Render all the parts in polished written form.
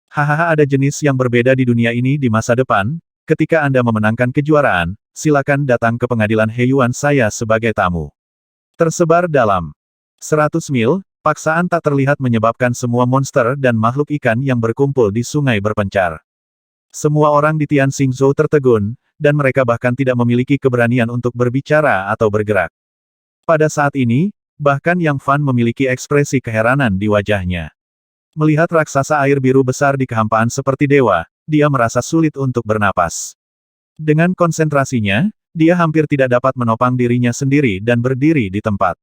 Hahaha, ada jenis yang berbeda di dunia ini di masa depan. Ketika Anda memenangkan kejuaraan, silakan datang ke pengadilan Heiyuan saya sebagai tamu. Tersebar dalam 100 mil, paksaan tak terlihat menyebabkan semua monster dan makhluk ikan yang berkumpul di sungai berpencar. Semua orang di Tianxingzhou tertegun, dan mereka bahkan tidak memiliki keberanian untuk berbicara atau bergerak. Pada saat ini, bahkan Yang Fan memiliki ekspresi keheranan di wajahnya. Melihat raksasa air biru besar di kehampaan seperti dewa, dia merasa sulit untuk bernapas. Dengan konsentrasinya, dia hampir tidak dapat menopang dirinya sendiri dan berdiri di tempat.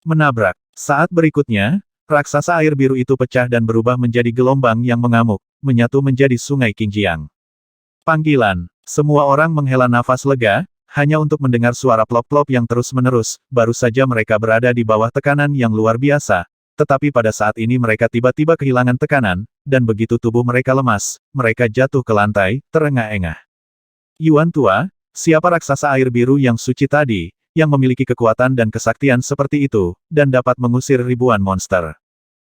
Menabrak. Saat berikutnya, raksasa air biru itu pecah dan berubah menjadi gelombang yang mengamuk, menyatu menjadi sungai Qingjiang. Panggilan. Semua orang menghela nafas lega, hanya untuk mendengar suara plop-plop yang terus-menerus, baru saja mereka berada di bawah tekanan yang luar biasa. Tetapi pada saat ini mereka tiba-tiba kehilangan tekanan, dan begitu tubuh mereka lemas, mereka jatuh ke lantai, terengah-engah. Yuan tua, siapa raksasa air biru yang suci tadi, yang memiliki kekuatan dan kesaktian seperti itu, dan dapat mengusir ribuan monster?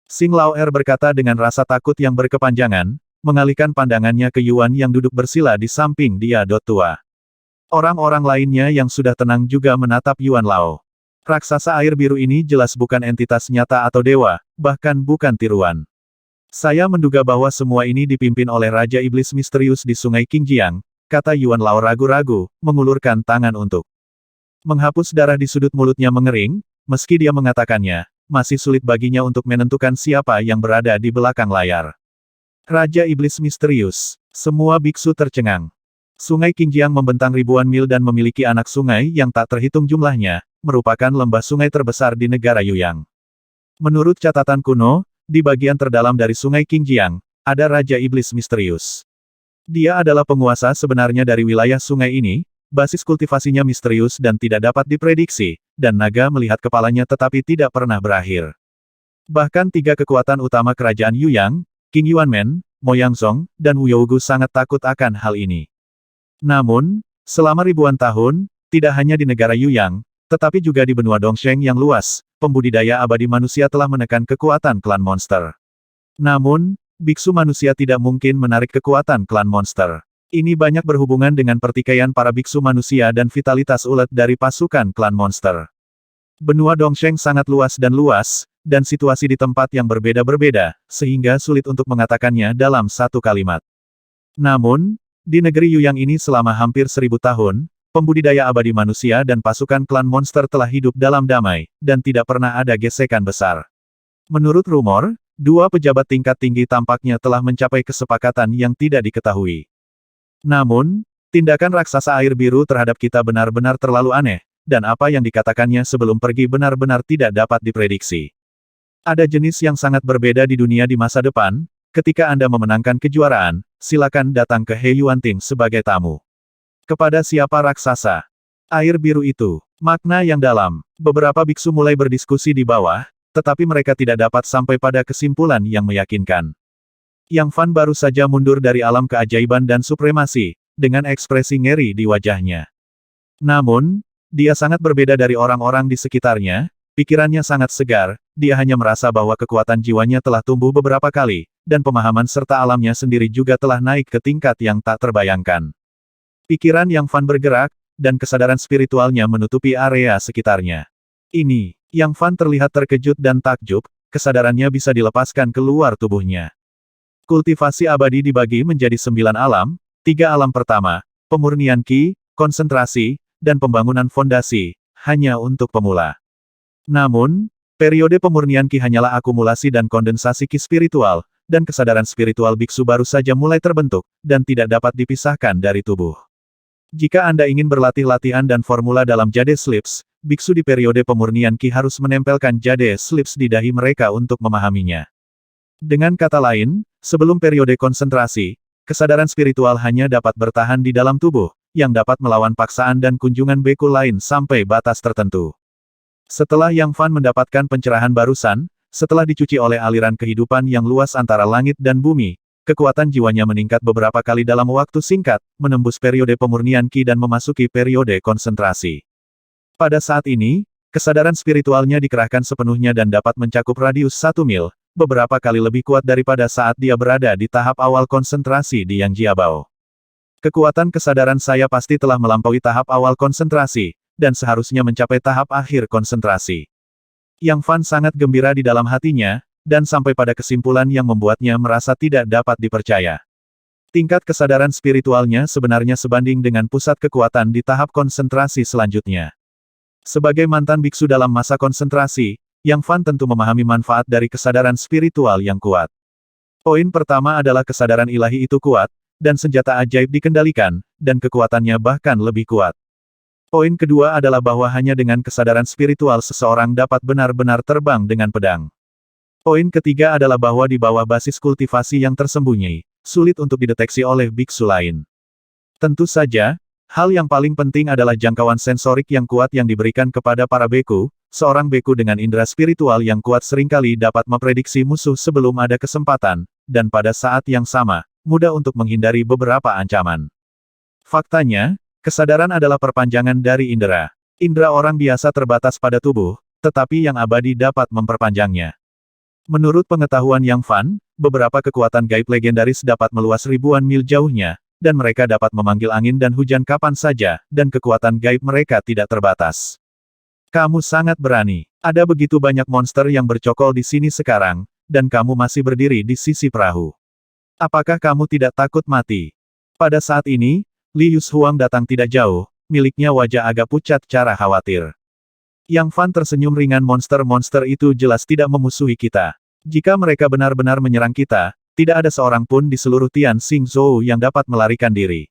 Xing Lao berkata dengan rasa takut yang berkepanjangan, mengalihkan pandangannya ke Yuan yang duduk bersila di samping dia. Tua. Orang-orang lainnya yang sudah tenang juga menatap Yuan Lao. Raksasa air biru ini jelas bukan entitas nyata atau dewa, bahkan bukan tiruan. Saya menduga bahwa semua ini dipimpin oleh Raja Iblis misterius di Sungai Qingjiang, kata Yuan Lao ragu-ragu, mengulurkan tangan untuk menghapus darah di sudut mulutnya mengering, meski dia mengatakannya, masih sulit baginya untuk menentukan siapa yang berada di belakang layar. Raja Iblis misterius. Semua biksu tercengang. Sungai Qingjiang membentang ribuan mil dan memiliki anak sungai yang tak terhitung jumlahnya, merupakan lembah sungai terbesar di negara Yuyang. Menurut catatan kuno, di bagian terdalam dari Sungai Qingjiang, ada Raja Iblis misterius. Dia adalah penguasa sebenarnya dari wilayah sungai ini, basis kultivasinya misterius dan tidak dapat diprediksi, dan naga melihat kepalanya tetapi tidak pernah berakhir. Bahkan tiga kekuatan utama kerajaan Yuyang, Qing Yuanmen, Mo Yangzong, dan Wu Yougu sangat takut akan hal ini. Namun, selama ribuan tahun, tidak hanya di negara Yuyang, tetapi juga di benua Dongsheng yang luas, pembudidaya abadi manusia telah menekan kekuatan klan monster. Namun, biksu manusia tidak mungkin menarik kekuatan klan monster. Ini banyak berhubungan dengan pertikaian para biksu manusia dan vitalitas ulet dari pasukan klan monster. Benua Dongsheng sangat luas, dan situasi di tempat yang berbeda-berbeda, sehingga sulit untuk mengatakannya dalam satu kalimat. Namun, di negeri Yuyang ini selama hampir 1000 tahun, pembudidaya abadi manusia dan pasukan klan monster telah hidup dalam damai, dan tidak pernah ada gesekan besar. Menurut rumor, dua pejabat tingkat tinggi tampaknya telah mencapai kesepakatan yang tidak diketahui. Namun, tindakan raksasa air biru terhadap kita benar-benar terlalu aneh, dan apa yang dikatakannya sebelum pergi benar-benar tidak dapat diprediksi. Ada jenis yang sangat berbeda di dunia di masa depan. Ketika Anda memenangkan kejuaraan, silakan datang ke Heiyuan Ting sebagai tamu. Kepada siapa raksasa air biru itu? Makna yang dalam. Beberapa biksu mulai berdiskusi di bawah, tetapi mereka tidak dapat sampai pada kesimpulan yang meyakinkan. Yang Fan baru saja mundur dari alam keajaiban dan supremasi, dengan ekspresi ngeri di wajahnya. Namun, dia sangat berbeda dari orang-orang di sekitarnya, pikirannya sangat segar, dia hanya merasa bahwa kekuatan jiwanya telah tumbuh beberapa kali, dan pemahaman serta alamnya sendiri juga telah naik ke tingkat yang tak terbayangkan. Pikiran Yang Fan bergerak, dan kesadaran spiritualnya menutupi area sekitarnya. Ini, Yang Fan terlihat terkejut dan takjub, kesadarannya bisa dilepaskan keluar tubuhnya. Kultivasi abadi dibagi menjadi 9 alam, 3 alam pertama, pemurnian Qi, konsentrasi, dan pembangunan fondasi, hanya untuk pemula. Namun, periode pemurnian Qi hanyalah akumulasi dan kondensasi Qi spiritual, dan kesadaran spiritual biksu baru saja mulai terbentuk, dan tidak dapat dipisahkan dari tubuh. Jika Anda ingin berlatih latihan dan formula dalam Jade Slips, biksu di periode pemurnian Qi harus menempelkan Jade Slips di dahi mereka untuk memahaminya. Dengan kata lain, sebelum periode konsentrasi, kesadaran spiritual hanya dapat bertahan di dalam tubuh, yang dapat melawan paksaan dan kunjungan beku lain sampai batas tertentu. Setelah Yang Fan mendapatkan pencerahan barusan, setelah dicuci oleh aliran kehidupan yang luas antara langit dan bumi, kekuatan jiwanya meningkat beberapa kali dalam waktu singkat, menembus periode pemurnian Qi dan memasuki periode konsentrasi. Pada saat ini, kesadaran spiritualnya dikerahkan sepenuhnya dan dapat mencakup radius 1 mil, beberapa kali lebih kuat daripada saat dia berada di tahap awal konsentrasi di Yang Jiabao. Kekuatan kesadaran saya pasti telah melampaui tahap awal konsentrasi, dan seharusnya mencapai tahap akhir konsentrasi. Yang Fan sangat gembira di dalam hatinya, dan sampai pada kesimpulan yang membuatnya merasa tidak dapat dipercaya. Tingkat kesadaran spiritualnya sebenarnya sebanding dengan pusat kekuatan di tahap konsentrasi selanjutnya. Sebagai mantan biksu dalam masa konsentrasi, Yang Fan tentu memahami manfaat dari kesadaran spiritual yang kuat. Poin pertama adalah kesadaran ilahi itu kuat, dan senjata ajaib dikendalikan, dan kekuatannya bahkan lebih kuat. Poin kedua adalah bahwa hanya dengan kesadaran spiritual seseorang dapat benar-benar terbang dengan pedang. Poin ketiga adalah bahwa di bawah basis kultivasi yang tersembunyi, sulit untuk dideteksi oleh biksu lain. Tentu saja, hal yang paling penting adalah jangkauan sensorik yang kuat yang diberikan kepada para beku. Seorang beku dengan indera spiritual yang kuat seringkali dapat memprediksi musuh sebelum ada kesempatan, dan pada saat yang sama, mudah untuk menghindari beberapa ancaman. Faktanya, kesadaran adalah perpanjangan dari indera. Indera orang biasa terbatas pada tubuh, tetapi yang abadi dapat memperpanjangnya. Menurut pengetahuan Yang Fan, beberapa kekuatan gaib legendaris dapat meluas ribuan mil jauhnya, dan mereka dapat memanggil angin dan hujan kapan saja, dan kekuatan gaib mereka tidak terbatas. Kamu sangat berani. Ada begitu banyak monster yang bercokol di sini sekarang, dan kamu masih berdiri di sisi perahu. Apakah kamu tidak takut mati? Pada saat ini, Li Yushuang datang tidak jauh, miliknya wajah agak pucat cara khawatir. Yang Fan tersenyum ringan, monster-monster itu jelas tidak memusuhi kita. Jika mereka benar-benar menyerang kita, tidak ada seorang pun di seluruh Tian Xing Zhou yang dapat melarikan diri.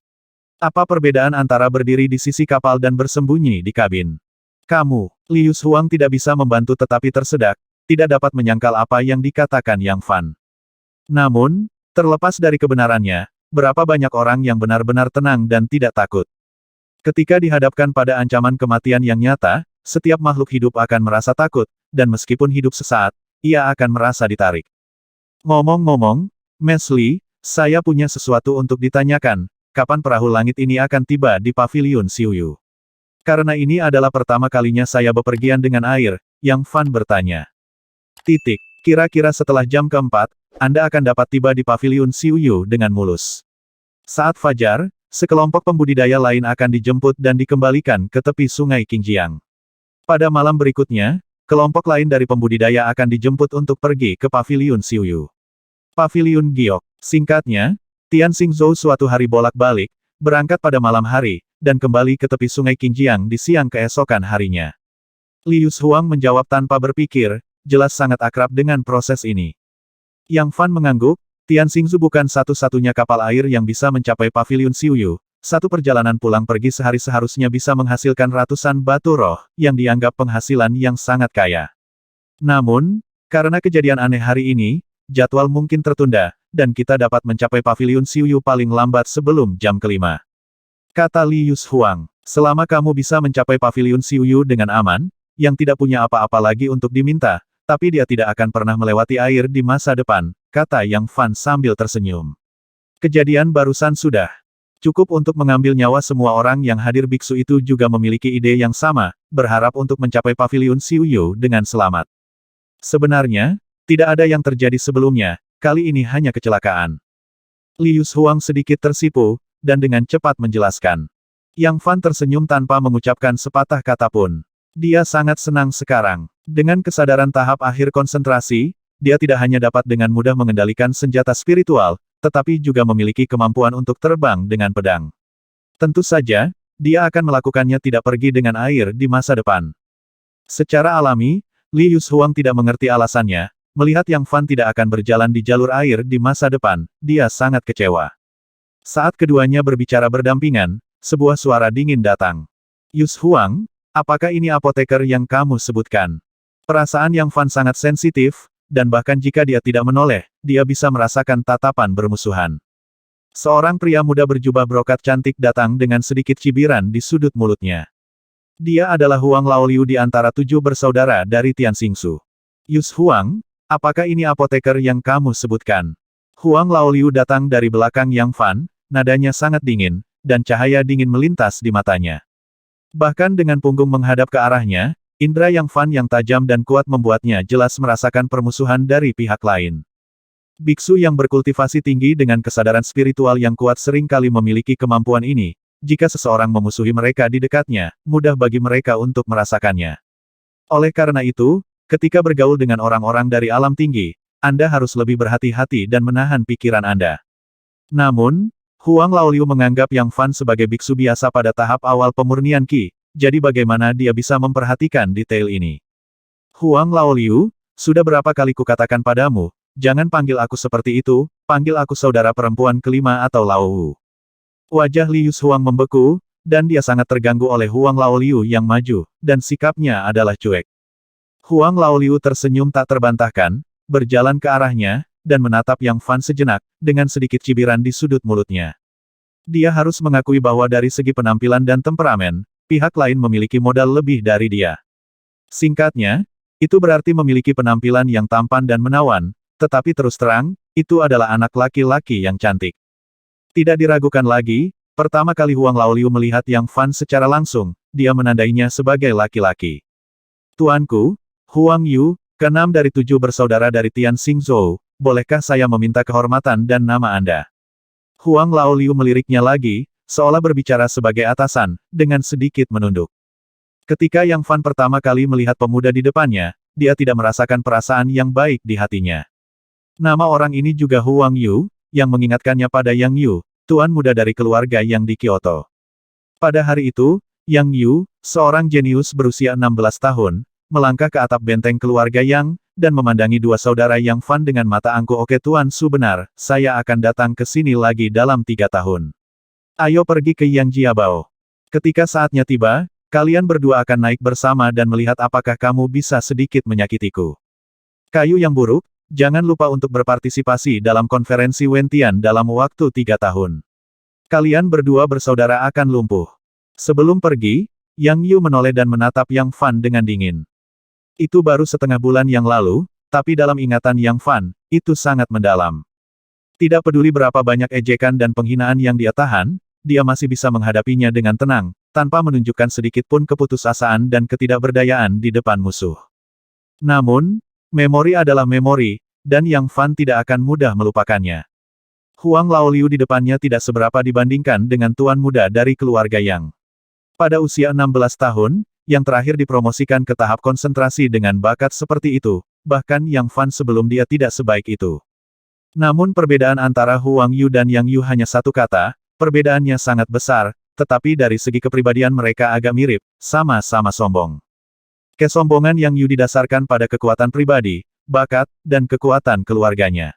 Apa perbedaan antara berdiri di sisi kapal dan bersembunyi di kabin? Kamu, Li Yushuang tidak bisa membantu tetapi tersedak, tidak dapat menyangkal apa yang dikatakan Yang Fan. Namun, terlepas dari kebenarannya, berapa banyak orang yang benar-benar tenang dan tidak takut? Ketika dihadapkan pada ancaman kematian yang nyata, setiap makhluk hidup akan merasa takut, dan meskipun hidup sesaat, ia akan merasa ditarik. Ngomong-ngomong, Mes Li, saya punya sesuatu untuk ditanyakan, kapan perahu langit ini akan tiba di paviliun Xiuyu? Karena ini adalah pertama kalinya saya bepergian dengan air, Yang Fan bertanya. Kira-kira setelah jam keempat, Anda akan dapat tiba di paviliun Xiuyu dengan mulus. Saat fajar, sekelompok pembudidaya lain akan dijemput dan dikembalikan ke tepi sungai Qingjiang. Pada malam berikutnya, kelompok lain dari pembudidaya akan dijemput untuk pergi ke paviliun Xiuyu. Paviliun Giok. Singkatnya, Tian Xing Zhou suatu hari bolak-balik, berangkat pada malam hari, dan kembali ke tepi sungai Qingjiang di siang keesokan harinya. Li Yushuang menjawab tanpa berpikir, jelas sangat akrab dengan proses ini. Yang Fan mengangguk, Tian Xing Zhou bukan satu-satunya kapal air yang bisa mencapai paviliun Xiuyu. Satu perjalanan pulang pergi sehari seharusnya bisa menghasilkan ratusan batu roh, yang dianggap penghasilan yang sangat kaya. Namun, karena kejadian aneh hari ini, jadwal mungkin tertunda, dan kita dapat mencapai paviliun Xiuyu paling lambat sebelum jam kelima. Kata Li Yushuang, selama kamu bisa mencapai paviliun Xiuyu dengan aman, yang tidak punya apa-apa lagi untuk diminta, tapi dia tidak akan pernah melewati air di masa depan, kata Yang Fan sambil tersenyum. Kejadian barusan sudah cukup untuk mengambil nyawa semua orang yang hadir. Biksu itu juga memiliki ide yang sama, berharap untuk mencapai paviliun Xiuyu dengan selamat. Sebenarnya, tidak ada yang terjadi sebelumnya, kali ini hanya kecelakaan. Li Yushuang sedikit tersipu, dan dengan cepat menjelaskan. Yang Fan tersenyum tanpa mengucapkan sepatah kata pun. Dia sangat senang sekarang. Dengan kesadaran tahap akhir konsentrasi, dia tidak hanya dapat dengan mudah mengendalikan senjata spiritual, tetapi juga memiliki kemampuan untuk terbang dengan pedang. Tentu saja, dia akan melakukannya tidak pergi dengan air di masa depan. Secara alami, Li Yushuang tidak mengerti alasannya, melihat Yang Fan tidak akan berjalan di jalur air di masa depan, dia sangat kecewa. Saat keduanya berbicara berdampingan, sebuah suara dingin datang. Yushuang, apakah ini apoteker yang kamu sebutkan? Perasaan Yang Fan sangat sensitif, dan bahkan jika dia tidak menoleh, dia bisa merasakan tatapan bermusuhan. Seorang pria muda berjubah brokat cantik datang dengan sedikit cibiran di sudut mulutnya. Dia adalah Huang Laoliu di antara 7 bersaudara dari Tian Xingsu. Yushuang, apakah ini apoteker yang kamu sebutkan? Huang Laoliu datang dari belakang Yang Fan, nadanya sangat dingin, dan cahaya dingin melintas di matanya. Bahkan dengan punggung menghadap ke arahnya, indera Yang Fan yang tajam dan kuat membuatnya jelas merasakan permusuhan dari pihak lain. Biksu yang berkultivasi tinggi dengan kesadaran spiritual yang kuat sering kali memiliki kemampuan ini. Jika seseorang memusuhi mereka di dekatnya, mudah bagi mereka untuk merasakannya. Oleh karena itu, ketika bergaul dengan orang-orang dari alam tinggi, Anda harus lebih berhati-hati dan menahan pikiran Anda. Namun, Huang Laoliu menganggap Yang Fan sebagai biksu biasa pada tahap awal pemurnian Qi, jadi bagaimana dia bisa memperhatikan detail ini? Huang Laoliu, sudah berapa kali kukatakan padamu, jangan panggil aku seperti itu, panggil aku saudara perempuan kelima atau Laowu. Wajah Liu Huang membeku, dan dia sangat terganggu oleh Huang Laoliu yang maju, dan sikapnya adalah cuek. Huang Laoliu tersenyum tak terbantahkan, berjalan ke arahnya, dan menatap Yang Fan sejenak, dengan sedikit cibiran di sudut mulutnya. Dia harus mengakui bahwa dari segi penampilan dan temperamen, pihak lain memiliki modal lebih dari dia. Singkatnya, itu berarti memiliki penampilan yang tampan dan menawan, tetapi terus terang, itu adalah anak laki-laki yang cantik. Tidak diragukan lagi, pertama kali Huang Laoliu melihat Yang Fan secara langsung, dia menandainya sebagai laki-laki. Tuanku, Huang Yu, ke-6 dari 7 bersaudara dari Tian Xingzhou, bolehkah saya meminta kehormatan dan nama Anda? Huang Laoliu meliriknya lagi, seolah berbicara sebagai atasan, dengan sedikit menunduk. Ketika Yang Fan pertama kali melihat pemuda di depannya, dia tidak merasakan perasaan yang baik di hatinya. Nama orang ini juga Huang Yu, yang mengingatkannya pada Yang Yu, tuan muda dari keluarga Yang di Kyoto. Pada hari itu, Yang Yu, seorang jenius berusia 16 tahun, melangkah ke atap benteng keluarga Yang, dan memandangi dua saudara Yang Fan dengan mata angkuh. Oke Tuan Su benar, saya akan datang ke sini lagi dalam 3 tahun. Ayo pergi ke Yang Jiabao. Ketika saatnya tiba, kalian berdua akan naik bersama dan melihat apakah kamu bisa sedikit menyakitiku. Kayu yang buruk, jangan lupa untuk berpartisipasi dalam konferensi Wentian dalam waktu 3 tahun. Kalian berdua bersaudara akan lumpuh. Sebelum pergi, Yang Yu menoleh dan menatap Yang Fan dengan dingin. Itu baru setengah bulan yang lalu, tapi dalam ingatan Yang Fan, itu sangat mendalam. Tidak peduli berapa banyak ejekan dan penghinaan yang dia tahan, dia masih bisa menghadapinya dengan tenang, tanpa menunjukkan sedikit pun keputusasaan dan ketidakberdayaan di depan musuh. Namun, memori adalah memori, dan Yang Fan tidak akan mudah melupakannya. Huang Laoliu di depannya tidak seberapa dibandingkan dengan tuan muda dari keluarga Yang. Pada usia 16 tahun, Yang terakhir dipromosikan ke tahap konsentrasi dengan bakat seperti itu, bahkan Yang Fan sebelum dia tidak sebaik itu. Namun perbedaan antara Huang Yu dan Yang Yu hanya satu kata, perbedaannya sangat besar, tetapi dari segi kepribadian mereka agak mirip, sama-sama sombong. Kesombongan Yang Yu didasarkan pada kekuatan pribadi, bakat, dan kekuatan keluarganya.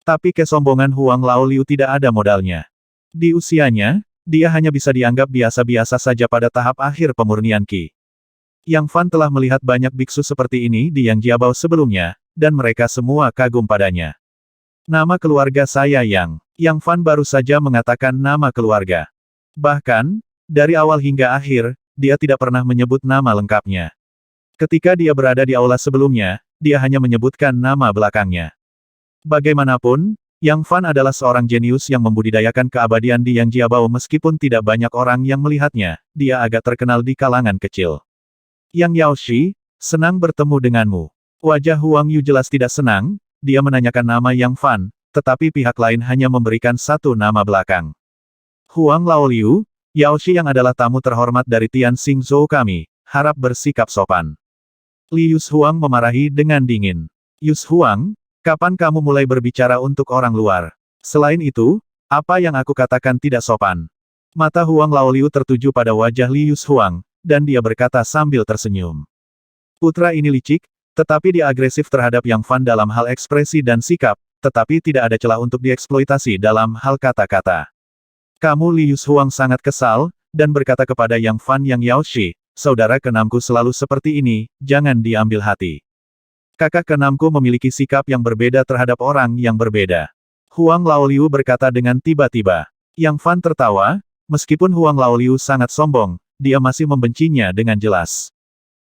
Tapi kesombongan Huang Laoliu tidak ada modalnya. Di usianya, dia hanya bisa dianggap biasa-biasa saja pada tahap akhir pemurnian Qi. Yang Fan telah melihat banyak biksu seperti ini di Yang Jiabao sebelumnya, dan mereka semua kagum padanya. Nama keluarga saya Yang Fan baru saja mengatakan nama keluarga. Bahkan, dari awal hingga akhir, dia tidak pernah menyebut nama lengkapnya. Ketika dia berada di aula sebelumnya, dia hanya menyebutkan nama belakangnya. Bagaimanapun, Yang Fan adalah seorang jenius yang membudidayakan keabadian di Yang Jiabao meskipun tidak banyak orang yang melihatnya, dia agak terkenal di kalangan kecil. Yang Yaoshi, senang bertemu denganmu. Wajah Huang Yu jelas tidak senang, dia menanyakan nama Yang Fan, tetapi pihak lain hanya memberikan satu nama belakang. Huang Laoliu, Yaoshi yang adalah tamu terhormat dari Tian Xingzhou kami, harap bersikap sopan. Li Yushuang memarahi dengan dingin. Yushuang, kapan kamu mulai berbicara untuk orang luar? Selain itu, apa yang aku katakan tidak sopan? Mata Huang Laoliu tertuju pada wajah Li Yushuang, dan dia berkata sambil tersenyum. Putra ini licik, tetapi dia agresif terhadap Yang Fan dalam hal ekspresi dan sikap, tetapi tidak ada celah untuk dieksploitasi dalam hal kata-kata. Kamu Li Yushuang sangat kesal, dan berkata kepada Yang Fan Yang Yaoshi, saudara keenamku selalu seperti ini, jangan diambil hati. Kakak keenamku memiliki sikap yang berbeda terhadap orang yang berbeda. Huang Laoliu berkata dengan tiba-tiba. Yang Fan tertawa, meskipun Huang Laoliu sangat sombong, dia masih membencinya dengan jelas.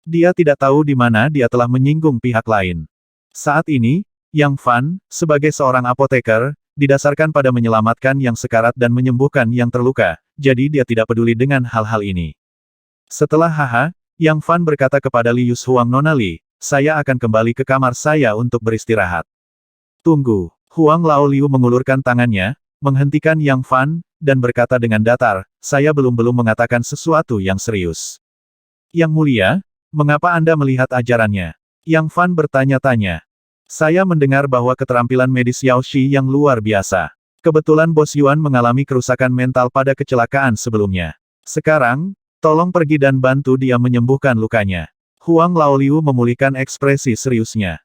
Dia tidak tahu di mana dia telah menyinggung pihak lain. Saat ini, Yang Fan, sebagai seorang apoteker, didasarkan pada menyelamatkan yang sekarat dan menyembuhkan yang terluka, jadi dia tidak peduli dengan hal-hal ini. Setelah haha, Yang Fan berkata kepada Lius Huang, Nona Li, saya akan kembali ke kamar saya untuk beristirahat. Tunggu. Huang Laoliu mengulurkan tangannya, menghentikan Yang Fan, dan berkata dengan datar, saya belum mengatakan sesuatu yang serius. Yang mulia, mengapa Anda melihat ajarannya? Yang Fan bertanya-tanya. Saya mendengar bahwa keterampilan medis Yao Shi yang luar biasa. Kebetulan Bos Yuan mengalami kerusakan mental pada kecelakaan sebelumnya. Sekarang, tolong pergi dan bantu dia menyembuhkan lukanya. Huang Laoliu memulihkan ekspresi seriusnya.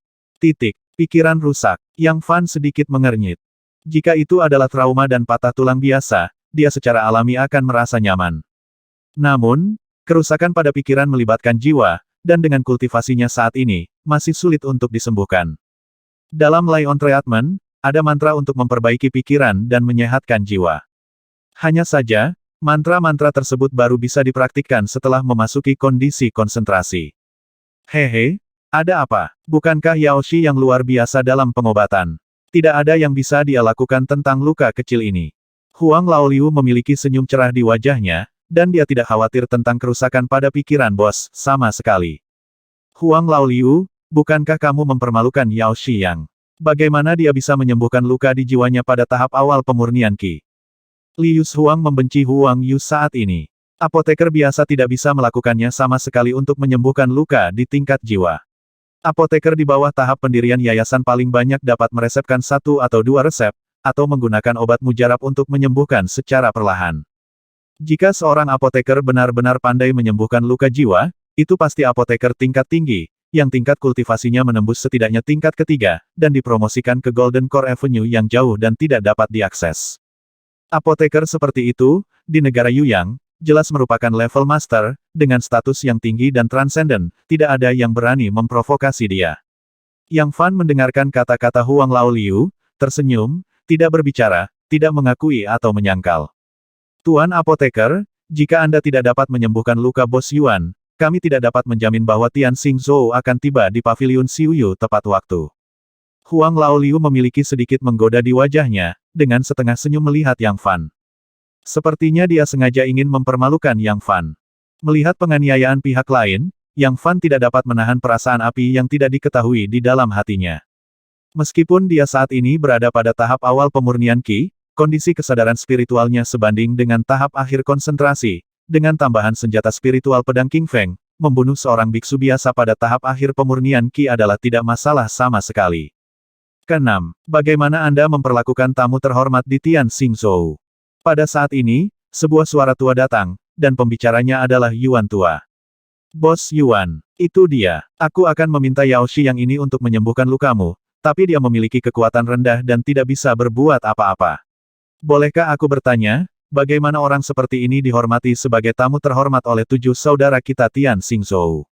Pikiran rusak. Yang Fan sedikit mengernyit. Jika itu adalah trauma dan patah tulang biasa, dia secara alami akan merasa nyaman. Namun, kerusakan pada pikiran melibatkan jiwa, dan dengan kultivasinya saat ini, masih sulit untuk disembuhkan. Dalam Lion Treatment, ada mantra untuk memperbaiki pikiran dan menyehatkan jiwa. Hanya saja, mantra-mantra tersebut baru bisa dipraktikkan setelah memasuki kondisi konsentrasi. Hehe, ada apa? Bukankah Yao Shi yang luar biasa dalam pengobatan? Tidak ada yang bisa dia lakukan tentang luka kecil ini. Huang Laoliu memiliki senyum cerah di wajahnya, dan dia tidak khawatir tentang kerusakan pada pikiran bos, sama sekali. Huang Laoliu, bukankah kamu mempermalukan Yao Shi yang? Bagaimana dia bisa menyembuhkan luka di jiwanya pada tahap awal pemurnian Qi? Lius Huang membenci Huang Yu saat ini. Apoteker biasa tidak bisa melakukannya sama sekali untuk menyembuhkan luka di tingkat jiwa. Apoteker di bawah tahap pendirian yayasan paling banyak dapat meresepkan 1 atau 2 resep, atau menggunakan obat mujarab untuk menyembuhkan secara perlahan. Jika seorang apoteker benar-benar pandai menyembuhkan luka jiwa, itu pasti apoteker tingkat tinggi, yang tingkat kultivasinya menembus setidaknya tingkat ketiga, dan dipromosikan ke Golden Core Avenue yang jauh dan tidak dapat diakses. Apoteker seperti itu, di negara Yuyang, jelas merupakan level master, dengan status yang tinggi dan transenden, tidak ada yang berani memprovokasi dia. Yang Fan mendengarkan kata-kata Huang Laoliu, tersenyum, tidak berbicara, tidak mengakui atau menyangkal. Tuan Apoteker, jika Anda tidak dapat menyembuhkan luka Bos Yuan, kami tidak dapat menjamin bahwa Tian Xingzhou akan tiba di Paviliun Xiuyu tepat waktu. Huang Laoliu memiliki sedikit menggoda di wajahnya, dengan setengah senyum melihat Yang Fan. Sepertinya dia sengaja ingin mempermalukan Yang Fan. Melihat penganiayaan pihak lain, Yang Fan tidak dapat menahan perasaan api yang tidak diketahui di dalam hatinya. Meskipun dia saat ini berada pada tahap awal pemurnian Qi, kondisi kesadaran spiritualnya sebanding dengan tahap akhir konsentrasi. Dengan tambahan senjata spiritual pedang King Feng, membunuh seorang biksu biasa pada tahap akhir pemurnian Qi adalah tidak masalah sama sekali. Keenam, bagaimana Anda memperlakukan tamu terhormat di Tian Xingzhou? Pada saat ini, sebuah suara tua datang, dan pembicaranya adalah Yuan tua. Bos Yuan, itu dia. Aku akan meminta Yao Shi yang ini untuk menyembuhkan lukamu, tapi dia memiliki kekuatan rendah dan tidak bisa berbuat apa-apa. Bolehkah aku bertanya? Bagaimana orang seperti ini dihormati sebagai tamu terhormat oleh 7 saudara kita Tian Xingzhou?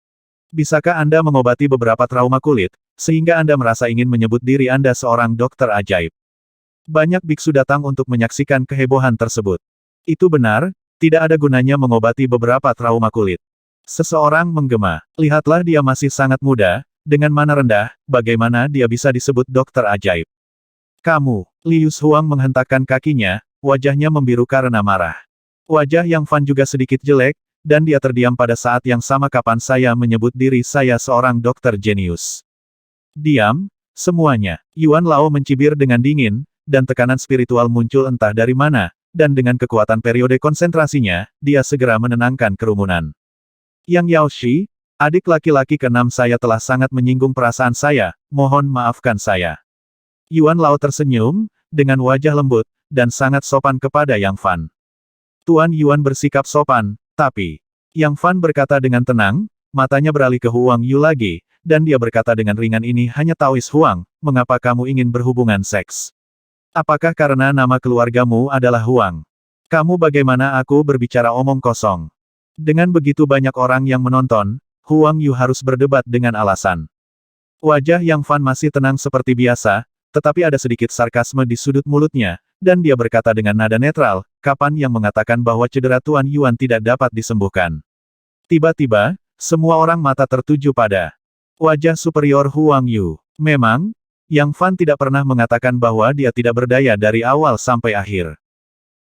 Bisakah Anda mengobati beberapa trauma kulit, sehingga Anda merasa ingin menyebut diri Anda seorang dokter ajaib? Banyak biksu datang untuk menyaksikan kehebohan tersebut. Itu benar, tidak ada gunanya mengobati beberapa trauma kulit. Seseorang menggema, lihatlah dia masih sangat muda, dengan mana rendah, bagaimana dia bisa disebut dokter ajaib? Kamu, Lius Huang menghentakkan kakinya, wajahnya membiru karena marah. Wajah Yang Fan juga sedikit jelek, dan dia terdiam pada saat yang sama kapan saya menyebut diri saya seorang dokter jenius. Diam, semuanya. Yuan Lao mencibir dengan dingin, dan tekanan spiritual muncul entah dari mana, dan dengan kekuatan periode konsentrasinya, dia segera menenangkan kerumunan. Yang Yao Shi, adik laki-laki ke-6 saya telah sangat menyinggung perasaan saya, mohon maafkan saya. Yuan Lao tersenyum, dengan wajah lembut, dan sangat sopan kepada Yang Fan. Tuan Yuan bersikap sopan, tapi... Yang Fan berkata dengan tenang, matanya beralih ke Huang Yu lagi, dan dia berkata dengan ringan, ini hanya Taois Huang, mengapa kamu ingin berhubungan seks? Apakah karena nama keluargamu adalah Huang? Kamu bagaimana aku berbicara omong kosong? Dengan begitu banyak orang yang menonton, Huang Yu harus berdebat dengan alasan. Wajah Yang Fan masih tenang seperti biasa, tetapi ada sedikit sarkasme di sudut mulutnya, dan dia berkata dengan nada netral, kapan yang mengatakan bahwa cedera Tuan Yuan tidak dapat disembuhkan? Tiba-tiba, semua orang mata tertuju pada wajah superior Huang Yu. Memang, Yang Fan tidak pernah mengatakan bahwa dia tidak berdaya dari awal sampai akhir.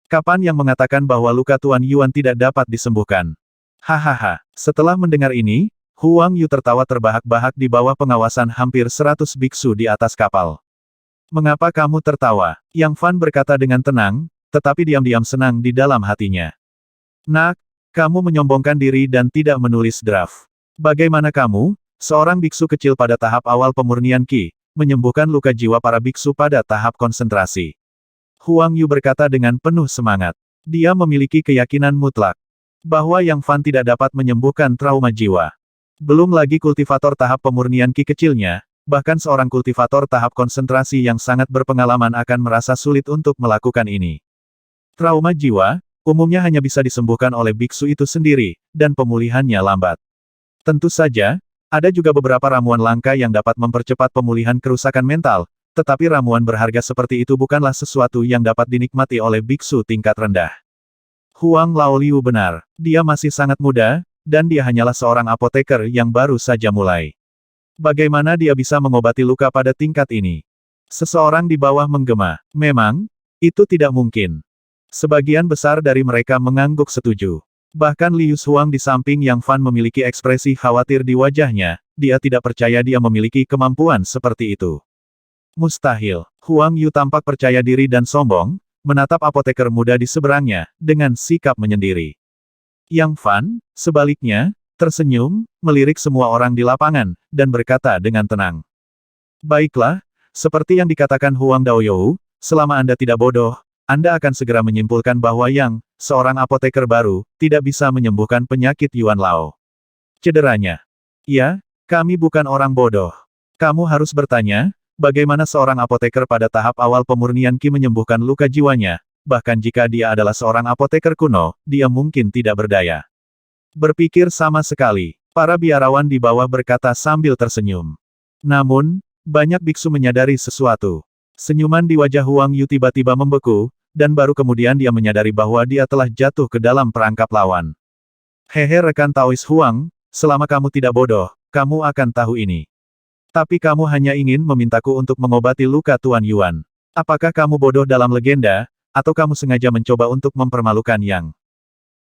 Kapan yang mengatakan bahwa luka Tuan Yuan tidak dapat disembuhkan? Hahaha. Setelah mendengar ini, Huang Yu tertawa terbahak-bahak di bawah pengawasan hampir 100 biksu di atas kapal. Mengapa kamu tertawa? Yang Fan berkata dengan tenang, tetapi diam-diam senang di dalam hatinya. Nak, kamu menyombongkan diri dan tidak menulis draft. Bagaimana kamu, seorang biksu kecil pada tahap awal pemurnian Qi, menyembuhkan luka jiwa para biksu pada tahap konsentrasi? Huang Yu berkata dengan penuh semangat. Dia memiliki keyakinan mutlak bahwa Yang Fan tidak dapat menyembuhkan trauma jiwa. Belum lagi kultivator tahap pemurnian Qi kecilnya, bahkan seorang kultivator tahap konsentrasi yang sangat berpengalaman akan merasa sulit untuk melakukan ini. Trauma jiwa, umumnya hanya bisa disembuhkan oleh biksu itu sendiri, dan pemulihannya lambat. Tentu saja, ada juga beberapa ramuan langka yang dapat mempercepat pemulihan kerusakan mental, tetapi ramuan berharga seperti itu bukanlah sesuatu yang dapat dinikmati oleh biksu tingkat rendah. Huang Laoliu benar, dia masih sangat muda, dan dia hanyalah seorang apoteker yang baru saja mulai. Bagaimana dia bisa mengobati luka pada tingkat ini? Seseorang di bawah menggema. Memang, itu tidak mungkin. Sebagian besar dari mereka mengangguk setuju. Bahkan Liu Huang di samping Yang Fan memiliki ekspresi khawatir di wajahnya, dia tidak percaya dia memiliki kemampuan seperti itu. Mustahil. Huang Yu tampak percaya diri dan sombong, menatap apoteker muda di seberangnya, dengan sikap menyendiri. Yang Fan, sebaliknya, tersenyum, melirik semua orang di lapangan, dan berkata dengan tenang. Baiklah, seperti yang dikatakan Huang Daoyou, selama Anda tidak bodoh, Anda akan segera menyimpulkan bahwa Yang, seorang apoteker baru, tidak bisa menyembuhkan penyakit Yuan Lao. Cederanya. Ya, kami bukan orang bodoh. Kamu harus bertanya, bagaimana seorang apoteker pada tahap awal pemurnian Qi menyembuhkan luka jiwanya, bahkan jika dia adalah seorang apoteker kuno, dia mungkin tidak berdaya. Berpikir sama sekali, para biarawan di bawah berkata sambil tersenyum. Namun, banyak biksu menyadari sesuatu. Senyuman di wajah Huang Yu tiba-tiba membeku, dan baru kemudian dia menyadari bahwa dia telah jatuh ke dalam perangkap lawan. Hehe rekan Taois Huang, selama kamu tidak bodoh, kamu akan tahu ini. Tapi kamu hanya ingin memintaku untuk mengobati luka Tuan Yuan. Apakah kamu bodoh dalam legenda, atau kamu sengaja mencoba untuk mempermalukan Yang?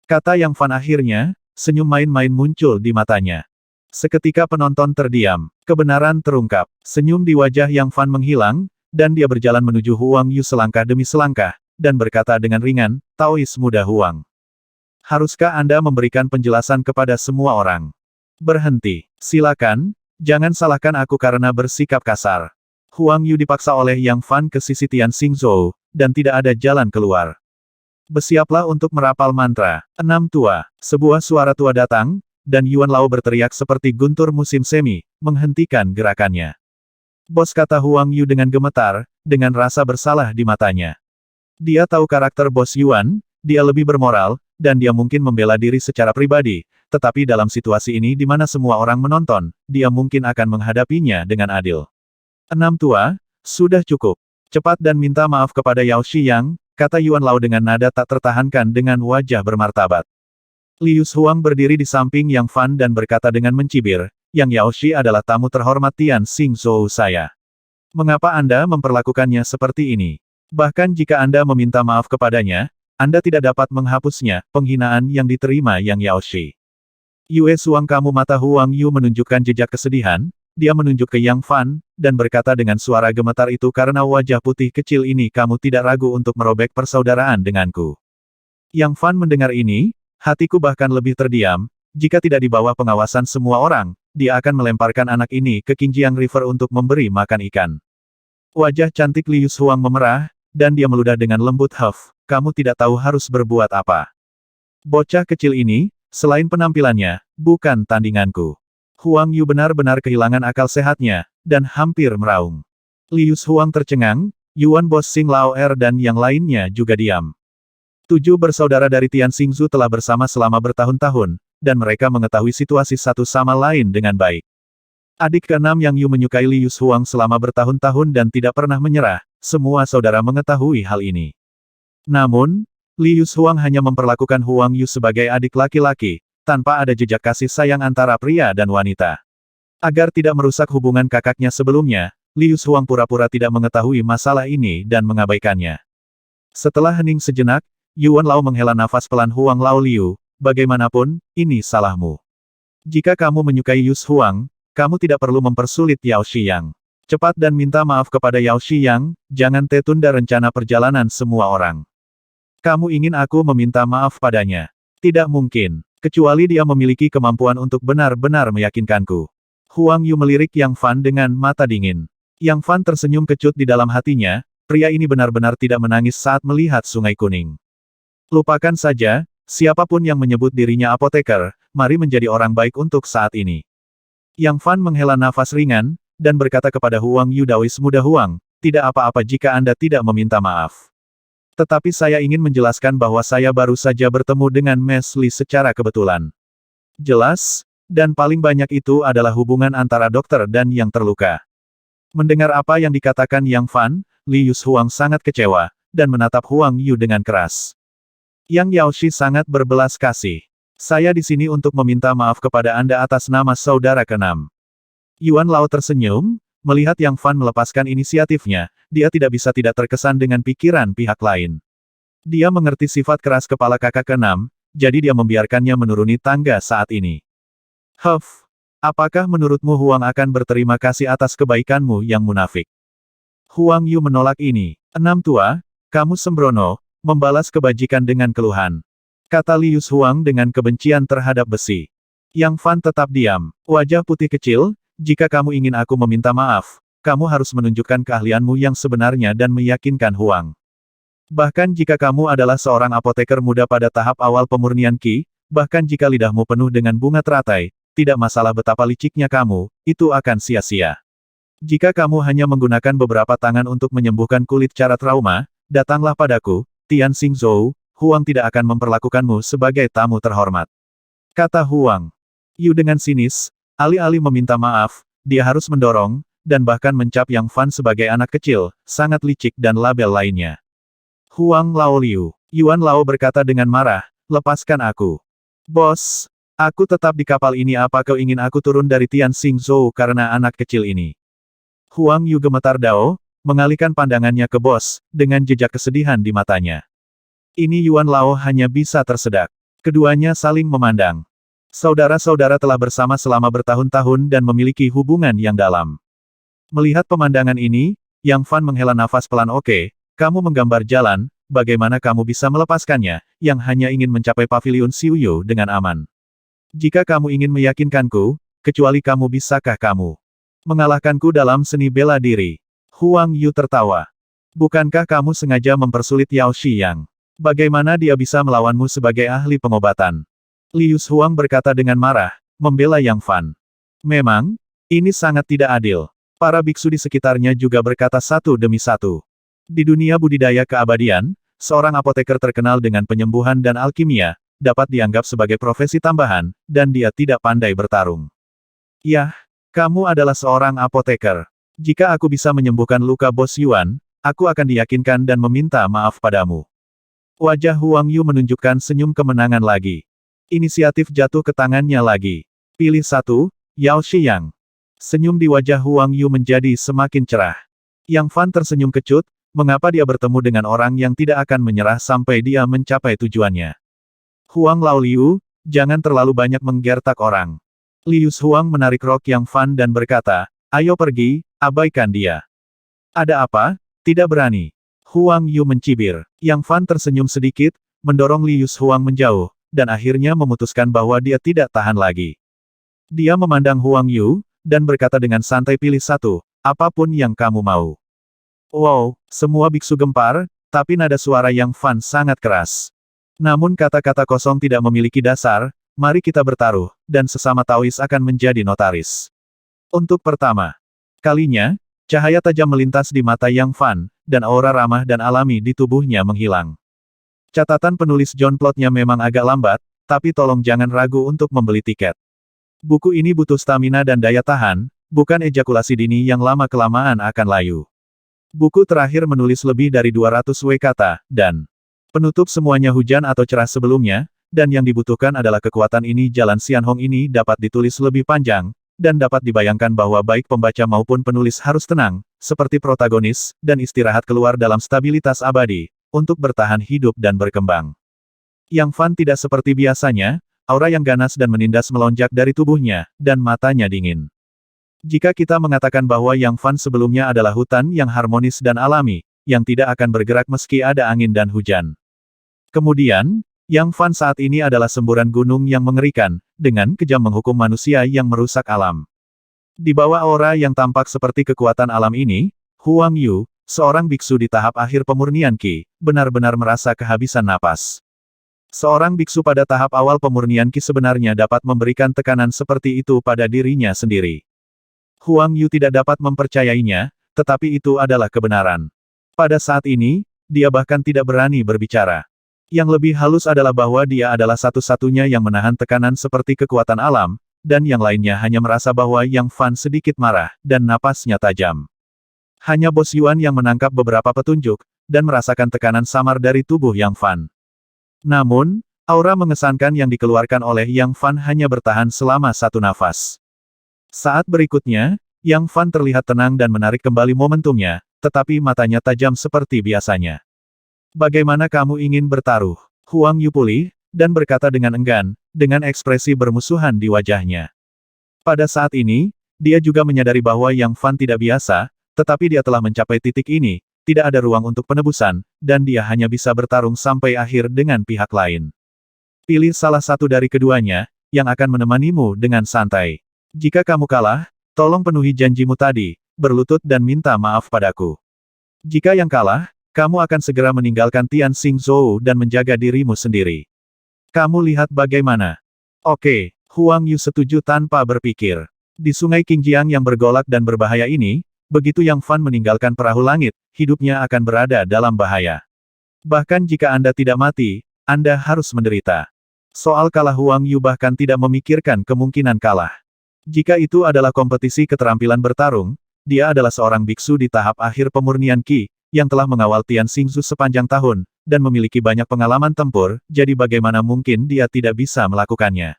Kata Yang Fan akhirnya, senyum main-main muncul di matanya. Seketika penonton terdiam. Kebenaran terungkap. Senyum di wajah Yang Fan menghilang, dan dia berjalan menuju Huang Yu selangkah demi selangkah, dan berkata dengan ringan, Taois muda Huang. Haruskah Anda memberikan penjelasan kepada semua orang? Berhenti. Silakan, jangan salahkan aku karena bersikap kasar. Huang Yu dipaksa oleh Yang Fan ke sisi Tian Xingzhou, dan tidak ada jalan keluar. Bersiaplah untuk merapal mantra. 6 tua. Sebuah suara tua datang, dan Yuan Lao berteriak seperti guntur musim semi, menghentikan gerakannya. Bos, kata Huang Yu dengan gemetar, dengan rasa bersalah di matanya. Dia tahu karakter Bos Yuan, dia lebih bermoral, dan dia mungkin membela diri secara pribadi, tetapi dalam situasi ini di mana semua orang menonton, dia mungkin akan menghadapinya dengan adil. 6 tua, sudah cukup. Cepat dan minta maaf kepada Yao Shiyang, kata Yuan Lao dengan nada tak tertahankan dengan wajah bermartabat. Liu Huang berdiri di samping Yang Fan dan berkata dengan mencibir, Yang Yao Shi adalah tamu terhormat Tian Xingzhou saya. Mengapa Anda memperlakukannya seperti ini? Bahkan jika Anda meminta maaf kepadanya, Anda tidak dapat menghapusnya, penghinaan yang diterima Yang Yao Shi. Yue Suang, kamu, mata Huang Yu menunjukkan jejak kesedihan, dia menunjuk ke Yang Fan, dan berkata dengan suara gemetar, itu karena wajah putih kecil ini kamu tidak ragu untuk merobek persaudaraan denganku. Yang Fan mendengar ini, hatiku bahkan lebih terdiam, jika tidak di bawah pengawasan semua orang, dia akan melemparkan anak ini ke Qingjiang River untuk memberi makan ikan. Wajah cantik Liu Huang memerah, dan dia meludah dengan lembut, Huff, kamu tidak tahu harus berbuat apa. Bocah kecil ini, selain penampilannya, bukan tandinganku. Huang Yu benar-benar kehilangan akal sehatnya, dan hampir meraung. Liu Huang tercengang, Yuan Bos Xing Lao dan yang lainnya juga diam. 7 bersaudara dari Tian Xingzhou telah bersama selama bertahun-tahun, dan mereka mengetahui situasi satu sama lain dengan baik. Adik keenam Yang Yu menyukai Liu Huang selama bertahun-tahun dan tidak pernah menyerah, semua saudara mengetahui hal ini. Namun, Liu Huang hanya memperlakukan Huang Yu sebagai adik laki-laki, tanpa ada jejak kasih sayang antara pria dan wanita. Agar tidak merusak hubungan kakaknya sebelumnya, Liu Huang pura-pura tidak mengetahui masalah ini dan mengabaikannya. Setelah hening sejenak, Yuan Lao menghela nafas pelan. Huang Lao Liu, bagaimanapun, ini salahmu. Jika kamu menyukai Yus Huang, kamu tidak perlu mempersulit Yao Shiyang. Cepat dan minta maaf kepada Yao Shiyang, jangan tunda rencana perjalanan semua orang. Kamu ingin aku meminta maaf padanya? Tidak mungkin. Kecuali dia memiliki kemampuan untuk benar-benar meyakinkanku. Huang Yu melirik Yang Fan dengan mata dingin. Yang Fan tersenyum kecut di dalam hatinya, pria ini benar-benar tidak menangis saat melihat Sungai Kuning. Lupakan saja, siapapun yang menyebut dirinya apoteker, mari menjadi orang baik untuk saat ini. Yang Fan menghela nafas ringan, dan berkata kepada Huang Yu, Daois muda Huang, tidak apa-apa jika Anda tidak meminta maaf. Tetapi saya ingin menjelaskan bahwa saya baru saja bertemu dengan Mes Li secara kebetulan. Jelas, dan paling banyak itu adalah hubungan antara dokter dan yang terluka. Mendengar apa yang dikatakan Yang Fan, Li Yus Huang sangat kecewa, dan menatap Huang Yu dengan keras. Yang Yaoshi sangat berbelas kasih. Saya di sini untuk meminta maaf kepada Anda atas nama saudara keenam. Yuan Lao tersenyum, melihat Yang Fan melepaskan inisiatifnya, dia tidak bisa tidak terkesan dengan pikiran pihak lain. Dia mengerti sifat keras kepala kakak keenam, jadi dia membiarkannya menuruni tangga saat ini. Apakah menurutmu Huang akan berterima kasih atas kebaikanmu yang munafik? Huang Yu menolak ini. Enam tua, kamu sembrono, membalas kebajikan dengan keluhan. Kata Li Yus Huang dengan kebencian terhadap besi. Yang Fan tetap diam. Wajah putih kecil, jika kamu ingin aku meminta maaf, kamu harus menunjukkan keahlianmu yang sebenarnya dan meyakinkan Huang. Bahkan jika kamu adalah seorang apoteker muda pada tahap awal pemurnian Qi, bahkan jika lidahmu penuh dengan bunga teratai, tidak masalah betapa liciknya kamu, itu akan sia-sia. Jika kamu hanya menggunakan beberapa tangan untuk menyembuhkan kulit cara trauma, datanglah padaku, Tian Xingzhou, Huang tidak akan memperlakukanmu sebagai tamu terhormat. Kata Huang Yu dengan sinis. Alih-alih meminta maaf, dia harus mendorong, dan bahkan mencap Yang Fan sebagai anak kecil, sangat licik dan label lainnya. Huang Lao Liu. Yuan Lao berkata dengan marah, lepaskan aku. Bos, aku tetap di kapal ini, apa kau ingin aku turun dari Tian Xingzhou karena anak kecil ini? Huang Yu gemetar dao, mengalihkan pandangannya ke bos, dengan jejak kesedihan di matanya. Ini Yuan Lao hanya bisa tersedak. Keduanya saling memandang. Saudara-saudara telah bersama selama bertahun-tahun dan memiliki hubungan yang dalam. Melihat pemandangan ini, Yang Fan menghela nafas pelan. Oke, kamu menggambar jalan, bagaimana kamu bisa melepaskannya, yang hanya ingin mencapai pavilion Xiuyu dengan aman. Jika kamu ingin meyakinkanku, kecuali kamu bisakah kamu mengalahkanku dalam seni bela diri? Huang Yu tertawa. Bukankah kamu sengaja mempersulit Yao Shiyang? Bagaimana dia bisa melawanmu sebagai ahli pengobatan? Li Yus Huang berkata dengan marah, membela Yang Fan. Memang, ini sangat tidak adil. Para biksu di sekitarnya juga berkata satu demi satu. Di dunia budidaya keabadian, seorang apoteker terkenal dengan penyembuhan dan alkimia, dapat dianggap sebagai profesi tambahan, dan dia tidak pandai bertarung. Yah, kamu adalah seorang apoteker. Jika aku bisa menyembuhkan luka Bos Yuan, aku akan diyakinkan dan meminta maaf padamu. Wajah Huang Yu menunjukkan senyum kemenangan lagi. Inisiatif jatuh ke tangannya lagi. Pilih satu, Yao Shiyang. Senyum di wajah Huang Yu menjadi semakin cerah. Yang Fan tersenyum kecut, mengapa dia bertemu dengan orang yang tidak akan menyerah sampai dia mencapai tujuannya. Huang Lao Liu, jangan terlalu banyak menggertak orang. Li Yus Huang menarik rok Yang Fan dan berkata, ayo pergi, abaikan dia. Ada apa? Tidak berani. Huang Yu mencibir. Yang Fan tersenyum sedikit, mendorong Li Yus Huang menjauh, dan akhirnya memutuskan bahwa dia tidak tahan lagi. Dia memandang Huang Yu, dan berkata dengan santai, pilih satu, apapun yang kamu mau. Wow, semua biksu gempar, tapi nada suara Yang Fan sangat keras. Namun kata-kata kosong tidak memiliki dasar, mari kita bertaruh, dan sesama Taois akan menjadi notaris. Untuk pertama kalinya, cahaya tajam melintas di mata Yang Fan, dan aura ramah dan alami di tubuhnya menghilang. Catatan penulis John plotnya memang agak lambat, tapi tolong jangan ragu untuk membeli tiket. Buku ini butuh stamina dan daya tahan, bukan ejakulasi dini yang lama-kelamaan akan layu. Buku terakhir menulis lebih dari 200 W kata, dan penutup semuanya hujan atau cerah sebelumnya, dan yang dibutuhkan adalah kekuatan ini. Jalan Xianhong ini dapat ditulis lebih panjang, dan dapat dibayangkan bahwa baik pembaca maupun penulis harus tenang, seperti protagonis, dan istirahat keluar dalam stabilitas abadi, untuk bertahan hidup dan berkembang. Yang Fan tidak seperti biasanya, aura yang ganas dan menindas melonjak dari tubuhnya, dan matanya dingin. Jika kita mengatakan bahwa Yang Fan sebelumnya adalah hutan yang harmonis dan alami, yang tidak akan bergerak meski ada angin dan hujan. Kemudian, Yang Fan saat ini adalah semburan gunung yang mengerikan, dengan kejam menghukum manusia yang merusak alam. Di bawah aura yang tampak seperti kekuatan alam ini, Huang Yu, seorang biksu di tahap akhir pemurnian Qi, benar-benar merasa kehabisan napas. Seorang biksu pada tahap awal pemurnian Qi sebenarnya dapat memberikan tekanan seperti itu pada dirinya sendiri. Huang Yu tidak dapat mempercayainya, tetapi itu adalah kebenaran. Pada saat ini, dia bahkan tidak berani berbicara. Yang lebih halus adalah bahwa dia adalah satu-satunya yang menahan tekanan seperti kekuatan alam, dan yang lainnya hanya merasa bahwa Yang Fan sedikit marah, dan napasnya tajam. Hanya Bos Yuan yang menangkap beberapa petunjuk, dan merasakan tekanan samar dari tubuh Yang Fan. Namun, aura mengesankan yang dikeluarkan oleh Yang Fan hanya bertahan selama satu nafas. Saat berikutnya, Yang Fan terlihat tenang dan menarik kembali momentumnya, tetapi matanya tajam seperti biasanya. Bagaimana kamu ingin bertaruh? Huang Yu pulih, dan berkata dengan enggan, dengan ekspresi bermusuhan di wajahnya. Pada saat ini, dia juga menyadari bahwa Yang Fan tidak biasa, tetapi dia telah mencapai titik ini, tidak ada ruang untuk penebusan, dan dia hanya bisa bertarung sampai akhir dengan pihak lain. Pilih salah satu dari keduanya, yang akan menemanimu dengan santai. Jika kamu kalah, tolong penuhi janjimu tadi, berlutut dan minta maaf padaku. Jika yang kalah, kamu akan segera meninggalkan Tian Xing Zhou dan menjaga dirimu sendiri. Kamu lihat bagaimana? Oke, Huang Yu setuju tanpa berpikir. Di sungai Qingjiang yang bergolak dan berbahaya ini, begitu Yang Fan meninggalkan perahu langit, hidupnya akan berada dalam bahaya. Bahkan jika Anda tidak mati, Anda harus menderita. Soal kalah Huang Yu bahkan tidak memikirkan kemungkinan kalah. Jika itu adalah kompetisi keterampilan bertarung, dia adalah seorang biksu di tahap akhir pemurnian Qi, yang telah mengawal Tian Xingzu sepanjang tahun, dan memiliki banyak pengalaman tempur, jadi bagaimana mungkin dia tidak bisa melakukannya.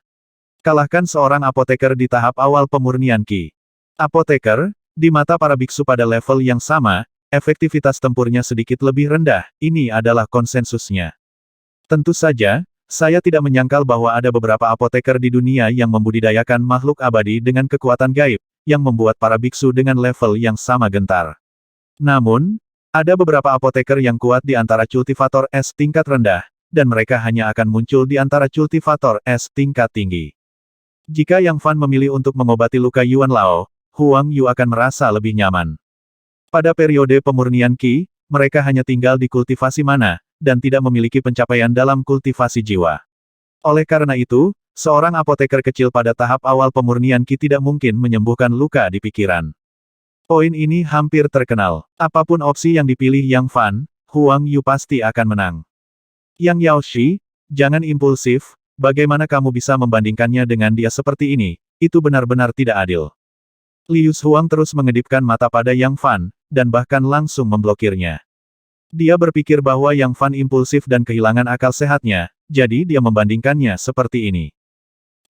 Kalahkan seorang apoteker di tahap awal pemurnian Qi. Apoteker, di mata para biksu pada level yang sama, efektivitas tempurnya sedikit lebih rendah, ini adalah konsensusnya. Tentu saja, saya tidak menyangkal bahwa ada beberapa apoteker di dunia yang membudidayakan makhluk abadi dengan kekuatan gaib, yang membuat para biksu dengan level yang sama gentar. Namun, ada beberapa apoteker yang kuat di antara cultivator es tingkat rendah, dan mereka hanya akan muncul di antara cultivator es tingkat tinggi. Jika Yang Fan memilih untuk mengobati luka Yuan Lao, Huang Yu akan merasa lebih nyaman. Pada periode pemurnian Qi, mereka hanya tinggal di kultivasi mana, dan tidak memiliki pencapaian dalam kultivasi jiwa. Oleh karena itu, seorang apoteker kecil pada tahap awal pemurnian Qi tidak mungkin menyembuhkan luka di pikiran. Poin ini hampir terkenal. Apapun opsi yang dipilih Yang Fan, Huang Yu pasti akan menang. Yang Yaoshi, jangan impulsif, bagaimana kamu bisa membandingkannya dengan dia seperti ini, itu benar-benar tidak adil. Liu Huang terus mengedipkan mata pada Yang Fan, dan bahkan langsung memblokirnya. Dia berpikir bahwa Yang Fan impulsif dan kehilangan akal sehatnya, jadi dia membandingkannya seperti ini.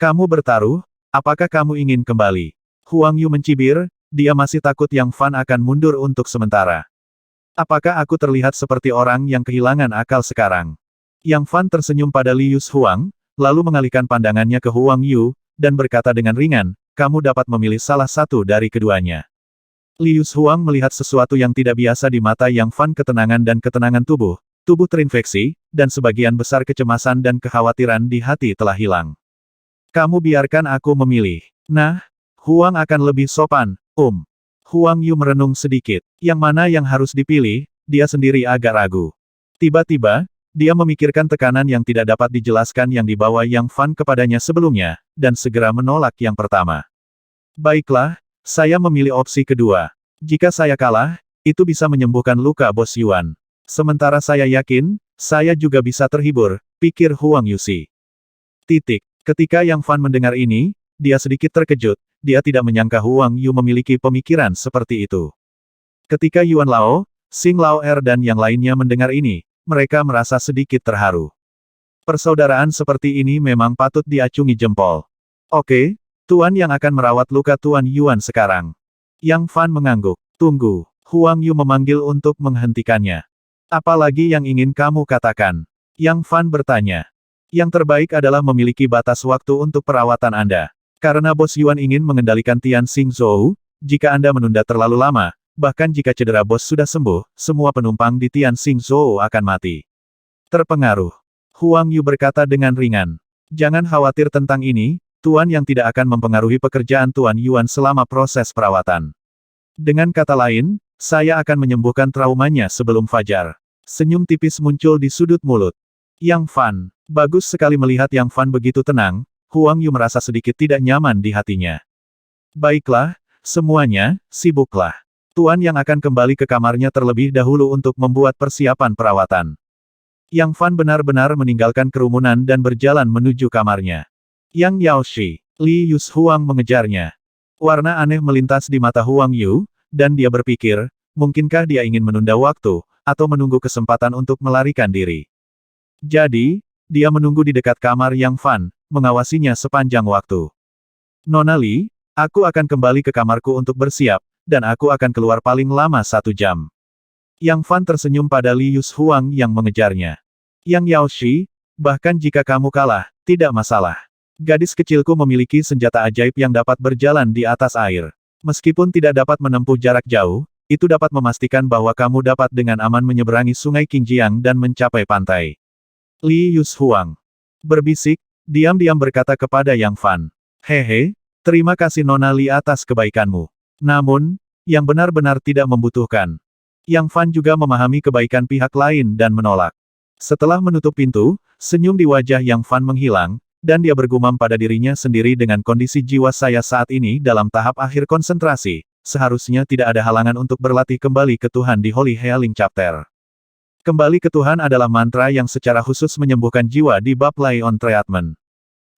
Kamu bertaruh, apakah kamu ingin kembali? Huang Yu mencibir, dia masih takut Yang Fan akan mundur untuk sementara. Apakah aku terlihat seperti orang yang kehilangan akal sekarang? Yang Fan tersenyum pada Liu Huang, lalu mengalihkan pandangannya ke Huang Yu, dan berkata dengan ringan, kamu dapat memilih salah satu dari keduanya. Liu Huang melihat sesuatu yang tidak biasa di mata Yang Fan, ketenangan dan ketenangan tubuh terinfeksi, dan sebagian besar kecemasan dan kekhawatiran di hati telah hilang. Kamu biarkan aku memilih. Nah, Huang akan lebih sopan, Huang Yu merenung sedikit. Yang mana yang harus dipilih, dia sendiri agak ragu. Tiba-tiba, dia memikirkan tekanan yang tidak dapat dijelaskan yang dibawa Yang Fan kepadanya sebelumnya, dan segera menolak yang pertama. Baiklah, saya memilih opsi kedua. Jika saya kalah, itu bisa menyembuhkan luka Bos Yuan. Sementara saya yakin, saya juga bisa terhibur, pikir Huang Yusi. Ketika Yang Fan mendengar ini, dia sedikit terkejut, dia tidak menyangka Huang Yu memiliki pemikiran seperti itu. Ketika Yuan Lao, Xing Lao dan yang lainnya mendengar ini, mereka merasa sedikit terharu. Persaudaraan seperti ini memang patut diacungi jempol. Oke, Tuan yang akan merawat luka Tuan Yuan sekarang. Yang Fan mengangguk. Tunggu. Huang Yu memanggil untuk menghentikannya. Apalagi yang ingin kamu katakan? Yang Fan bertanya. Yang terbaik adalah memiliki batas waktu untuk perawatan Anda. Karena Bos Yuan ingin mengendalikan Tian Xingzhou, jika Anda menunda terlalu lama, bahkan jika cedera bos sudah sembuh, semua penumpang di Tian Xingzhou akan mati. Terpengaruh. Huang Yu berkata dengan ringan. Jangan khawatir tentang ini, Tuan yang tidak akan mempengaruhi pekerjaan Tuan Yuan selama proses perawatan. Dengan kata lain, saya akan menyembuhkan traumanya sebelum fajar. Senyum tipis muncul di sudut mulut. Yang Fan. Bagus sekali melihat Yang Fan begitu tenang, Huang Yu merasa sedikit tidak nyaman di hatinya. Baiklah, semuanya, sibuklah. Tuan yang akan kembali ke kamarnya terlebih dahulu untuk membuat persiapan perawatan. Yang Fan benar-benar meninggalkan kerumunan dan berjalan menuju kamarnya. Yang Yaoshi, Li Yushuang mengejarnya. Warna aneh melintas di mata Huang Yu, dan dia berpikir, mungkinkah dia ingin menunda waktu, atau menunggu kesempatan untuk melarikan diri. Jadi, dia menunggu di dekat kamar Yang Fan, mengawasinya sepanjang waktu. Nona Li, aku akan kembali ke kamarku untuk bersiap, dan aku akan keluar paling lama 1 jam. Yang Fan tersenyum pada Li Yushuang yang mengejarnya. Yang Yaoshi, bahkan jika kamu kalah, tidak masalah. Gadis kecilku memiliki senjata ajaib yang dapat berjalan di atas air. Meskipun tidak dapat menempuh jarak jauh, itu dapat memastikan bahwa kamu dapat dengan aman menyeberangi sungai Qingjiang dan mencapai pantai. Li Yushuang berbisik, diam-diam berkata kepada Yang Fan. Hehe, terima kasih Nona Li atas kebaikanmu. Namun, yang benar-benar tidak membutuhkan. Yang Fan juga memahami kebaikan pihak lain dan menolak. Setelah menutup pintu, senyum di wajah Yang Fan menghilang, dan dia bergumam pada dirinya sendiri dengan kondisi jiwa saya saat ini dalam tahap akhir konsentrasi. Seharusnya tidak ada halangan untuk berlatih kembali ke Tuhan di Holy Healing Chapter. Kembali ke Tuhan adalah mantra yang secara khusus menyembuhkan jiwa di bab Lay on Treatment.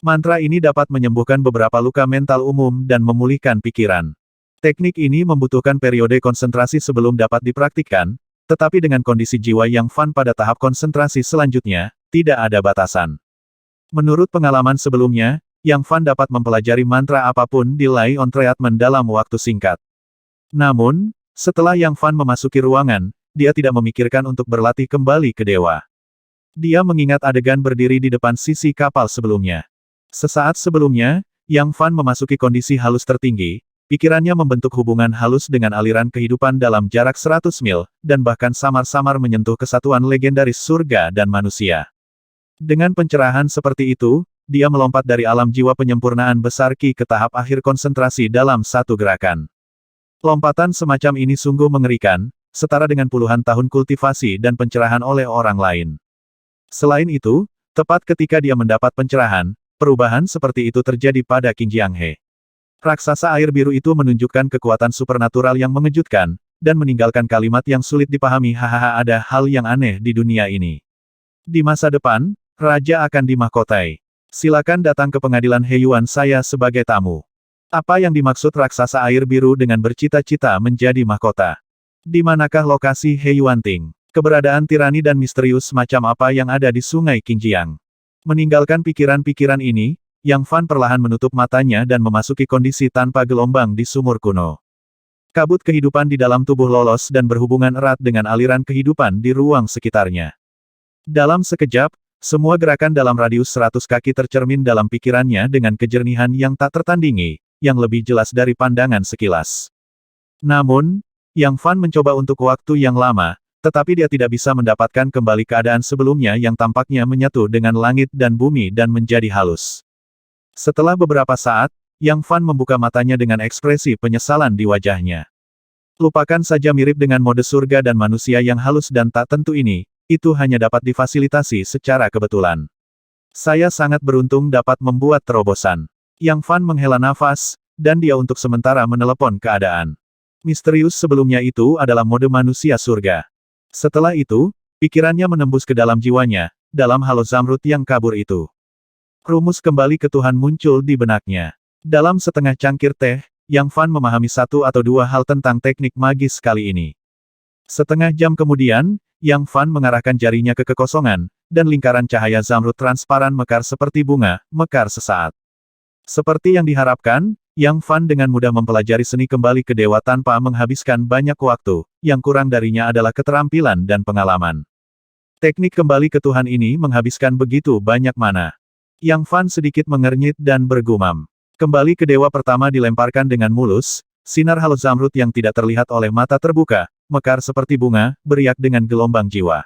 Mantra ini dapat menyembuhkan beberapa luka mental umum dan memulihkan pikiran. Teknik ini membutuhkan periode konsentrasi sebelum dapat dipraktikkan, tetapi dengan kondisi jiwa Yang Fan pada tahap konsentrasi selanjutnya, tidak ada batasan. Menurut pengalaman sebelumnya, Yang Fan dapat mempelajari mantra apapun di Lay on Treatment dalam waktu singkat. Namun, setelah Yang Fan memasuki ruangan, dia tidak memikirkan untuk berlatih kembali ke dewa. Dia mengingat adegan berdiri di depan sisi kapal sebelumnya. Sesaat sebelumnya, Yang Fan memasuki kondisi halus tertinggi, pikirannya membentuk hubungan halus dengan aliran kehidupan dalam jarak 100 mil, dan bahkan samar-samar menyentuh kesatuan legendaris surga dan manusia. Dengan pencerahan seperti itu, dia melompat dari alam jiwa penyempurnaan besar Qi ke tahap akhir konsentrasi dalam satu gerakan. Lompatan semacam ini sungguh mengerikan, setara dengan puluhan tahun kultivasi dan pencerahan oleh orang lain. Selain itu, tepat ketika dia mendapat pencerahan, perubahan seperti itu terjadi pada Qingjiang He. Raksasa air biru itu menunjukkan kekuatan supernatural yang mengejutkan, dan meninggalkan kalimat yang sulit dipahami. Hahaha, ada hal yang aneh di dunia ini. Di masa depan, Raja akan dimahkotai. Silakan datang ke pengadilan Heiyuan saya sebagai tamu. Apa yang dimaksud raksasa air biru dengan bercita-cita menjadi mahkota? Di manakah lokasi Heiyuan Ting? Keberadaan tirani dan misterius macam apa yang ada di sungai Qingjiang? Meninggalkan pikiran-pikiran ini, Yang Fan perlahan menutup matanya dan memasuki kondisi tanpa gelombang di sumur kuno. Kabut kehidupan di dalam tubuh lolos dan berhubungan erat dengan aliran kehidupan di ruang sekitarnya. Dalam sekejap, semua gerakan dalam radius 100 kaki tercermin dalam pikirannya dengan kejernihan yang tak tertandingi, yang lebih jelas dari pandangan sekilas. Namun, Yang Fan mencoba untuk waktu yang lama, tetapi dia tidak bisa mendapatkan kembali keadaan sebelumnya yang tampaknya menyatu dengan langit dan bumi dan menjadi halus. Setelah beberapa saat, Yang Fan membuka matanya dengan ekspresi penyesalan di wajahnya. Lupakan saja mirip dengan mode surga dan manusia yang halus dan tak tentu ini, itu hanya dapat difasilitasi secara kebetulan. Saya sangat beruntung dapat membuat terobosan. Yang Fan menghela nafas, dan dia untuk sementara menelepon keadaan. Misterius sebelumnya itu adalah mode manusia surga. Setelah itu, pikirannya menembus ke dalam jiwanya, dalam halo zamrud yang kabur itu. Rumus kembali ke Tuhan muncul di benaknya. Dalam setengah cangkir teh, Yang Fan memahami satu atau dua hal tentang teknik magis kali ini. Setengah jam kemudian, Yang Fan mengarahkan jarinya ke kekosongan, dan lingkaran cahaya zamrud transparan mekar seperti bunga, mekar sesaat. Seperti yang diharapkan, Yang Fan dengan mudah mempelajari seni kembali ke dewa tanpa menghabiskan banyak waktu, yang kurang darinya adalah keterampilan dan pengalaman. Teknik kembali ke Tuhan ini menghabiskan begitu banyak mana. Yang Fan sedikit mengernyit dan bergumam. Kembali ke dewa pertama dilemparkan dengan mulus, sinar halo zamrud yang tidak terlihat oleh mata terbuka, mekar seperti bunga, beriak dengan gelombang jiwa.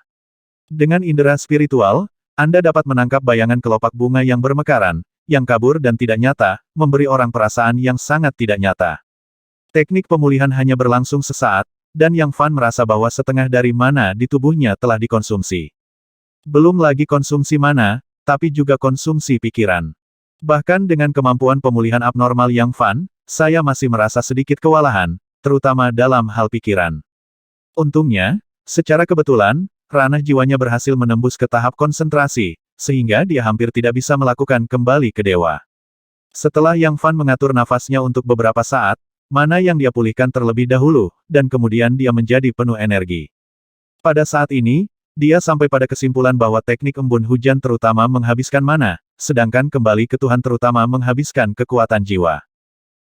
Dengan indera spiritual, Anda dapat menangkap bayangan kelopak bunga yang bermekaran, yang kabur dan tidak nyata, memberi orang perasaan yang sangat tidak nyata. Teknik pemulihan hanya berlangsung sesaat, dan Yang Fan merasa bahwa setengah dari mana di tubuhnya telah dikonsumsi. Belum lagi konsumsi mana, tapi juga konsumsi pikiran. Bahkan dengan kemampuan pemulihan abnormal Yang Fan, saya masih merasa sedikit kewalahan, terutama dalam hal pikiran. Untungnya, secara kebetulan, ranah jiwanya berhasil menembus ke tahap konsentrasi, sehingga dia hampir tidak bisa melakukan kembali ke dewa. Setelah Yang Fan mengatur nafasnya untuk beberapa saat, mana yang dia pulihkan terlebih dahulu, dan kemudian dia menjadi penuh energi. Pada saat ini, dia sampai pada kesimpulan bahwa teknik embun hujan terutama menghabiskan mana, sedangkan kembali ke Tuhan terutama menghabiskan kekuatan jiwa.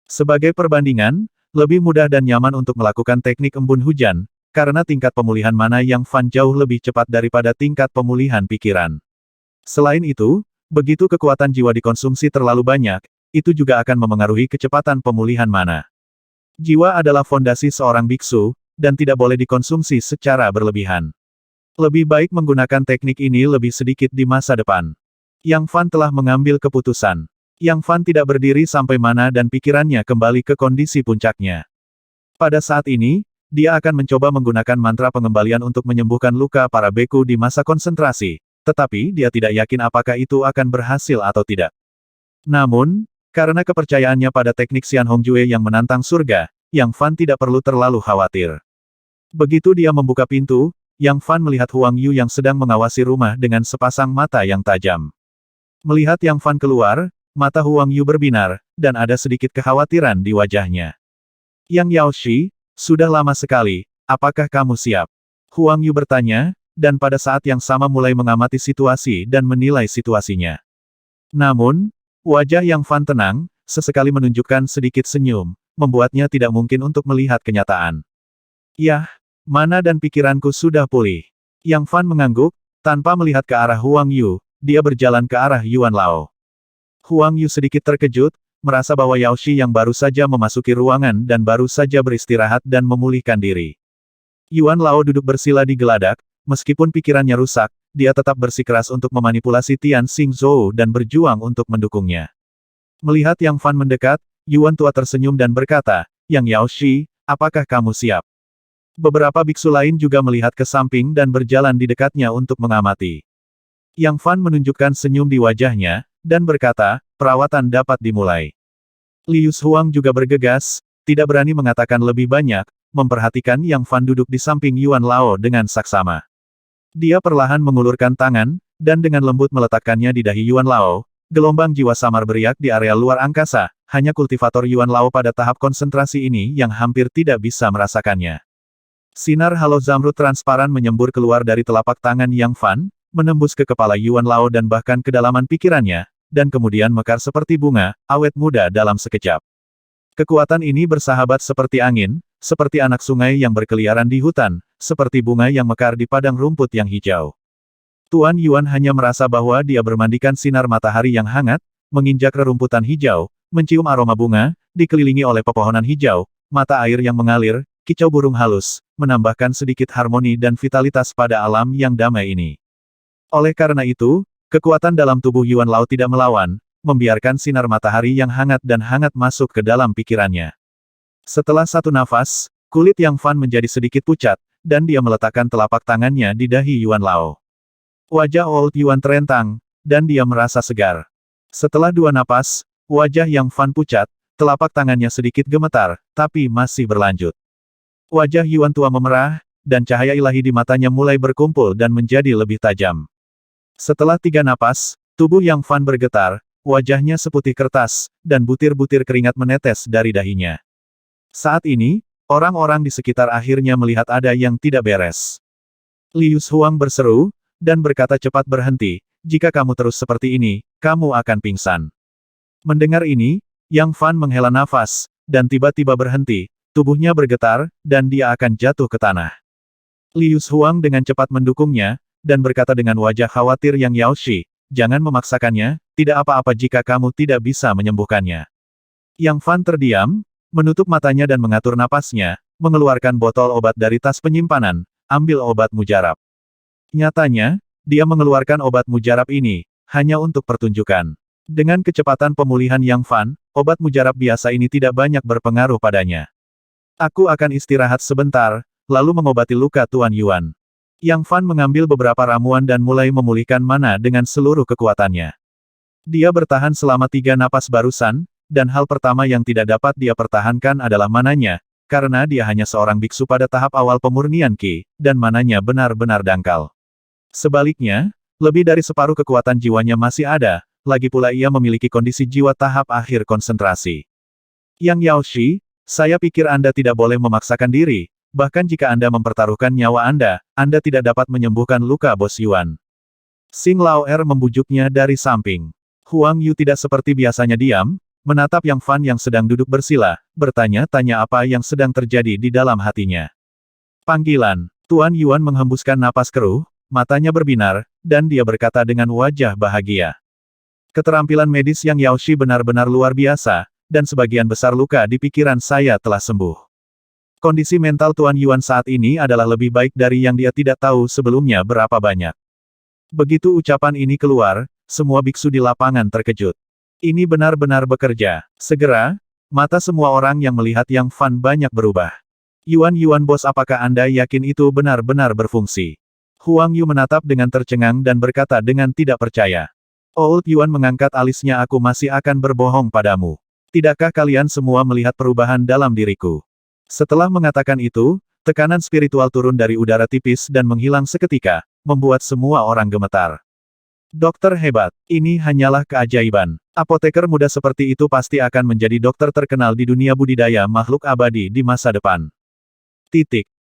Sebagai perbandingan, lebih mudah dan nyaman untuk melakukan teknik embun hujan, karena tingkat pemulihan mana Yang Fan jauh lebih cepat daripada tingkat pemulihan pikiran. Selain itu, begitu kekuatan jiwa dikonsumsi terlalu banyak, itu juga akan memengaruhi kecepatan pemulihan mana. Jiwa adalah fondasi seorang biksu, dan tidak boleh dikonsumsi secara berlebihan. Lebih baik menggunakan teknik ini lebih sedikit di masa depan. Yang Fan telah mengambil keputusan. Yang Fan tidak berdiri sampai mana dan pikirannya kembali ke kondisi puncaknya. Pada saat ini, dia akan mencoba menggunakan mantra pengembalian untuk menyembuhkan luka para beku di masa konsentrasi, tetapi dia tidak yakin apakah itu akan berhasil atau tidak. Namun, karena kepercayaannya pada teknik Xian Hongjue yang menantang surga, Yang Fan tidak perlu terlalu khawatir. Begitu dia membuka pintu, Yang Fan melihat Huang Yu yang sedang mengawasi rumah dengan sepasang mata yang tajam. Melihat Yang Fan keluar, mata Huang Yu berbinar, dan ada sedikit kekhawatiran di wajahnya. Yang Yaoshi, sudah lama sekali, apakah kamu siap? Huang Yu bertanya, dan pada saat yang sama mulai mengamati situasi dan menilai situasinya. Namun, wajah Yang Fan tenang, sesekali menunjukkan sedikit senyum, membuatnya tidak mungkin untuk melihat kenyataan. Yah, mana dan pikiranku sudah pulih. Yang Fan mengangguk, tanpa melihat ke arah Huang Yu, dia berjalan ke arah Yuan Lao. Huang Yu sedikit terkejut, merasa bahwa Yaoshi yang baru saja memasuki ruangan dan baru saja beristirahat dan memulihkan diri. Yuan Lao duduk bersila di geladak, meskipun pikirannya rusak, dia tetap bersikeras untuk memanipulasi Tian Xingzhou dan berjuang untuk mendukungnya. Melihat Yang Fan mendekat, Yuan tua tersenyum dan berkata, Yang Yaoshi, apakah kamu siap? Beberapa biksu lain juga melihat ke samping dan berjalan di dekatnya untuk mengamati. Yang Fan menunjukkan senyum di wajahnya, dan berkata, perawatan dapat dimulai. Liu Huang juga bergegas, tidak berani mengatakan lebih banyak, memperhatikan Yang Fan duduk di samping Yuan Lao dengan saksama. Dia perlahan mengulurkan tangan, dan dengan lembut meletakkannya di dahi Yuan Lao. Gelombang jiwa samar beriak di area luar angkasa, hanya kultivator Yuan Lao pada tahap konsentrasi ini yang hampir tidak bisa merasakannya. Sinar halo zamrud transparan menyembur keluar dari telapak tangan Yang Fan, menembus ke kepala Yuan Lao dan bahkan kedalaman pikirannya, dan kemudian mekar seperti bunga, awet muda dalam sekejap. Kekuatan ini bersahabat seperti angin, seperti anak sungai yang berkeliaran di hutan, seperti bunga yang mekar di padang rumput yang hijau. Tuan Yuan hanya merasa bahwa dia bermandikan sinar matahari yang hangat, menginjak rerumputan hijau, mencium aroma bunga, dikelilingi oleh pepohonan hijau, mata air yang mengalir, kicau burung halus, menambahkan sedikit harmoni dan vitalitas pada alam yang damai ini. Oleh karena itu, kekuatan dalam tubuh Yuan Lao tidak melawan, membiarkan sinar matahari yang hangat dan hangat masuk ke dalam pikirannya. Setelah satu nafas, kulit Yang Fan menjadi sedikit pucat, dan dia meletakkan telapak tangannya di dahi Yuan Lao. Wajah Old Yuan terentang, dan dia merasa segar. Setelah dua napas, wajah Yang Fan pucat, telapak tangannya sedikit gemetar, tapi masih berlanjut. Wajah Yuan tua memerah, dan cahaya ilahi di matanya mulai berkumpul dan menjadi lebih tajam. Setelah tiga napas, tubuh Yang Fan bergetar, wajahnya seputih kertas, dan butir-butir keringat menetes dari dahinya. Saat ini, orang-orang di sekitar akhirnya melihat ada yang tidak beres. Liu Huang berseru, dan berkata cepat berhenti, jika kamu terus seperti ini, kamu akan pingsan. Mendengar ini, Yang Fan menghela nafas, dan tiba-tiba berhenti, tubuhnya bergetar, dan dia akan jatuh ke tanah. Liu Huang dengan cepat mendukungnya, dan berkata dengan wajah khawatir Yang Yaoshi, jangan memaksakannya, tidak apa-apa jika kamu tidak bisa menyembuhkannya. Yang Fan terdiam, menutup matanya dan mengatur napasnya, mengeluarkan botol obat dari tas penyimpanan, ambil obat mujarab. Nyatanya, dia mengeluarkan obat mujarab ini, hanya untuk pertunjukan. Dengan kecepatan pemulihan Yang Fan, obat mujarab biasa ini tidak banyak berpengaruh padanya. Aku akan istirahat sebentar, lalu mengobati luka Tuan Yuan. Yang Fan mengambil beberapa ramuan dan mulai memulihkan mana dengan seluruh kekuatannya. Dia bertahan selama 3 napas barusan, dan hal pertama yang tidak dapat dia pertahankan adalah mananya, karena dia hanya seorang biksu pada tahap awal pemurnian Qi, dan mananya benar-benar dangkal. Sebaliknya, lebih dari separuh kekuatan jiwanya masih ada, lagi pula ia memiliki kondisi jiwa tahap akhir konsentrasi. Yang Yaoshi, saya pikir Anda tidak boleh memaksakan diri, bahkan jika Anda mempertaruhkan nyawa Anda tidak dapat menyembuhkan luka Bos Yuan. Xing Lao membujuknya dari samping. Huang Yu tidak seperti biasanya diam, menatap Yang Fan yang sedang duduk bersila, bertanya-tanya apa yang sedang terjadi di dalam hatinya. Panggilan. Tuan Yuan menghembuskan napas keruh, matanya berbinar, dan dia berkata dengan wajah bahagia. Keterampilan medis Yang Yaoshi benar-benar luar biasa, dan sebagian besar luka di pikiran saya telah sembuh. Kondisi mental Tuan Yuan saat ini adalah lebih baik dari yang dia tidak tahu sebelumnya berapa banyak. Begitu ucapan ini keluar, semua biksu di lapangan terkejut. Ini benar-benar bekerja. Segera, mata semua orang yang melihat Yang Fan banyak berubah. Yuan bos, apakah Anda yakin itu benar-benar berfungsi? Huang Yu menatap dengan tercengang dan berkata dengan tidak percaya. Old Yuan mengangkat alisnya, aku masih akan berbohong padamu. Tidakkah kalian semua melihat perubahan dalam diriku? Setelah mengatakan itu, tekanan spiritual turun dari udara tipis dan menghilang seketika, membuat semua orang gemetar. Dokter hebat, ini hanyalah keajaiban. Apoteker muda seperti itu pasti akan menjadi dokter terkenal di dunia budidaya makhluk abadi di masa depan.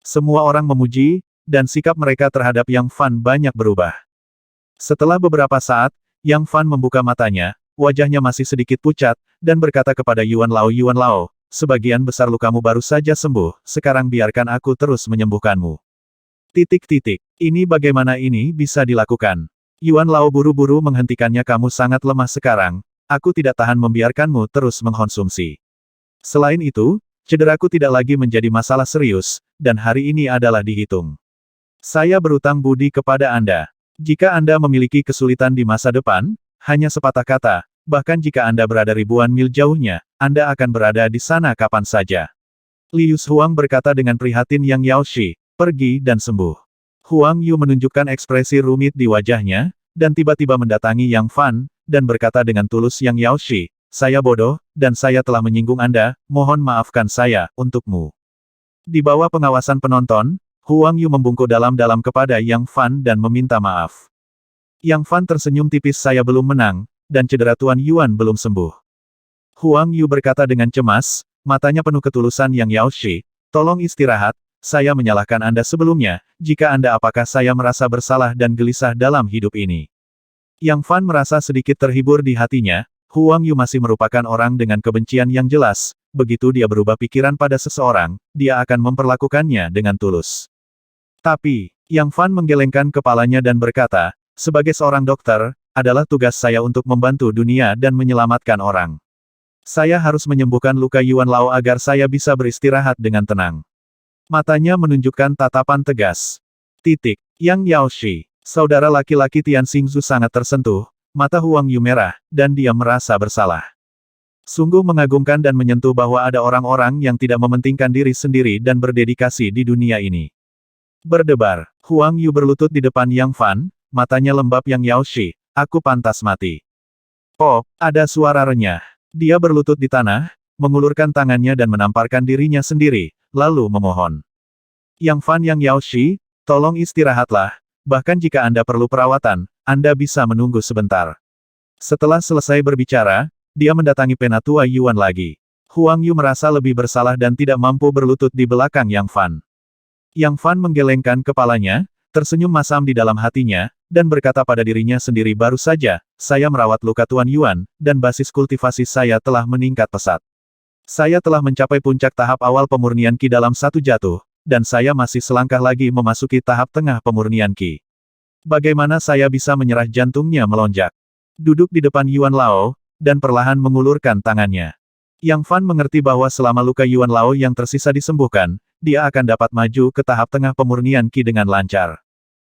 Semua orang memuji, dan sikap mereka terhadap Yang Fan banyak berubah. Setelah beberapa saat, Yang Fan membuka matanya, wajahnya masih sedikit pucat, dan berkata kepada Yuan Lao, sebagian besar lukamu baru saja sembuh, sekarang biarkan aku terus menyembuhkanmu. Ini bagaimana ini bisa dilakukan? Yuan Lao buru-buru menghentikannya, kamu sangat lemah sekarang, aku tidak tahan membiarkanmu terus mengkonsumsi. Selain itu, cederaku tidak lagi menjadi masalah serius, dan hari ini adalah dihitung. Saya berutang budi kepada Anda. Jika Anda memiliki kesulitan di masa depan, hanya sepatah kata, bahkan jika Anda berada ribuan mil jauhnya, Anda akan berada di sana kapan saja. Liu Huang berkata dengan prihatin Yang Yaoshi, pergi dan sembuh. Huang Yu menunjukkan ekspresi rumit di wajahnya, dan tiba-tiba mendatangi Yang Fan, dan berkata dengan tulus Yang Yaoshi, saya bodoh, dan saya telah menyinggung Anda, mohon maafkan saya, untukmu. Di bawah pengawasan penonton, Huang Yu membungkuk dalam-dalam kepada Yang Fan dan meminta maaf. Yang Fan tersenyum tipis, saya belum menang, dan cedera Tuan Yuan belum sembuh. Huang Yu berkata dengan cemas, matanya penuh ketulusan Yang Yaoshi, tolong istirahat, saya menyalahkan Anda sebelumnya, jika Anda apakah saya merasa bersalah dan gelisah dalam hidup ini. Yang Fan merasa sedikit terhibur di hatinya, Huang Yu masih merupakan orang dengan kebencian yang jelas, begitu dia berubah pikiran pada seseorang, dia akan memperlakukannya dengan tulus. Tapi, Yang Fan menggelengkan kepalanya dan berkata, sebagai seorang dokter, adalah tugas saya untuk membantu dunia dan menyelamatkan orang. Saya harus menyembuhkan luka Yuan Lao agar saya bisa beristirahat dengan tenang. Matanya menunjukkan tatapan tegas. Yang Yaoshi, saudara laki-laki Tian Xingzu sangat tersentuh, mata Huang Yu merah, dan dia merasa bersalah. Sungguh mengagumkan dan menyentuh bahwa ada orang-orang yang tidak mementingkan diri sendiri dan berdedikasi di dunia ini. Berdebar, Huang Yu berlutut di depan Yang Fan, matanya lembab. Yang Yaoshi, aku pantas mati. Oh, ada suara renyah. Dia berlutut di tanah, mengulurkan tangannya dan menamparkan dirinya sendiri, lalu memohon. Yang Fan, Yang Yaoshi, tolong istirahatlah, bahkan jika Anda perlu perawatan, Anda bisa menunggu sebentar. Setelah selesai berbicara, dia mendatangi Penatua Yuan lagi. Huang Yu merasa lebih bersalah dan tidak mampu berlutut di belakang Yang Fan. Yang Fan menggelengkan kepalanya, tersenyum masam di dalam hatinya, dan berkata pada dirinya sendiri, baru saja, saya merawat luka Tuan Yuan, dan basis kultivasi saya telah meningkat pesat. Saya telah mencapai puncak tahap awal pemurnian Qi dalam satu jatuh, dan saya masih selangkah lagi memasuki tahap tengah pemurnian Qi. Bagaimana saya bisa menyerah? Jantungnya melonjak. Duduk di depan Yuan Lao, dan perlahan mengulurkan tangannya. Yang Fan mengerti bahwa selama luka Yuan Lao yang tersisa disembuhkan, dia akan dapat maju ke tahap tengah pemurnian Qi dengan lancar.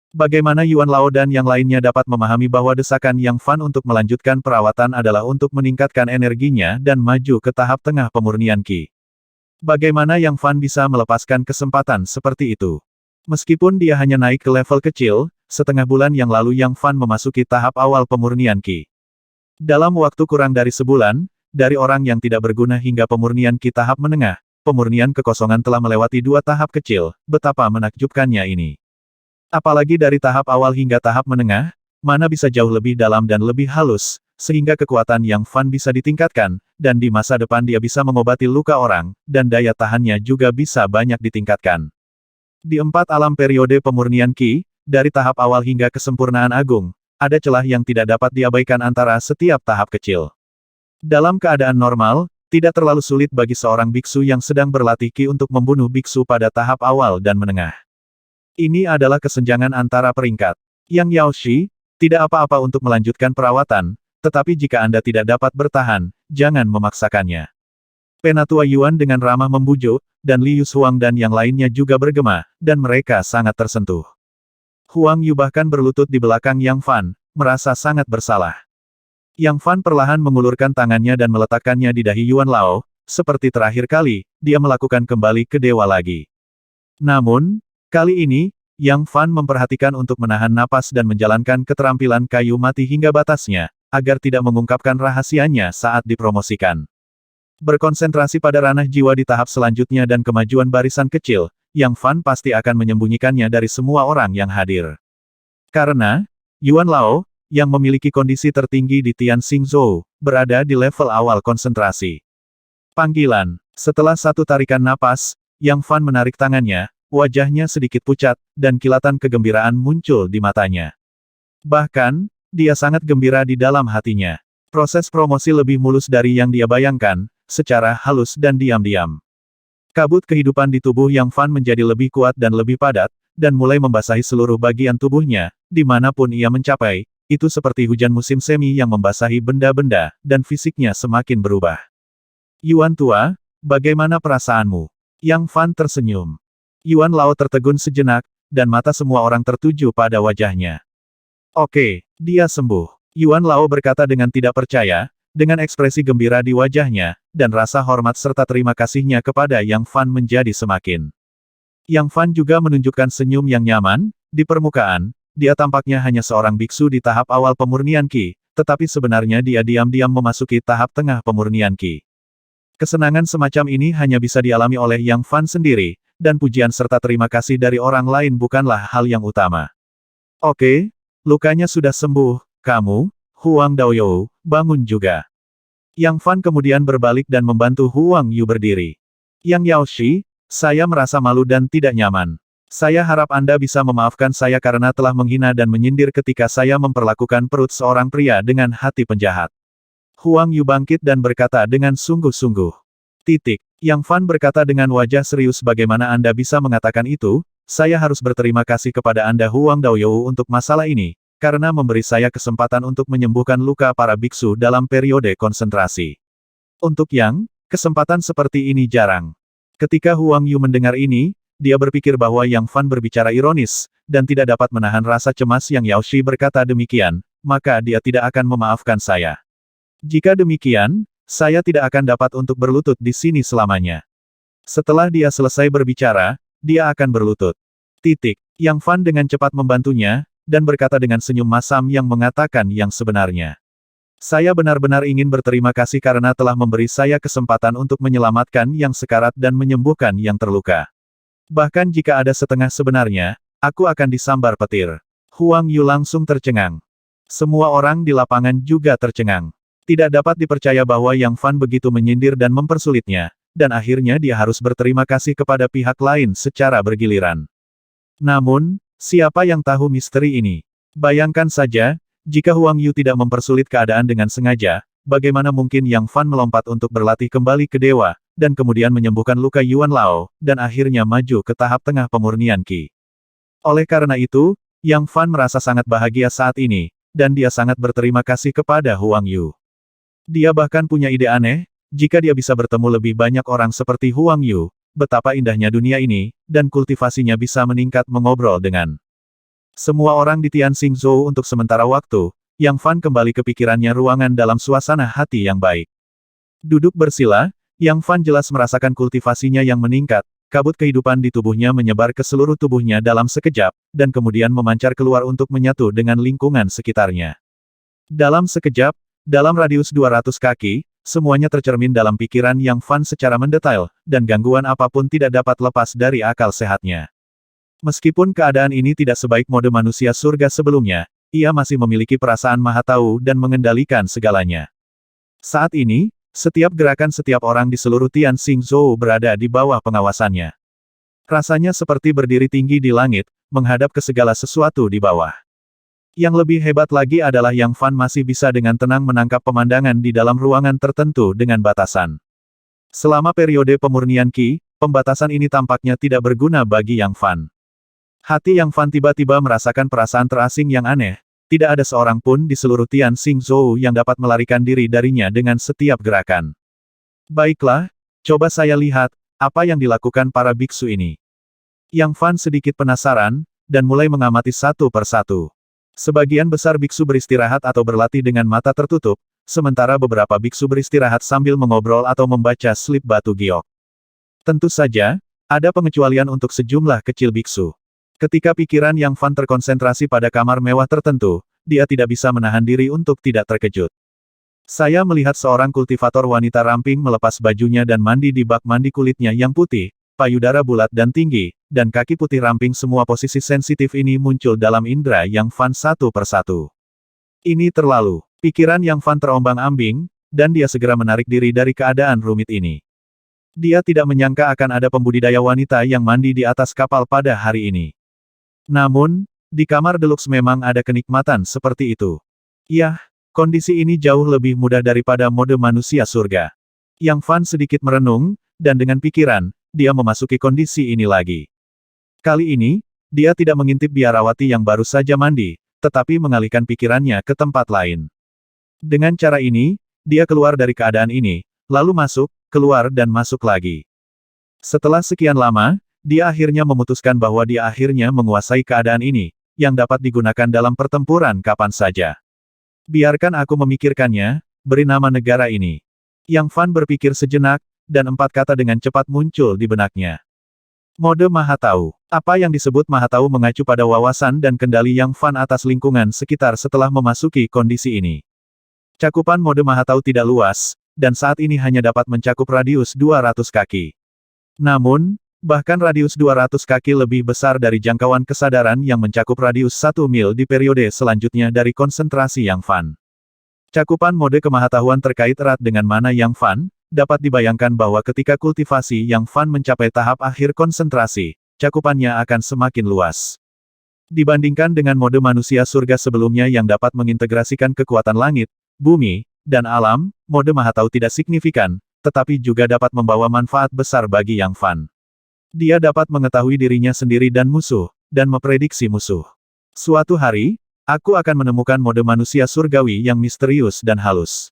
Bagaimana Yuan Lao dan yang lainnya dapat memahami bahwa desakan Yang Fan untuk melanjutkan perawatan adalah untuk meningkatkan energinya dan maju ke tahap tengah pemurnian Qi. Bagaimana Yang Fan bisa melepaskan kesempatan seperti itu? Meskipun dia hanya naik ke level kecil, setengah bulan yang lalu Yang Fan memasuki tahap awal pemurnian Qi. Dalam waktu kurang dari sebulan, dari orang yang tidak berguna hingga pemurnian Qi tahap menengah, pemurnian kekosongan telah melewati 2 tahap kecil, betapa menakjubkannya ini. Apalagi dari tahap awal hingga tahap menengah, mana bisa jauh lebih dalam dan lebih halus, sehingga kekuatan Yang Fan bisa ditingkatkan, dan di masa depan dia bisa mengobati luka orang, dan daya tahannya juga bisa banyak ditingkatkan. Di 4 alam periode pemurnian Qi, dari tahap awal hingga kesempurnaan agung, ada celah yang tidak dapat diabaikan antara setiap tahap kecil. Dalam keadaan normal, tidak terlalu sulit bagi seorang biksu yang sedang berlatih Qi untuk membunuh biksu pada tahap awal dan menengah. Ini adalah kesenjangan antara peringkat. Yang Yaoshi, tidak apa-apa untuk melanjutkan perawatan, tetapi jika Anda tidak dapat bertahan, jangan memaksakannya. Penatua Yuan dengan ramah membujuk, dan Liu Huang dan yang lainnya juga bergema, dan mereka sangat tersentuh. Huang Yu bahkan berlutut di belakang Yang Fan, merasa sangat bersalah. Yang Fan perlahan mengulurkan tangannya dan meletakkannya di dahi Yuan Lao, seperti terakhir kali, dia melakukan kembali ke dewa lagi. Namun, kali ini, Yang Fan memperhatikan untuk menahan napas dan menjalankan keterampilan kayu mati hingga batasnya, agar tidak mengungkapkan rahasianya saat dipromosikan. Berkonsentrasi pada ranah jiwa di tahap selanjutnya dan kemajuan barisan kecil, Yang Fan pasti akan menyembunyikannya dari semua orang yang hadir. Karena, Yuan Lao, yang memiliki kondisi tertinggi di Tianxing Zhou, berada di level awal konsentrasi. Panggilan. Setelah satu tarikan napas, Yang Fan menarik tangannya, wajahnya sedikit pucat, dan kilatan kegembiraan muncul di matanya. Bahkan, dia sangat gembira di dalam hatinya. Proses promosi lebih mulus dari yang dia bayangkan, secara halus dan diam-diam. Kabut kehidupan di tubuh Yang Fan menjadi lebih kuat dan lebih padat, dan mulai membasahi seluruh bagian tubuhnya, dimanapun ia mencapai. Itu seperti hujan musim semi yang membasahi benda-benda, dan fisiknya semakin berubah. Yuan tua, bagaimana perasaanmu? Yang Fan tersenyum. Yuan Lao tertegun sejenak, dan mata semua orang tertuju pada wajahnya. Oke, dia sembuh. Yuan Lao berkata dengan tidak percaya, dengan ekspresi gembira di wajahnya, dan rasa hormat serta terima kasihnya kepada Yang Fan menjadi semakin. Yang Fan juga menunjukkan senyum yang nyaman, di permukaan, dia tampaknya hanya seorang biksu di tahap awal pemurnian Qi, tetapi sebenarnya dia diam-diam memasuki tahap tengah pemurnian Qi. Kesenangan semacam ini hanya bisa dialami oleh Yang Fan sendiri, dan pujian serta terima kasih dari orang lain bukanlah hal yang utama. Oke, lukanya sudah sembuh, kamu, Huang Daoyou, bangun juga. Yang Fan kemudian berbalik dan membantu Huang Yu berdiri. Yang Yaoshi, saya merasa malu dan tidak nyaman. Saya harap Anda bisa memaafkan saya karena telah menghina dan menyindir ketika saya memperlakukan perut seorang pria dengan hati penjahat. Huang Yu bangkit dan berkata dengan sungguh-sungguh. Yang Fan berkata dengan wajah serius, bagaimana Anda bisa mengatakan itu? Saya harus berterima kasih kepada Anda Huang Daoyou untuk masalah ini, karena memberi saya kesempatan untuk menyembuhkan luka para biksu dalam periode konsentrasi. Untuk Yang, kesempatan seperti ini jarang. Ketika Huang Yu mendengar ini, dia berpikir bahwa Yang Fan berbicara ironis, dan tidak dapat menahan rasa cemas. Yang Yaoshi berkata demikian, maka dia tidak akan memaafkan saya. Jika demikian, saya tidak akan dapat untuk berlutut di sini selamanya. Setelah dia selesai berbicara, dia akan berlutut. Yang Fan dengan cepat membantunya, dan berkata dengan senyum masam yang mengatakan yang sebenarnya. Saya benar-benar ingin berterima kasih karena telah memberi saya kesempatan untuk menyelamatkan yang sekarat dan menyembuhkan yang terluka. Bahkan jika ada setengah sebenarnya, aku akan disambar petir. Huang Yu langsung tercengang. Semua orang di lapangan juga tercengang. Tidak dapat dipercaya bahwa Yang Fan begitu menyindir dan mempersulitnya, dan akhirnya dia harus berterima kasih kepada pihak lain secara bergiliran. Namun, siapa yang tahu misteri ini? Bayangkan saja, jika Huang Yu tidak mempersulit keadaan dengan sengaja, bagaimana mungkin Yang Fan melompat untuk berlatih kembali ke dewa, dan kemudian menyembuhkan luka Yuan Lao, dan akhirnya maju ke tahap tengah pemurnian Qi. Oleh karena itu, Yang Fan merasa sangat bahagia saat ini, dan dia sangat berterima kasih kepada Huang Yu. Dia bahkan punya ide aneh, jika dia bisa bertemu lebih banyak orang seperti Huang Yu, betapa indahnya dunia ini, dan kultivasinya bisa meningkat mengobrol dengan semua orang di Tianxing Zhou untuk sementara waktu. Yang Fan kembali ke pikirannya ruangan dalam suasana hati yang baik. Duduk bersila, Yang Fan jelas merasakan kultivasinya yang meningkat, kabut kehidupan di tubuhnya menyebar ke seluruh tubuhnya dalam sekejap, dan kemudian memancar keluar untuk menyatu dengan lingkungan sekitarnya. Dalam sekejap, dalam radius 200 kaki, semuanya tercermin dalam pikiran Yang Fan secara mendetail, dan gangguan apapun tidak dapat lepas dari akal sehatnya. Meskipun keadaan ini tidak sebaik mode manusia surga sebelumnya, ia masih memiliki perasaan maha tahu dan mengendalikan segalanya. Saat ini, setiap gerakan setiap orang di seluruh Tianxing Zhou berada di bawah pengawasannya. Rasanya seperti berdiri tinggi di langit, menghadap ke segala sesuatu di bawah. Yang lebih hebat lagi adalah Yang Fan masih bisa dengan tenang menangkap pemandangan di dalam ruangan tertentu dengan batasan. Selama periode pemurnian Qi, pembatasan ini tampaknya tidak berguna bagi Yang Fan. Hati Yang Fan tiba-tiba merasakan perasaan terasing yang aneh, tidak ada seorang pun di seluruh Tianxing Zhou yang dapat melarikan diri darinya dengan setiap gerakan. Baiklah, coba saya lihat, apa yang dilakukan para biksu ini. Yang Fan sedikit penasaran, dan mulai mengamati satu persatu. Sebagian besar biksu beristirahat atau berlatih dengan mata tertutup, sementara beberapa biksu beristirahat sambil mengobrol atau membaca slip batu giok. Tentu saja, ada pengecualian untuk sejumlah kecil biksu. Ketika pikiran Yang Fan terkonsentrasi pada kamar mewah tertentu, dia tidak bisa menahan diri untuk tidak terkejut. Saya melihat seorang kultivator wanita ramping melepas bajunya dan mandi di bak mandi kulitnya yang putih, payudara bulat dan tinggi, dan kaki putih ramping. Semua posisi sensitif ini muncul dalam indera Yang Fan satu persatu. Ini terlalu. Pikiran Yang Fan terombang-ambing, dan dia segera menarik diri dari keadaan rumit ini. Dia tidak menyangka akan ada pembudidaya wanita yang mandi di atas kapal pada hari ini. Namun, di kamar deluxe memang ada kenikmatan seperti itu. Yah, kondisi ini jauh lebih mudah daripada mode manusia surga. Yang Fan sedikit merenung, dan dengan pikiran, dia memasuki kondisi ini lagi. Kali ini, dia tidak mengintip biarawati yang baru saja mandi, tetapi mengalihkan pikirannya ke tempat lain. Dengan cara ini, dia keluar dari keadaan ini, lalu masuk, keluar dan masuk lagi. Setelah sekian lama, dia akhirnya memutuskan bahwa dia akhirnya menguasai keadaan ini, yang dapat digunakan dalam pertempuran kapan saja. Biarkan aku memikirkannya, beri nama negara ini. Yang Fan berpikir sejenak, dan 4 kata dengan cepat muncul di benaknya. Mode Maha Tahu. Apa yang disebut Maha Tahu mengacu pada wawasan dan kendali Yang Fan atas lingkungan sekitar setelah memasuki kondisi ini. Cakupan mode Maha Tahu tidak luas, dan saat ini hanya dapat mencakup radius 200 kaki. Namun, bahkan radius 200 kaki lebih besar dari jangkauan kesadaran yang mencakup radius 1 mil di periode selanjutnya dari konsentrasi Yang Fan. Cakupan mode kemahatahuan terkait erat dengan mana Yang Fan, dapat dibayangkan bahwa ketika kultivasi Yang Fan mencapai tahap akhir konsentrasi, cakupannya akan semakin luas. Dibandingkan dengan mode manusia surga sebelumnya yang dapat mengintegrasikan kekuatan langit, bumi, dan alam, mode Maha Tahu tidak signifikan, tetapi juga dapat membawa manfaat besar bagi Yang Fan. Dia dapat mengetahui dirinya sendiri dan musuh, dan memprediksi musuh. Suatu hari, aku akan menemukan mode manusia surgawi yang misterius dan halus.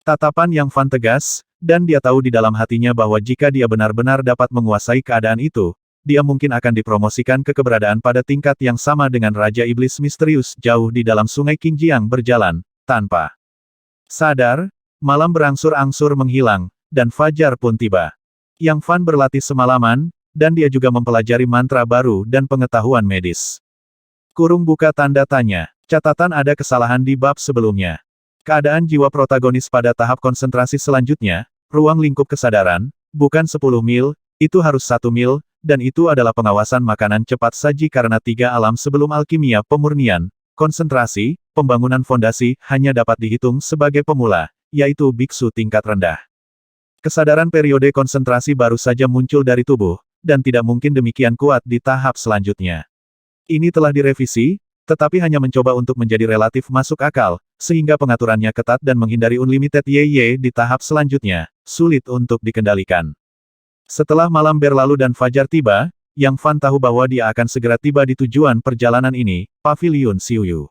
Tatapan Yang Fan tegas, dan dia tahu di dalam hatinya bahwa jika dia benar-benar dapat menguasai keadaan itu, dia mungkin akan dipromosikan ke keberadaan pada tingkat yang sama dengan Raja Iblis misterius jauh di dalam sungai Qingjiang berjalan, tanpa sadar, malam berangsur-angsur menghilang, dan fajar pun tiba. Yang Fan berlatih semalaman, dan dia juga mempelajari mantra baru dan pengetahuan medis. Kurung buka tanda tanya. Catatan ada kesalahan di bab sebelumnya. Keadaan jiwa protagonis pada tahap konsentrasi selanjutnya, ruang lingkup kesadaran, bukan 10 mil, itu harus 1 mil, dan itu adalah pengawasan makanan cepat saji karena 3 alam sebelum alkimia pemurnian, konsentrasi, pembangunan fondasi, hanya dapat dihitung sebagai pemula, yaitu biksu tingkat rendah. Kesadaran periode konsentrasi baru saja muncul dari tubuh, dan tidak mungkin demikian kuat di tahap selanjutnya. Ini telah direvisi, tetapi hanya mencoba untuk menjadi relatif masuk akal, sehingga pengaturannya ketat dan menghindari unlimited YY di tahap selanjutnya, sulit untuk dikendalikan. Setelah malam berlalu dan fajar tiba, Yang Fan tahu bahwa dia akan segera tiba di tujuan perjalanan ini, Paviliun Xiuyu.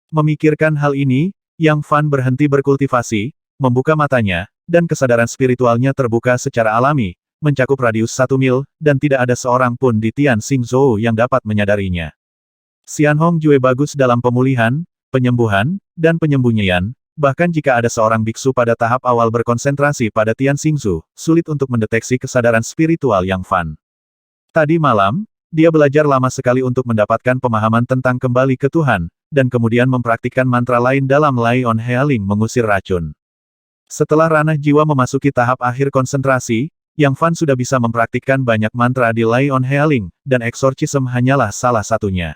Memikirkan hal ini, Yang Fan berhenti berkultivasi, membuka matanya, dan kesadaran spiritualnya terbuka secara alami, mencakup radius 1 mil, dan tidak ada seorang pun di Tian Xingzhou yang dapat menyadarinya. Xianhong Jue bagus dalam pemulihan, penyembuhan, dan penyembunyian, bahkan jika ada seorang biksu pada tahap awal berkonsentrasi pada Tian Xingzhou, sulit untuk mendeteksi kesadaran spiritual Yang Fan. Tadi malam, dia belajar lama sekali untuk mendapatkan pemahaman tentang kembali ke Tuhan, dan kemudian mempraktikkan mantra lain dalam Lai On Healing mengusir racun. Setelah ranah jiwa memasuki tahap akhir konsentrasi, Yang Fan sudah bisa mempraktikkan banyak mantra di Lai On Healing, dan eksorsisme hanyalah salah satunya.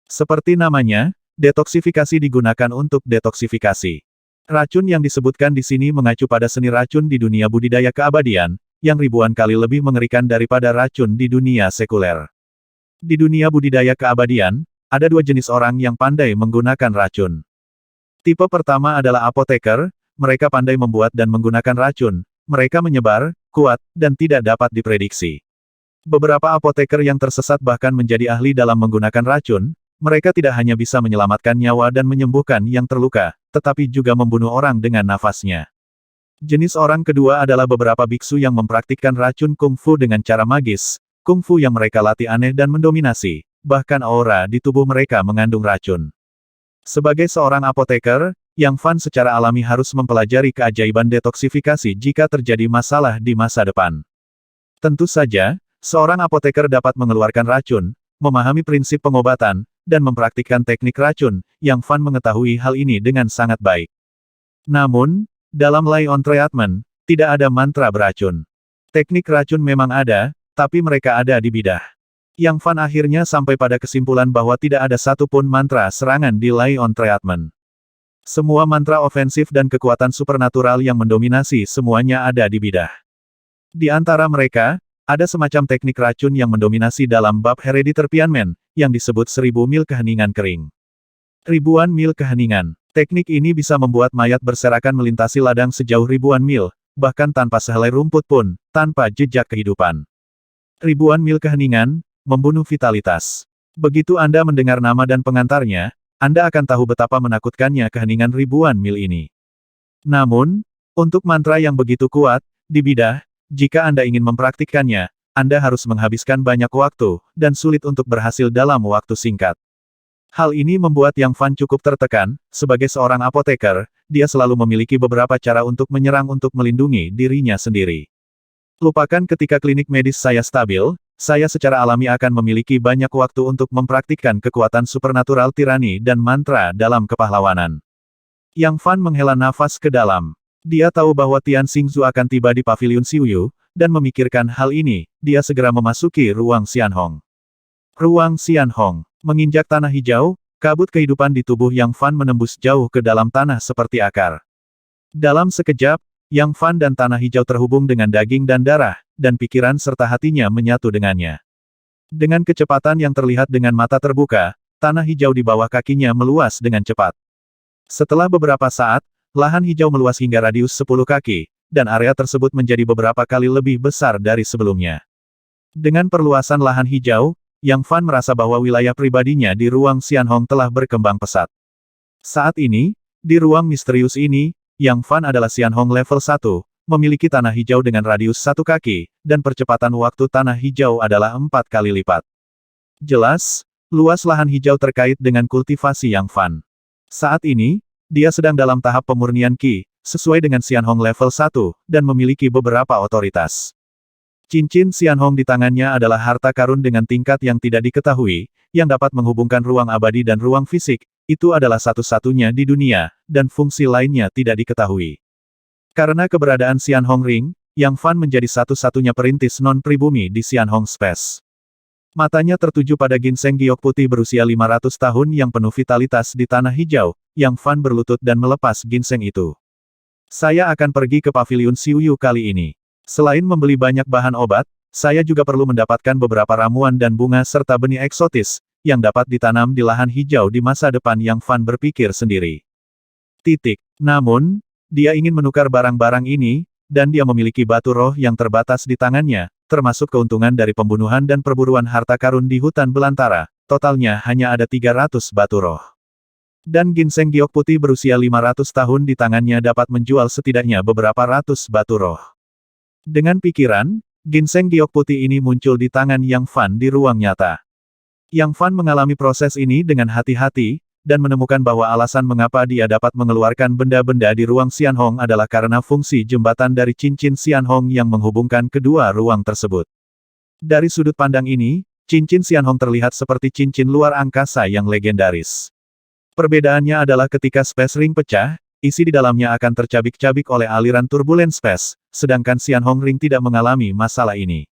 Seperti namanya, detoksifikasi digunakan untuk detoksifikasi. Racun yang disebutkan di sini mengacu pada seni racun di dunia budidaya keabadian, yang ribuan kali lebih mengerikan daripada racun di dunia sekuler. Di dunia budidaya keabadian, ada dua jenis orang yang pandai menggunakan racun. Tipe pertama adalah apoteker, mereka pandai membuat dan menggunakan racun, mereka menyebar, kuat, dan tidak dapat diprediksi. Beberapa apoteker yang tersesat bahkan menjadi ahli dalam menggunakan racun, mereka tidak hanya bisa menyelamatkan nyawa dan menyembuhkan yang terluka, tetapi juga membunuh orang dengan nafasnya. Jenis orang kedua adalah beberapa biksu yang mempraktikkan racun kungfu dengan cara magis, kungfu yang mereka latih aneh dan mendominasi, bahkan aura di tubuh mereka mengandung racun. Sebagai seorang apoteker, Yang Fan secara alami harus mempelajari keajaiban detoksifikasi jika terjadi masalah di masa depan. Tentu saja, seorang apoteker dapat mengeluarkan racun, memahami prinsip pengobatan, dan mempraktikkan teknik racun, Yang Fan mengetahui hal ini dengan sangat baik. Namun, dalam Lai On Treatment, tidak ada mantra beracun. Teknik racun memang ada, tapi mereka ada di bidah. Yang Fan akhirnya sampai pada kesimpulan bahwa tidak ada satupun mantra serangan di Lai On Treatment. Semua mantra ofensif dan kekuatan supernatural yang mendominasi semuanya ada di bidah. Di antara mereka, ada semacam teknik racun yang mendominasi dalam bab Herediter Pianmen, yang disebut 1000 mil keheningan kering. Ribuan mil keheningan. Teknik ini bisa membuat mayat berserakan melintasi ladang sejauh ribuan mil, bahkan tanpa sehelai rumput pun, tanpa jejak kehidupan. Ribuan mil keheningan, membunuh vitalitas. Begitu Anda mendengar nama dan pengantarnya, Anda akan tahu betapa menakutkannya keheningan ribuan mil ini. Namun, untuk mantra yang begitu kuat, di bidah, jika Anda ingin mempraktikkannya, Anda harus menghabiskan banyak waktu, dan sulit untuk berhasil dalam waktu singkat. Hal ini membuat Yang Fan cukup tertekan, sebagai seorang apoteker, dia selalu memiliki beberapa cara untuk menyerang untuk melindungi dirinya sendiri. Lupakan ketika klinik medis saya stabil, saya secara alami akan memiliki banyak waktu untuk mempraktikkan kekuatan supernatural tirani dan mantra dalam kepahlawanan. Yang Fan menghela nafas ke dalam. Dia tahu bahwa Tian Xingzhou akan tiba di Paviliun Xiuyu, dan memikirkan hal ini, dia segera memasuki ruang Xianhong. Ruang Xianhong. Menginjak tanah hijau, kabut kehidupan di tubuh Yang Fan menembus jauh ke dalam tanah seperti akar. Dalam sekejap, Yang Fan dan tanah hijau terhubung dengan daging dan darah, dan pikiran serta hatinya menyatu dengannya. Dengan kecepatan yang terlihat dengan mata terbuka, tanah hijau di bawah kakinya meluas dengan cepat. Setelah beberapa saat, lahan hijau meluas hingga radius 10 kaki, dan area tersebut menjadi beberapa kali lebih besar dari sebelumnya. Dengan perluasan lahan hijau, Yang Fan merasa bahwa wilayah pribadinya di ruang Xianhong telah berkembang pesat. Saat ini, di ruang misterius ini, Yang Fan adalah Xianhong level 1, memiliki tanah hijau dengan radius 1 kaki, dan percepatan waktu tanah hijau adalah 4 kali lipat. Jelas, luas lahan hijau terkait dengan kultivasi Yang Fan. Saat ini, dia sedang dalam tahap pemurnian Qi, sesuai dengan Xianhong level 1, dan memiliki beberapa otoritas. Cincin Xianhong di tangannya adalah harta karun dengan tingkat yang tidak diketahui, yang dapat menghubungkan ruang abadi dan ruang fisik, itu adalah satu-satunya di dunia, dan fungsi lainnya tidak diketahui. Karena keberadaan Xianhong Ring, Yang Fan menjadi satu-satunya perintis non-pribumi di Xianhong Space. Matanya tertuju pada ginseng giok putih berusia 500 tahun yang penuh vitalitas di tanah hijau, Yang Fan berlutut dan melepas ginseng itu. Saya akan pergi ke Paviliun Xiuyu kali ini. Selain membeli banyak bahan obat, saya juga perlu mendapatkan beberapa ramuan dan bunga serta benih eksotis, yang dapat ditanam di lahan hijau di masa depan. Yang Fan berpikir sendiri. Namun, dia ingin menukar barang-barang ini, dan dia memiliki batu roh yang terbatas di tangannya, termasuk keuntungan dari pembunuhan dan perburuan harta karun di hutan belantara. Totalnya hanya ada 300 batu roh. Dan ginseng giok putih berusia 500 tahun di tangannya dapat menjual setidaknya beberapa ratus batu roh. Dengan pikiran, ginseng giok putih ini muncul di tangan Yang Fan di ruang nyata. Yang Fan mengalami proses ini dengan hati-hati, dan menemukan bahwa alasan mengapa dia dapat mengeluarkan benda-benda di ruang Xianhong adalah karena fungsi jembatan dari cincin Xianhong yang menghubungkan kedua ruang tersebut. Dari sudut pandang ini, cincin Xianhong terlihat seperti cincin luar angkasa yang legendaris. Perbedaannya adalah ketika Space Ring pecah, isi di dalamnya akan tercabik-cabik oleh aliran turbulent space, sedangkan Xianhong Ring tidak mengalami masalah ini.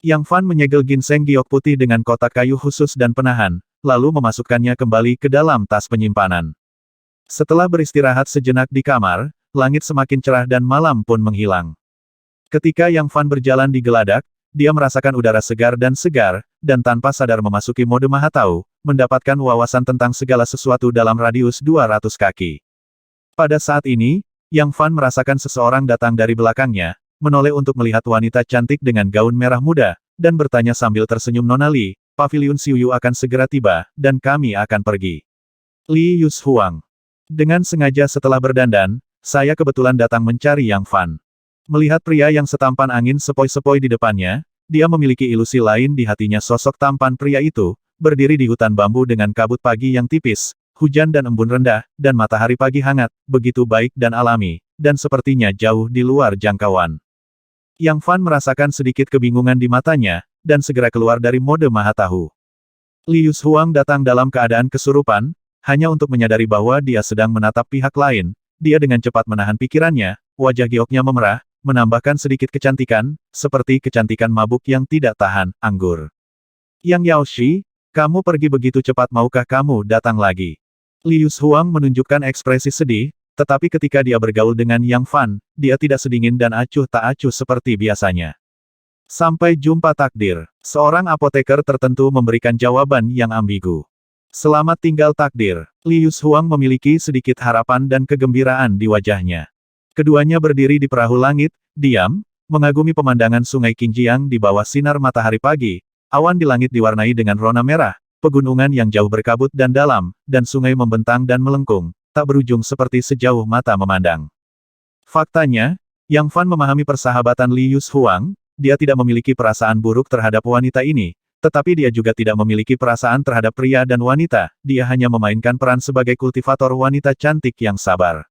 Yang Fan menyegel ginseng giok putih dengan kotak kayu khusus dan penahan, lalu memasukkannya kembali ke dalam tas penyimpanan. Setelah beristirahat sejenak di kamar, langit semakin cerah dan malam pun menghilang. Ketika Yang Fan berjalan di geladak, dia merasakan udara segar, dan tanpa sadar memasuki mode Mahatau, mendapatkan wawasan tentang segala sesuatu dalam radius 200 kaki. Pada saat ini, Yang Fan merasakan seseorang datang dari belakangnya, menoleh untuk melihat wanita cantik dengan gaun merah muda, dan bertanya sambil tersenyum, "Nona Li, Paviliun Xiuyu akan segera tiba, dan kami akan pergi." Li Yus Huang. Dengan sengaja setelah berdandan, saya kebetulan datang mencari Yang Fan. Melihat pria yang setampan angin sepoi-sepoi di depannya, dia memiliki ilusi lain di hatinya. Sosok tampan pria itu, berdiri di hutan bambu dengan kabut pagi yang tipis, hujan dan embun rendah, dan matahari pagi hangat, begitu baik dan alami, dan sepertinya jauh di luar jangkauan. Yang Fan merasakan sedikit kebingungan di matanya, dan segera keluar dari mode Mahatahu. Li Yus Huang datang dalam keadaan kesurupan, hanya untuk menyadari bahwa dia sedang menatap pihak lain. Dia dengan cepat menahan pikirannya, wajah gioknya memerah, menambahkan sedikit kecantikan, seperti kecantikan mabuk yang tidak tahan anggur. "Yang Yaoshi, kamu pergi begitu cepat, maukah kamu datang lagi?" Li Yus Huang menunjukkan ekspresi sedih, tetapi ketika dia bergaul dengan Yang Fan, dia tidak sedingin dan acuh tak acuh seperti biasanya. "Sampai jumpa takdir." Seorang apoteker tertentu memberikan jawaban yang ambigu. "Selamat tinggal takdir." Li Yus Huang memiliki sedikit harapan dan kegembiraan di wajahnya. Keduanya berdiri di perahu langit, diam, mengagumi pemandangan sungai Qingjiang di bawah sinar matahari pagi. Awan di langit diwarnai dengan rona merah, pegunungan yang jauh berkabut dan dalam, dan sungai membentang dan melengkung, tak berujung seperti sejauh mata memandang. Faktanya, Yang Fan memahami persahabatan Li Yus Huang. Dia tidak memiliki perasaan buruk terhadap wanita ini, tetapi dia juga tidak memiliki perasaan terhadap pria dan wanita. Dia hanya memainkan peran sebagai kultivator wanita cantik yang sabar.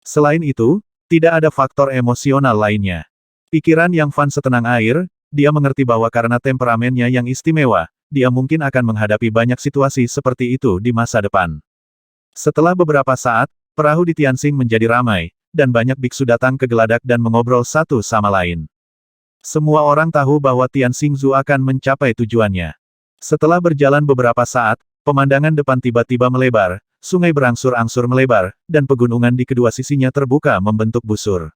Selain itu, tidak ada faktor emosional lainnya. Pikiran Yang Fan setenang air. Dia mengerti bahwa karena temperamennya yang istimewa, dia mungkin akan menghadapi banyak situasi seperti itu di masa depan. Setelah beberapa saat, perahu di Tianxing menjadi ramai, dan banyak biksu datang ke geladak dan mengobrol satu sama lain. Semua orang tahu bahwa Tianxing Zhu akan mencapai tujuannya. Setelah berjalan beberapa saat, pemandangan depan tiba-tiba melebar, sungai berangsur-angsur melebar, dan pegunungan di kedua sisinya terbuka membentuk busur.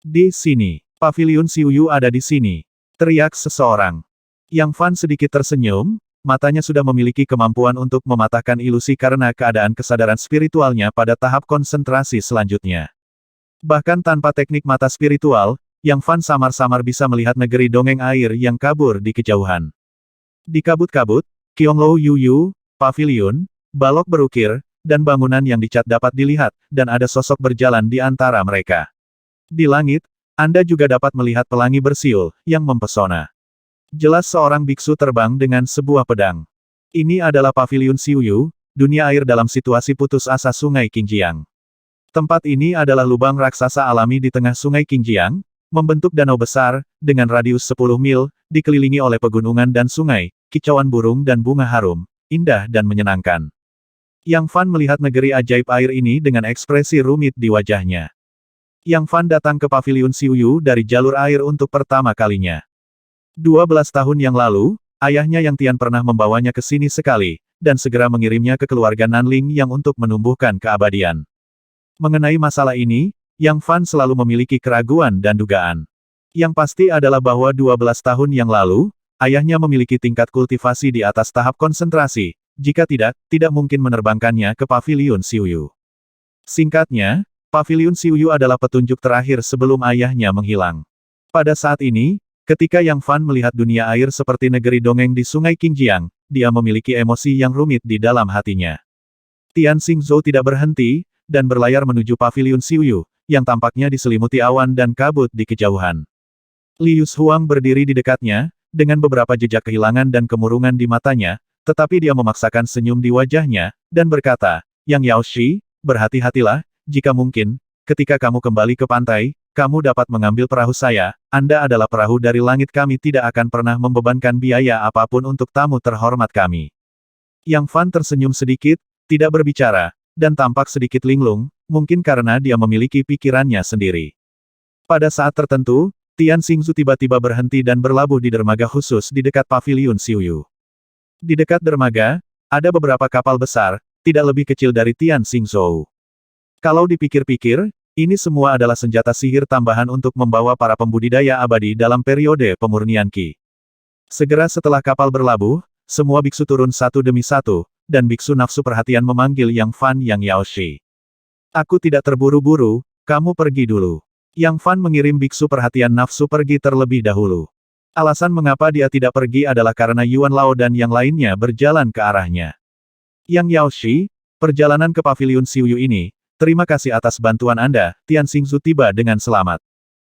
"Di sini, Paviliun Xiuyu ada di sini," teriak seseorang. Yang Fan sedikit tersenyum. Matanya sudah memiliki kemampuan untuk mematahkan ilusi karena keadaan kesadaran spiritualnya pada tahap konsentrasi selanjutnya. Bahkan tanpa teknik mata spiritual, Yang Fan samar-samar bisa melihat negeri dongeng air yang kabur di kejauhan. Di kabut-kabut, Qionglo Yuyu, paviliun, balok berukir, dan bangunan yang dicat dapat dilihat, dan ada sosok berjalan di antara mereka. Di langit, Anda juga dapat melihat pelangi bersiul, yang mempesona. Jelas seorang biksu terbang dengan sebuah pedang. Ini adalah Paviliun Xiuyu, dunia air dalam situasi putus asa sungai Qingjiang. Tempat ini adalah lubang raksasa alami di tengah sungai Qingjiang, membentuk danau besar, dengan radius 10 mil, dikelilingi oleh pegunungan dan sungai, kicauan burung dan bunga harum, indah dan menyenangkan. Yang Fan melihat negeri ajaib air ini dengan ekspresi rumit di wajahnya. Yang Fan datang ke Paviliun Xiuyu dari jalur air untuk pertama kalinya. 12 tahun yang lalu, ayahnya Yang Tian pernah membawanya ke sini sekali, dan segera mengirimnya ke keluarga Nanling yang untuk menumbuhkan keabadian. Mengenai masalah ini, Yang Fan selalu memiliki keraguan dan dugaan. Yang pasti adalah bahwa 12 tahun yang lalu, ayahnya memiliki tingkat kultivasi di atas tahap konsentrasi, jika tidak, tidak mungkin menerbangkannya ke Paviliun Xiuyu. Singkatnya, Paviliun Xiuyu adalah petunjuk terakhir sebelum ayahnya menghilang. Pada saat ini, ketika Yang Fan melihat dunia air seperti negeri dongeng di Sungai Qingjiang, dia memiliki emosi yang rumit di dalam hatinya. Tian Xingzhou tidak berhenti, dan berlayar menuju Paviliun Xiuyu, yang tampaknya diselimuti awan dan kabut di kejauhan. Liu Huang berdiri di dekatnya, dengan beberapa jejak kehilangan dan kemurungan di matanya, tetapi dia memaksakan senyum di wajahnya, dan berkata, Yang Yaoshi, berhati-hatilah, jika mungkin, ketika kamu kembali ke pantai, kamu dapat mengambil perahu saya, Anda adalah perahu dari langit, kami tidak akan pernah membebankan biaya apapun untuk tamu terhormat kami. Yang Fan tersenyum sedikit, tidak berbicara, dan tampak sedikit linglung, mungkin karena dia memiliki pikirannya sendiri. Pada saat tertentu, Tian Xingzhou tiba-tiba berhenti dan berlabuh di dermaga khusus di dekat Paviliun Xiuyu. Di dekat dermaga, ada beberapa kapal besar, tidak lebih kecil dari Tian Xingzhou. Kalau dipikir-pikir, ini semua adalah senjata sihir tambahan untuk membawa para pembudidaya abadi dalam periode pemurnian Qi. Segera setelah kapal berlabuh, semua biksu turun satu demi satu, dan biksu nafsu perhatian memanggil Yang Fan Yang Yaoshi. Aku tidak terburu-buru, kamu pergi dulu. Yang Fan mengirim biksu perhatian nafsu pergi terlebih dahulu. Alasan mengapa dia tidak pergi adalah karena Yuan Lao dan yang lainnya berjalan ke arahnya. Yang Yaoshi, perjalanan ke Paviliun Xiuyu ini, terima kasih atas bantuan Anda, Tian Xingzhou tiba dengan selamat.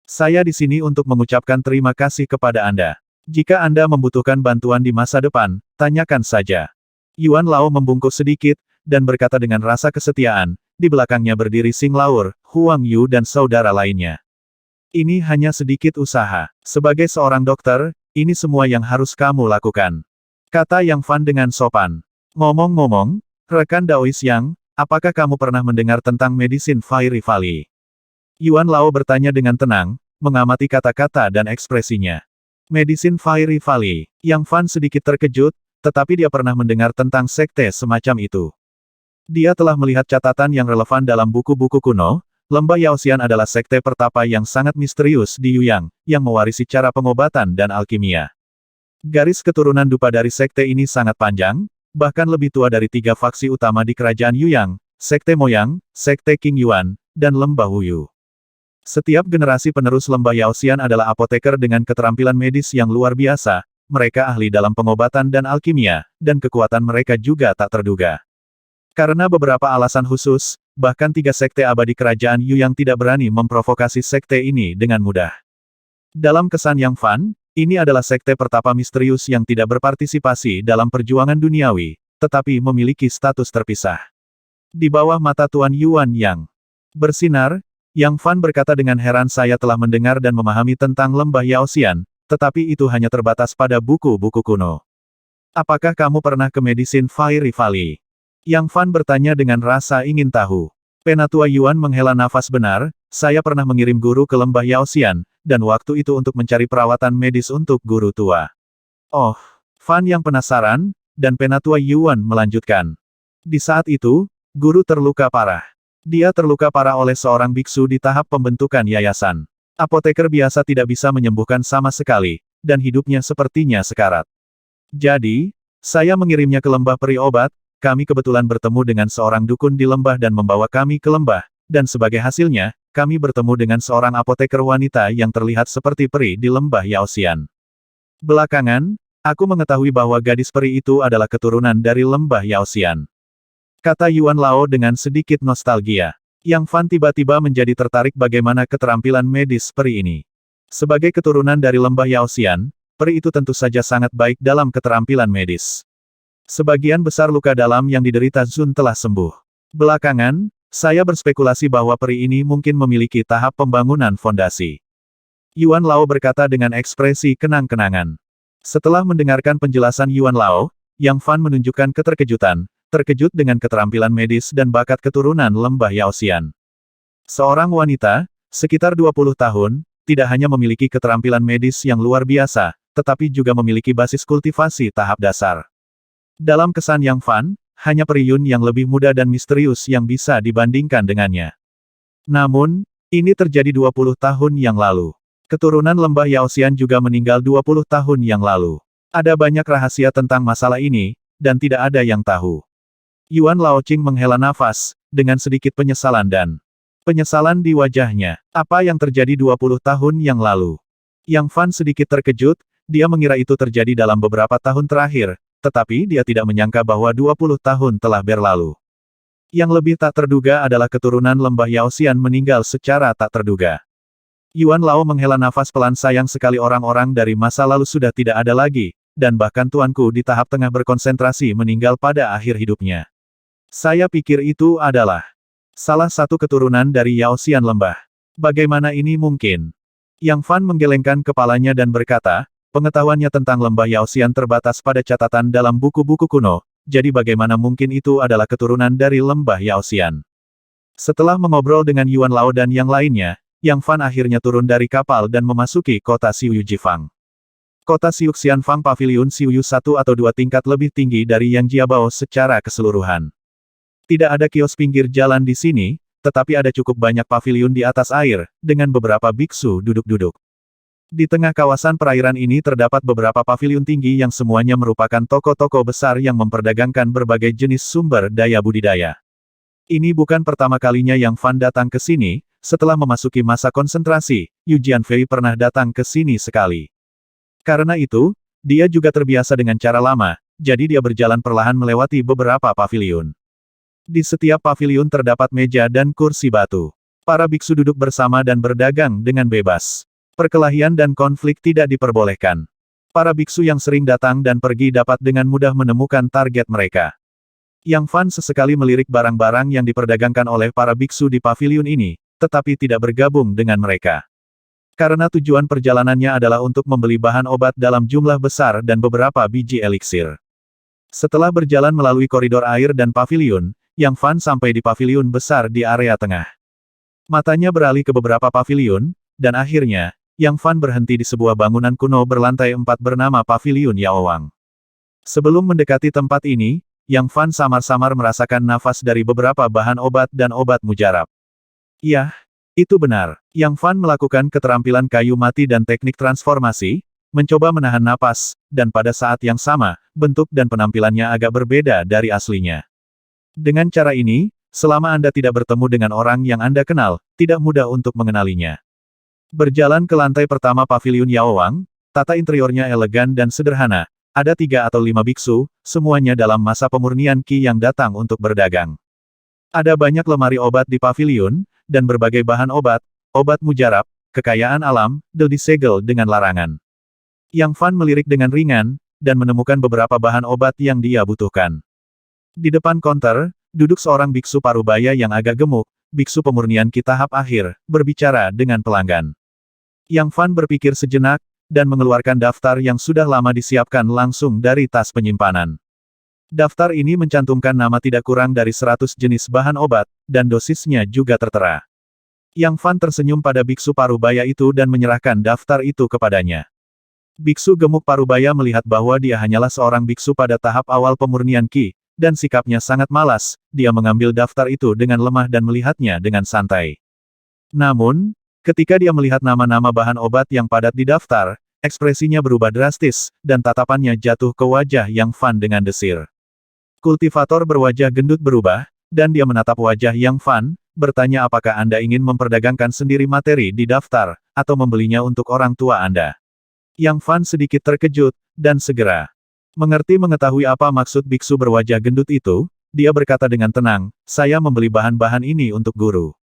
Saya di sini untuk mengucapkan terima kasih kepada Anda. Jika Anda membutuhkan bantuan di masa depan, tanyakan saja. Yuan Lao membungkuk sedikit, dan berkata dengan rasa kesetiaan, di belakangnya berdiri Xing Laur, Huang Yu dan saudara lainnya. Ini hanya sedikit usaha. Sebagai seorang dokter, ini semua yang harus kamu lakukan. Kata Yang Fan dengan sopan. Ngomong-ngomong, rekan Daois Yang, apakah kamu pernah mendengar tentang medisin Fairy Valley? Yuan Lao bertanya dengan tenang, mengamati kata-kata dan ekspresinya. Medisin Fairy Valley. Yang Fan sedikit terkejut, tetapi dia pernah mendengar tentang sekte semacam itu. Dia telah melihat catatan yang relevan dalam buku-buku kuno. Lembah Yaoxian adalah sekte pertapa yang sangat misterius di Yuyang, yang mewarisi cara pengobatan dan alkimia. Garis keturunan dupa dari sekte ini sangat panjang, bahkan lebih tua dari 3 faksi utama di kerajaan Yuyang, Sekte Moyang, Sekte King Yuan, dan Lembah Wuyu. Setiap generasi penerus Lembah Yaoxian adalah apoteker dengan keterampilan medis yang luar biasa, mereka ahli dalam pengobatan dan alkimia, dan kekuatan mereka juga tak terduga. Karena beberapa alasan khusus, bahkan 3 sekte abadi kerajaan Yuyang tidak berani memprovokasi sekte ini dengan mudah. Dalam kesan Yang Fan, ini adalah sekte pertapa misterius yang tidak berpartisipasi dalam perjuangan duniawi, tetapi memiliki status terpisah. Di bawah mata Tuan Yuan yang bersinar, Yang Fan berkata dengan heran, saya telah mendengar dan memahami tentang Lembah Yaoxian, tetapi itu hanya terbatas pada buku-buku kuno. Apakah kamu pernah ke medisin Fairy Valley? Yang Fan bertanya dengan rasa ingin tahu. Penatua Yuan menghela nafas, benar, saya pernah mengirim guru ke Lembah Yaoxian, dan waktu itu untuk mencari perawatan medis untuk guru tua. Oh, Fan yang penasaran, dan Penatua Yuan melanjutkan. Di saat itu, guru terluka parah. Dia terluka parah oleh seorang biksu di tahap pembentukan yayasan. Apoteker biasa tidak bisa menyembuhkan sama sekali, dan hidupnya sepertinya sekarat. Jadi, saya mengirimnya ke lembah peri obat, kami kebetulan bertemu dengan seorang dukun di lembah dan membawa kami ke lembah, dan sebagai hasilnya, kami bertemu dengan seorang apoteker wanita yang terlihat seperti peri di lembah Yaoxian. Belakangan, aku mengetahui bahwa gadis peri itu adalah keturunan dari lembah Yaoxian. Kata Yuan Lao dengan sedikit nostalgia. Yang Fan tiba-tiba menjadi tertarik bagaimana keterampilan medis peri ini. Sebagai keturunan dari lembah Yaoxian, peri itu tentu saja sangat baik dalam keterampilan medis. Sebagian besar luka dalam yang diderita Zun telah sembuh. Belakangan, saya berspekulasi bahwa peri ini mungkin memiliki tahap pembangunan fondasi. Yuan Lao berkata dengan ekspresi kenang-kenangan. Setelah mendengarkan penjelasan Yuan Lao, Yang Fan menunjukkan keterkejutan, terkejut dengan keterampilan medis dan bakat keturunan lembah Yaoxian. Seorang wanita, sekitar 20 tahun, tidak hanya memiliki keterampilan medis yang luar biasa, tetapi juga memiliki basis kultivasi tahap dasar. Dalam kesan Yang Fan, hanya Peri Yun yang lebih muda dan misterius yang bisa dibandingkan dengannya. Namun, ini terjadi 20 tahun yang lalu. Keturunan lembah Yaoxian juga meninggal 20 tahun yang lalu. Ada banyak rahasia tentang masalah ini, dan tidak ada yang tahu. Yuan Laoqing menghela nafas, dengan sedikit penyesalan dan Penyesalan di wajahnya. Apa yang terjadi 20 tahun yang lalu? Yang Fan sedikit terkejut, dia mengira itu terjadi dalam beberapa tahun terakhir, tetapi dia tidak menyangka bahwa 20 tahun telah berlalu. Yang lebih tak terduga adalah keturunan lembah Yaoxian meninggal secara tak terduga. Yuan Lao menghela nafas pelan, sayang sekali orang-orang dari masa lalu sudah tidak ada lagi, dan bahkan tuanku di tahap tengah berkonsentrasi meninggal pada akhir hidupnya. Saya pikir itu adalah salah satu keturunan dari Yaoxian lembah. Bagaimana ini mungkin? Yang Fan menggelengkan kepalanya dan berkata, pengetahuannya tentang lembah Yaoxian terbatas pada catatan dalam buku-buku kuno, jadi bagaimana mungkin itu adalah keturunan dari lembah Yaoxian? Setelah mengobrol dengan Yuan Lao dan yang lainnya, Yang Fan akhirnya turun dari kapal dan memasuki kota Xiuyu Jifang. Kota Xiuxian Fang Pavilion Xiuyu 1 atau 2 tingkat lebih tinggi dari Yang Jiabao secara keseluruhan. Tidak ada kios pinggir jalan di sini, tetapi ada cukup banyak pavilion di atas air, dengan beberapa biksu duduk-duduk. Di tengah kawasan perairan ini terdapat beberapa pavilion tinggi yang semuanya merupakan toko-toko besar yang memperdagangkan berbagai jenis sumber daya budidaya. Ini bukan pertama kalinya Yang Fan datang ke sini, setelah memasuki masa konsentrasi, Yu Jianfei pernah datang ke sini sekali. Karena itu, dia juga terbiasa dengan cara lama, jadi dia berjalan perlahan melewati beberapa pavilion. Di setiap pavilion terdapat meja dan kursi batu. Para biksu duduk bersama dan berdagang dengan bebas. Perkelahian dan konflik tidak diperbolehkan. Para biksu yang sering datang dan pergi dapat dengan mudah menemukan target mereka. Yang Fan sesekali melirik barang-barang yang diperdagangkan oleh para biksu di pavilion ini, tetapi tidak bergabung dengan mereka. Karena tujuan perjalanannya adalah untuk membeli bahan obat dalam jumlah besar dan beberapa biji eliksir. Setelah berjalan melalui koridor air dan pavilion, Yang Fan sampai di pavilion besar di area tengah. Matanya beralih ke beberapa pavilion, dan akhirnya, Yang Fan berhenti di sebuah bangunan kuno berlantai 4 bernama Pavilion Yaowang. Sebelum mendekati tempat ini, Yang Fan samar-samar merasakan nafas dari beberapa bahan obat dan obat mujarab. Yah, itu benar. Yang Fan melakukan keterampilan kayu mati dan teknik transformasi, mencoba menahan napas, dan pada saat yang sama, bentuk dan penampilannya agak berbeda dari aslinya. Dengan cara ini, selama Anda tidak bertemu dengan orang yang Anda kenal, tidak mudah untuk mengenalinya. Berjalan ke lantai pertama Pavilion Yaowang, tata interiornya elegan dan sederhana, ada 3 atau 5 biksu, semuanya dalam masa pemurnian Qi yang datang untuk berdagang. Ada banyak lemari obat di pavilion, dan berbagai bahan obat mujarab, kekayaan alam, disegel dengan larangan. Yang Fan melirik dengan ringan, dan menemukan beberapa bahan obat yang dia butuhkan. Di depan konter, duduk seorang biksu parubaya yang agak gemuk, biksu pemurnian Qi tahap akhir, berbicara dengan pelanggan. Yang Fan berpikir sejenak, dan mengeluarkan daftar yang sudah lama disiapkan langsung dari tas penyimpanan. Daftar ini mencantumkan nama tidak kurang dari 100 jenis bahan obat, dan dosisnya juga tertera. Yang Fan tersenyum pada biksu parubaya itu dan menyerahkan daftar itu kepadanya. Biksu gemuk parubaya melihat bahwa dia hanyalah seorang biksu pada tahap awal pemurnian Qi, dan sikapnya sangat malas, dia mengambil daftar itu dengan lemah dan melihatnya dengan santai. Namun, ketika dia melihat nama-nama bahan obat yang padat di daftar, ekspresinya berubah drastis, dan tatapannya jatuh ke wajah Yang Fan dengan desir. Kultivator berwajah gendut berubah, dan dia menatap wajah Yang Fan, bertanya apakah Anda ingin memperdagangkan sendiri materi di daftar, atau membelinya untuk orang tua Anda. Yang Fan sedikit terkejut, dan segera mengerti mengetahui apa maksud biksu berwajah gendut itu, dia berkata dengan tenang, saya membeli bahan-bahan ini untuk guru.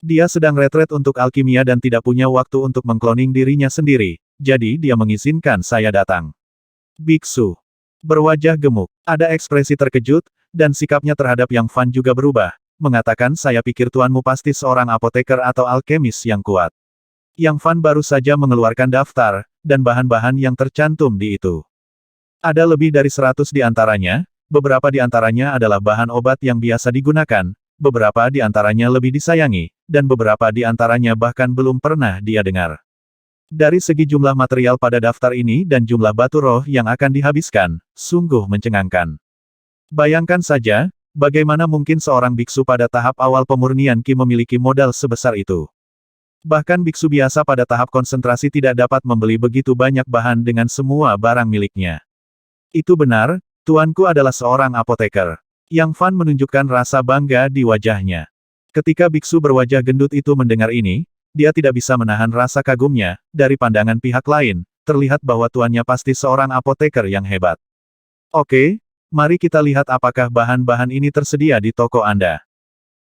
Dia sedang retret untuk alkimia dan tidak punya waktu untuk mengkloning dirinya sendiri, jadi dia mengizinkan saya datang. Biksu berwajah gemuk, ada ekspresi terkejut, dan sikapnya terhadap Yang Fan juga berubah, mengatakan saya pikir tuanmu pasti seorang apoteker atau alkemis yang kuat. Yang Fan baru saja mengeluarkan daftar, dan bahan-bahan yang tercantum di itu. Ada lebih dari 100 di antaranya, beberapa di antaranya adalah bahan obat yang biasa digunakan, beberapa di antaranya lebih disayangi, dan beberapa di antaranya bahkan belum pernah dia dengar. Dari segi jumlah material pada daftar ini dan jumlah batu roh yang akan dihabiskan, sungguh mencengangkan. Bayangkan saja, bagaimana mungkin seorang biksu pada tahap awal pemurnian Qi memiliki modal sebesar itu. Bahkan biksu biasa pada tahap konsentrasi tidak dapat membeli begitu banyak bahan dengan semua barang miliknya. Itu benar, tuanku adalah seorang apoteker. Yang Fan menunjukkan rasa bangga di wajahnya. Ketika biksu berwajah gendut itu mendengar ini, dia tidak bisa menahan rasa kagumnya. Dari pandangan pihak lain, terlihat bahwa tuannya pasti seorang apoteker yang hebat. Oke, mari kita lihat apakah bahan-bahan ini tersedia di toko Anda.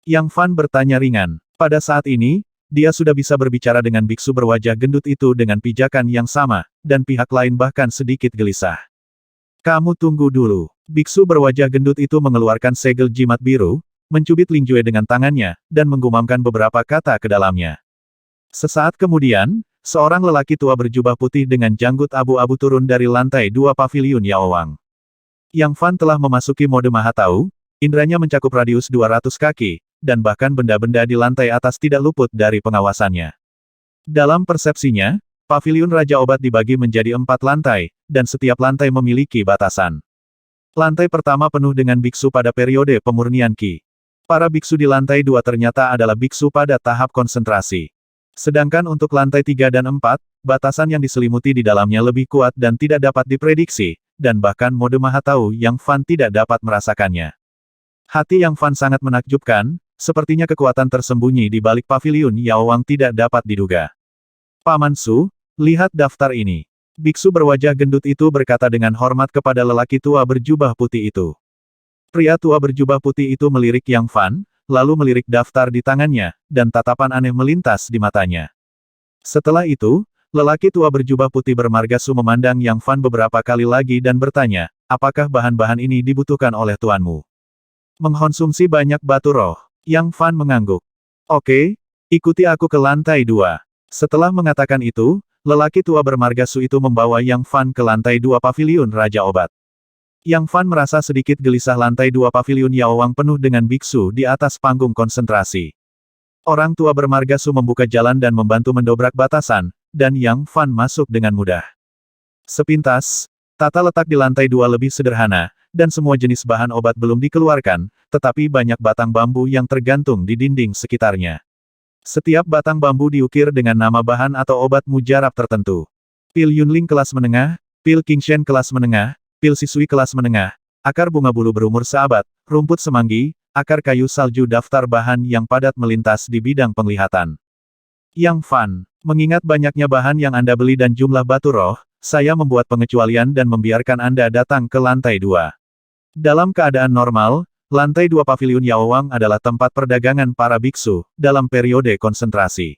Yang Fan bertanya ringan. Pada saat ini, dia sudah bisa berbicara dengan biksu berwajah gendut itu dengan pijakan yang sama, dan pihak lain bahkan sedikit gelisah. Kamu tunggu dulu. Biksu berwajah gendut itu mengeluarkan segel jimat biru, mencubit Lingjue dengan tangannya, dan menggumamkan beberapa kata ke dalamnya. Sesaat kemudian, seorang lelaki tua berjubah putih dengan janggut abu-abu turun dari lantai 2 paviliun Yaowang. Yang Fan telah memasuki mode Maha Tahu, indranya mencakup radius 200 kaki, dan bahkan benda-benda di lantai atas tidak luput dari pengawasannya. Dalam persepsinya, paviliun Raja Obat dibagi menjadi 4 lantai, dan setiap lantai memiliki batasan. Lantai pertama penuh dengan biksu pada periode pemurnian Qi. Para biksu di lantai 2 ternyata adalah biksu pada tahap konsentrasi. Sedangkan untuk lantai 3 dan 4, batasan yang diselimuti di dalamnya lebih kuat dan tidak dapat diprediksi, dan bahkan mode Maha Tahu Yang Fan tidak dapat merasakannya. Hati Yang Fan sangat menakjubkan, sepertinya kekuatan tersembunyi di balik paviliun Yaowang tidak dapat diduga. Paman Su, lihat daftar ini. Biksu berwajah gendut itu berkata dengan hormat kepada lelaki tua berjubah putih itu. Pria tua berjubah putih itu melirik Yang Fan, lalu melirik daftar di tangannya, dan tatapan aneh melintas di matanya. Setelah itu, lelaki tua berjubah putih bermarga Su memandang Yang Fan beberapa kali lagi dan bertanya, apakah bahan-bahan ini dibutuhkan oleh tuanmu? Mengkonsumsi banyak batu roh. Yang Fan mengangguk. Oke, ikuti aku ke lantai 2. Setelah mengatakan itu, lelaki tua bermarga Su itu membawa Yang Fan ke lantai 2 paviliun Raja Obat. Yang Fan merasa sedikit gelisah lantai 2 paviliun Yaowang penuh dengan biksu di atas panggung konsentrasi. Orang tua bermarga Su membuka jalan dan membantu mendobrak batasan, dan Yang Fan masuk dengan mudah. Sepintas, tata letak di lantai 2 lebih sederhana, dan semua jenis bahan obat belum dikeluarkan, tetapi banyak batang bambu yang tergantung di dinding sekitarnya. Setiap batang bambu diukir dengan nama bahan atau obat mujarab tertentu. Pil Yunling kelas menengah, pil Qingshen kelas menengah, pil Sisui kelas menengah, akar bunga bulu berumur seabad, rumput semanggi, akar kayu salju. Daftar bahan yang padat melintas di bidang penglihatan. Yang Fan, mengingat banyaknya bahan yang Anda beli dan jumlah batu roh, saya membuat pengecualian dan membiarkan Anda datang ke lantai 2. Dalam keadaan normal, lantai 2 paviliun Yaowang adalah tempat perdagangan para biksu, dalam periode konsentrasi.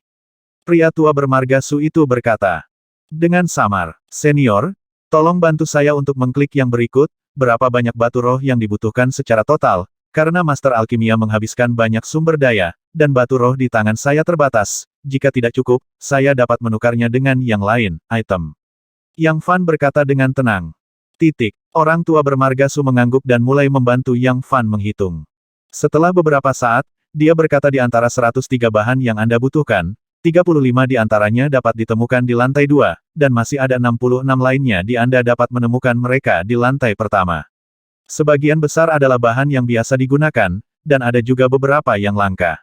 Pria tua bermarga Su itu berkata, dengan samar, senior, tolong bantu saya untuk mengklik yang berikut, berapa banyak batu roh yang dibutuhkan secara total, karena Master Alkimia menghabiskan banyak sumber daya, dan batu roh di tangan saya terbatas, jika tidak cukup, saya dapat menukarnya dengan yang lain, item. Yang Fan berkata dengan tenang. Orang tua bermarga Su mengangguk dan mulai membantu Yang Fan menghitung. Setelah beberapa saat, dia berkata di antara 103 bahan yang Anda butuhkan, 35 di antaranya dapat ditemukan di lantai 2, dan masih ada 66 lainnya di Anda dapat menemukan mereka di lantai pertama. Sebagian besar adalah bahan yang biasa digunakan, dan ada juga beberapa yang langka.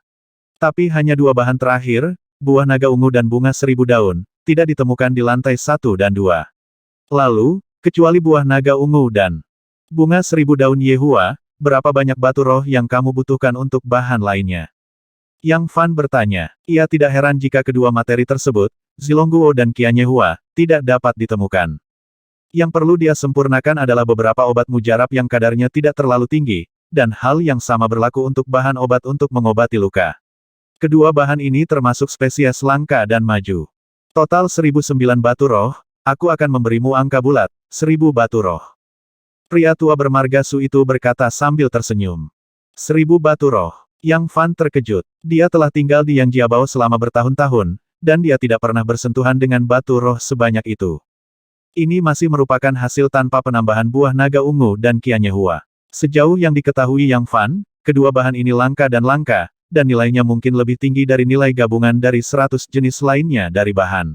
Tapi hanya 2 bahan terakhir, buah naga ungu dan bunga 1000 daun, tidak ditemukan di lantai 1 dan 2. Lalu, kecuali buah naga ungu dan bunga 1000 daun Yehua, berapa banyak batu roh yang kamu butuhkan untuk bahan lainnya? Yang Fan bertanya. Ia tidak heran jika kedua materi tersebut, Zilongguo dan Qianyehua, tidak dapat ditemukan. Yang perlu dia sempurnakan adalah beberapa obat mujarab yang kadarnya tidak terlalu tinggi, dan hal yang sama berlaku untuk bahan obat untuk mengobati luka. Kedua bahan ini termasuk spesies langka dan maju. Total 1009 batu roh, aku akan memberimu angka bulat, 1000 batu roh. Pria tua bermarga Su itu berkata sambil tersenyum. 1000 batu roh. Yang Fan terkejut. Dia telah tinggal di Yang Jiabao selama bertahun-tahun, dan dia tidak pernah bersentuhan dengan batu roh sebanyak itu. Ini masih merupakan hasil tanpa penambahan buah naga ungu dan Qianyehua. Sejauh yang diketahui Yang Fan, kedua bahan ini langka, dan nilainya mungkin lebih tinggi dari nilai gabungan dari 100 jenis lainnya dari bahan.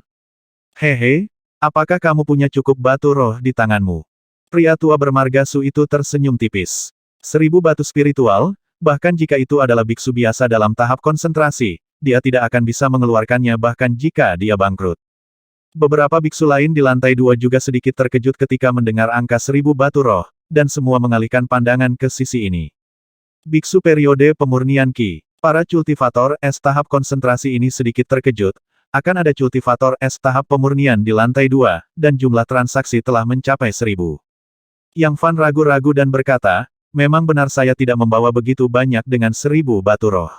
Hehe, apakah kamu punya cukup batu roh di tanganmu? Pria tua bermarga Su itu tersenyum tipis. 1000 batu spiritual, bahkan jika itu adalah biksu biasa dalam tahap konsentrasi, dia tidak akan bisa mengeluarkannya bahkan jika dia bangkrut. Beberapa biksu lain di lantai 2 juga sedikit terkejut ketika mendengar angka 1000 batu roh, dan semua mengalihkan pandangan ke sisi ini. Biksu periode pemurnian Qi. Para cultivator es tahap konsentrasi ini sedikit terkejut, akan ada cultivator es tahap pemurnian di lantai 2, dan jumlah transaksi telah mencapai 1000. Yang Fan ragu-ragu dan berkata, memang benar saya tidak membawa begitu banyak dengan 1000 batu roh.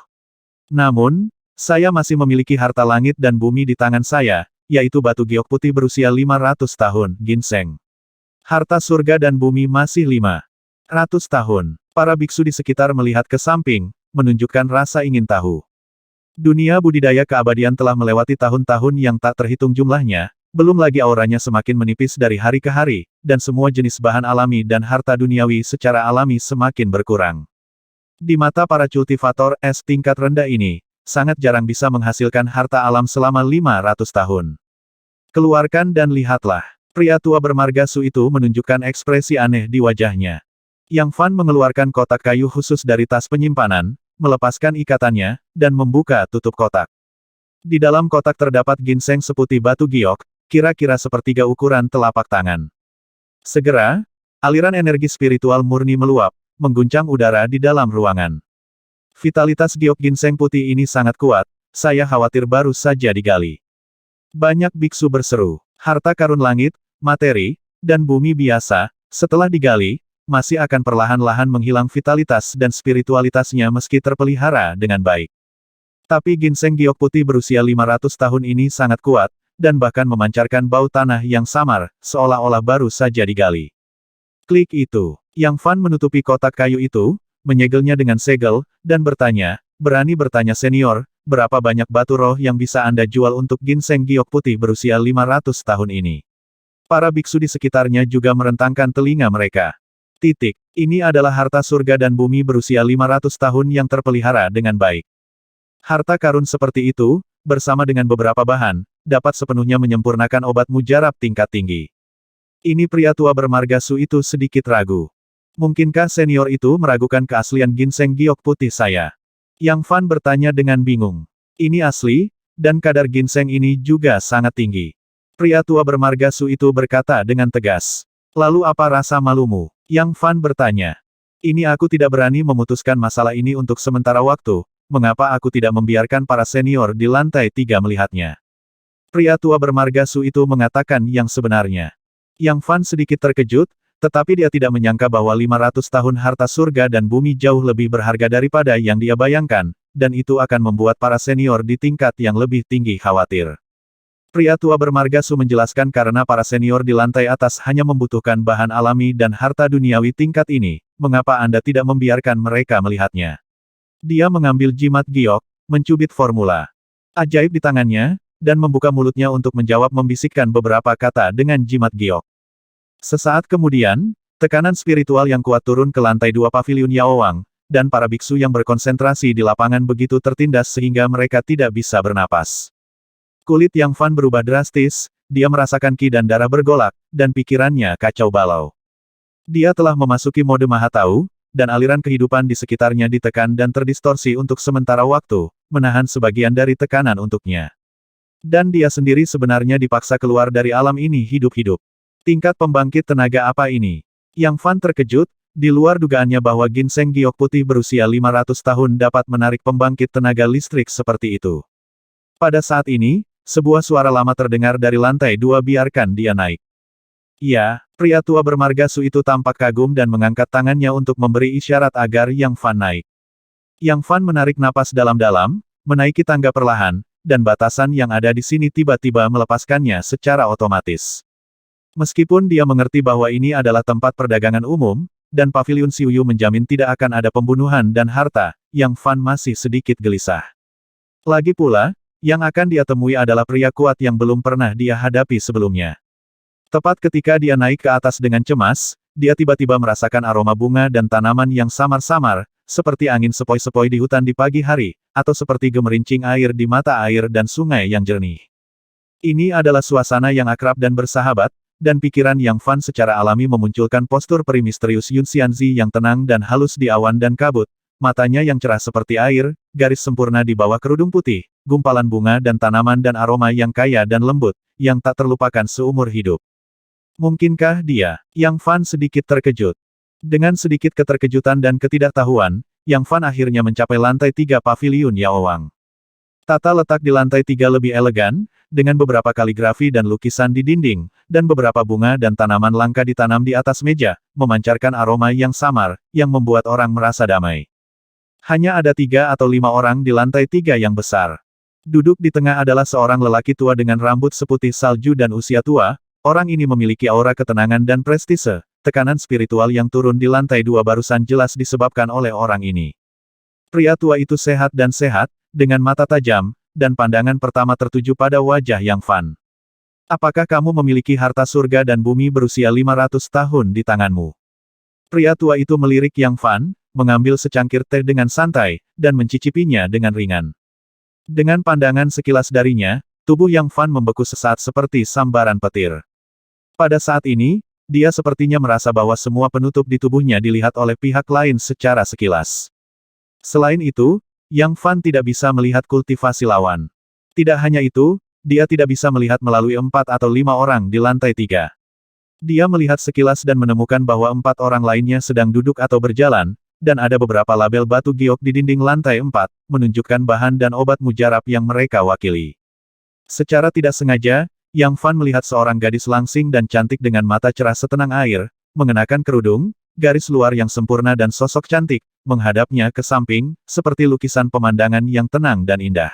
Namun, saya masih memiliki harta langit dan bumi di tangan saya, yaitu batu giok putih berusia 500 tahun, ginseng. Harta surga dan bumi masih 500 tahun. Para biksu di sekitar melihat ke samping, menunjukkan rasa ingin tahu. Dunia budidaya keabadian telah melewati tahun-tahun yang tak terhitung jumlahnya, belum lagi auranya semakin menipis dari hari ke hari, dan semua jenis bahan alami dan harta duniawi secara alami semakin berkurang. Di mata para cultivator es tingkat rendah ini, sangat jarang bisa menghasilkan harta alam selama 500 tahun. Keluarkan dan lihatlah. Pria tua bermarga Su itu menunjukkan ekspresi aneh di wajahnya. Yang Fan mengeluarkan kotak kayu khusus dari tas penyimpanan, melepaskan ikatannya, dan membuka tutup kotak. Di dalam kotak terdapat ginseng seputih batu giok, kira-kira sepertiga ukuran telapak tangan. Segera, aliran energi spiritual murni meluap, mengguncang udara di dalam ruangan. Vitalitas giok ginseng putih ini sangat kuat, saya khawatir baru saja digali. Banyak biksu berseru, harta karun langit, materi, dan bumi biasa, setelah digali, masih akan perlahan-lahan menghilang vitalitas dan spiritualitasnya meski terpelihara dengan baik. Tapi ginseng giok putih berusia 500 tahun ini sangat kuat, dan bahkan memancarkan bau tanah yang samar, seolah-olah baru saja digali. Klik itu. Yang Fan menutupi kotak kayu itu, menyegelnya dengan segel, dan bertanya, berani bertanya senior, berapa banyak batu roh yang bisa Anda jual untuk ginseng giok putih berusia 500 tahun ini? Para biksu di sekitarnya juga merentangkan telinga mereka. Ini adalah harta surga dan bumi berusia 500 tahun yang terpelihara dengan baik. Harta karun seperti itu, bersama dengan beberapa bahan, dapat sepenuhnya menyempurnakan obat mujarab tingkat tinggi. Ini pria tua bermarga Su itu sedikit ragu. Mungkinkah senior itu meragukan keaslian ginseng giok putih saya? Yang Fan bertanya dengan bingung. Ini asli, dan kadar ginseng ini juga sangat tinggi. Pria tua bermarga Su itu berkata dengan tegas. Lalu apa rasa malumu? Yang Fan bertanya. Ini aku tidak berani memutuskan masalah ini untuk sementara waktu, mengapa aku tidak membiarkan para senior di lantai 3 melihatnya? Pria tua bermarga Su itu mengatakan yang sebenarnya. Yang Fan sedikit terkejut, tetapi dia tidak menyangka bahwa 500 tahun harta surga dan bumi jauh lebih berharga daripada yang dia bayangkan, dan itu akan membuat para senior di tingkat yang lebih tinggi khawatir. Pria tua bermarga Su menjelaskan karena para senior di lantai atas hanya membutuhkan bahan alami dan harta duniawi tingkat ini, mengapa Anda tidak membiarkan mereka melihatnya? Dia mengambil jimat giok, mencubit formula ajaib di tangannya, dan membuka mulutnya untuk menjawab membisikkan beberapa kata dengan jimat giok. Sesaat kemudian, tekanan spiritual yang kuat turun ke lantai 2 paviliun Yaowang, dan para biksu yang berkonsentrasi di lapangan begitu tertindas sehingga mereka tidak bisa bernapas. Kulit Yang Fan berubah drastis, dia merasakan ki dan darah bergolak, dan pikirannya kacau balau. Dia telah memasuki mode maha tahu, dan aliran kehidupan di sekitarnya ditekan dan terdistorsi untuk sementara waktu, menahan sebagian dari tekanan untuknya. Dan dia sendiri sebenarnya dipaksa keluar dari alam ini hidup-hidup. Tingkat pembangkit tenaga apa ini? Yang Fan terkejut, di luar dugaannya bahwa ginseng giok putih berusia 500 tahun dapat menarik pembangkit tenaga listrik seperti itu. Pada saat ini, sebuah suara lama terdengar dari lantai 2 biarkan dia naik. Ya, pria tua bermarga Su itu tampak kagum dan mengangkat tangannya untuk memberi isyarat agar Yang Fan naik. Yang Fan menarik napas dalam-dalam, menaiki tangga perlahan, dan batasan yang ada di sini tiba-tiba melepaskannya secara otomatis. Meskipun dia mengerti bahwa ini adalah tempat perdagangan umum, dan paviliun Xiuyu menjamin tidak akan ada pembunuhan dan harta, Yang Fan masih sedikit gelisah. Lagi pula, yang akan dia temui adalah pria kuat yang belum pernah dia hadapi sebelumnya. Tepat ketika dia naik ke atas dengan cemas, dia tiba-tiba merasakan aroma bunga dan tanaman yang samar-samar, seperti angin sepoi-sepoi di hutan di pagi hari, atau seperti gemerincing air di mata air dan sungai yang jernih. Ini adalah suasana yang akrab dan bersahabat, dan pikiran Yang Fan secara alami memunculkan postur peri misterius Yun Xianzi yang tenang dan halus di awan dan kabut, matanya yang cerah seperti air, garis sempurna di bawah kerudung putih, gumpalan bunga dan tanaman dan aroma yang kaya dan lembut, yang tak terlupakan seumur hidup. Mungkinkah dia? Yang Fan sedikit terkejut. Dengan sedikit keterkejutan dan ketidaktahuan, Yang Fan akhirnya mencapai lantai 3 paviliun Yaowang. Tata letak di lantai 3 lebih elegan, dengan beberapa kaligrafi dan lukisan di dinding, dan beberapa bunga dan tanaman langka ditanam di atas meja, memancarkan aroma yang samar, yang membuat orang merasa damai. Hanya ada 3 atau 5 orang di lantai 3 yang besar. Duduk di tengah adalah seorang lelaki tua dengan rambut seputih salju dan usia tua. Orang ini memiliki aura ketenangan dan prestise. Tekanan spiritual yang turun di lantai 2 barusan jelas disebabkan oleh orang ini. Pria tua itu sehat dan sehat, dengan mata tajam, dan pandangan pertama tertuju pada wajah Yang Fan. Apakah kamu memiliki harta surga dan bumi berusia 500 tahun di tanganmu? Pria tua itu melirik Yang Fan, mengambil secangkir teh dengan santai, dan mencicipinya dengan ringan. Dengan pandangan sekilas darinya, tubuh Yang Fan membeku sesaat seperti sambaran petir. Pada saat ini, dia sepertinya merasa bahwa semua penutup di tubuhnya dilihat oleh pihak lain secara sekilas. Selain itu, Yang Fan tidak bisa melihat kultivasi lawan. Tidak hanya itu, dia tidak bisa melihat melalui 4 atau 5 orang di lantai 3. Dia melihat sekilas dan menemukan bahwa 4 orang lainnya sedang duduk atau berjalan, dan ada beberapa label batu giok di dinding lantai 4, menunjukkan bahan dan obat mujarab yang mereka wakili. Secara tidak sengaja, Yang Fan melihat seorang gadis langsing dan cantik dengan mata cerah setenang air, mengenakan kerudung, garis luar yang sempurna dan sosok cantik, menghadapnya ke samping, seperti lukisan pemandangan yang tenang dan indah.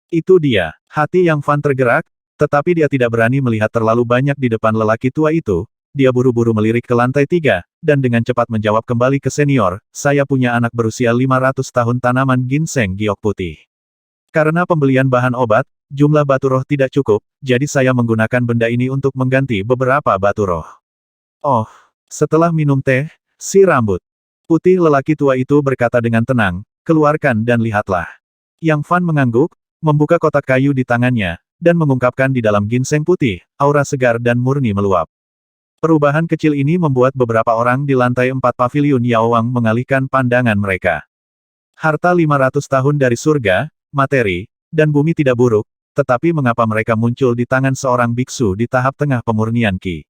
Itu dia. Hati Yang Fan tergerak, tetapi dia tidak berani melihat terlalu banyak di depan lelaki tua itu. Dia buru-buru melirik ke lantai 3, dan dengan cepat menjawab kembali ke senior, saya punya anak berusia 500 tahun tanaman ginseng giok putih. Karena pembelian bahan obat, jumlah batu roh tidak cukup, jadi saya menggunakan benda ini untuk mengganti beberapa batu roh. Oh, setelah minum teh, si rambut putih lelaki tua itu berkata dengan tenang, keluarkan dan lihatlah. Yang Fan mengangguk, membuka kotak kayu di tangannya, dan mengungkapkan di dalam ginseng putih, aura segar dan murni meluap. Perubahan kecil ini membuat beberapa orang di lantai 4 paviliun Yaowang mengalihkan pandangan mereka. Harta 500 tahun dari surga, materi, dan bumi tidak buruk, tetapi mengapa mereka muncul di tangan seorang biksu di tahap tengah pemurnian Qi?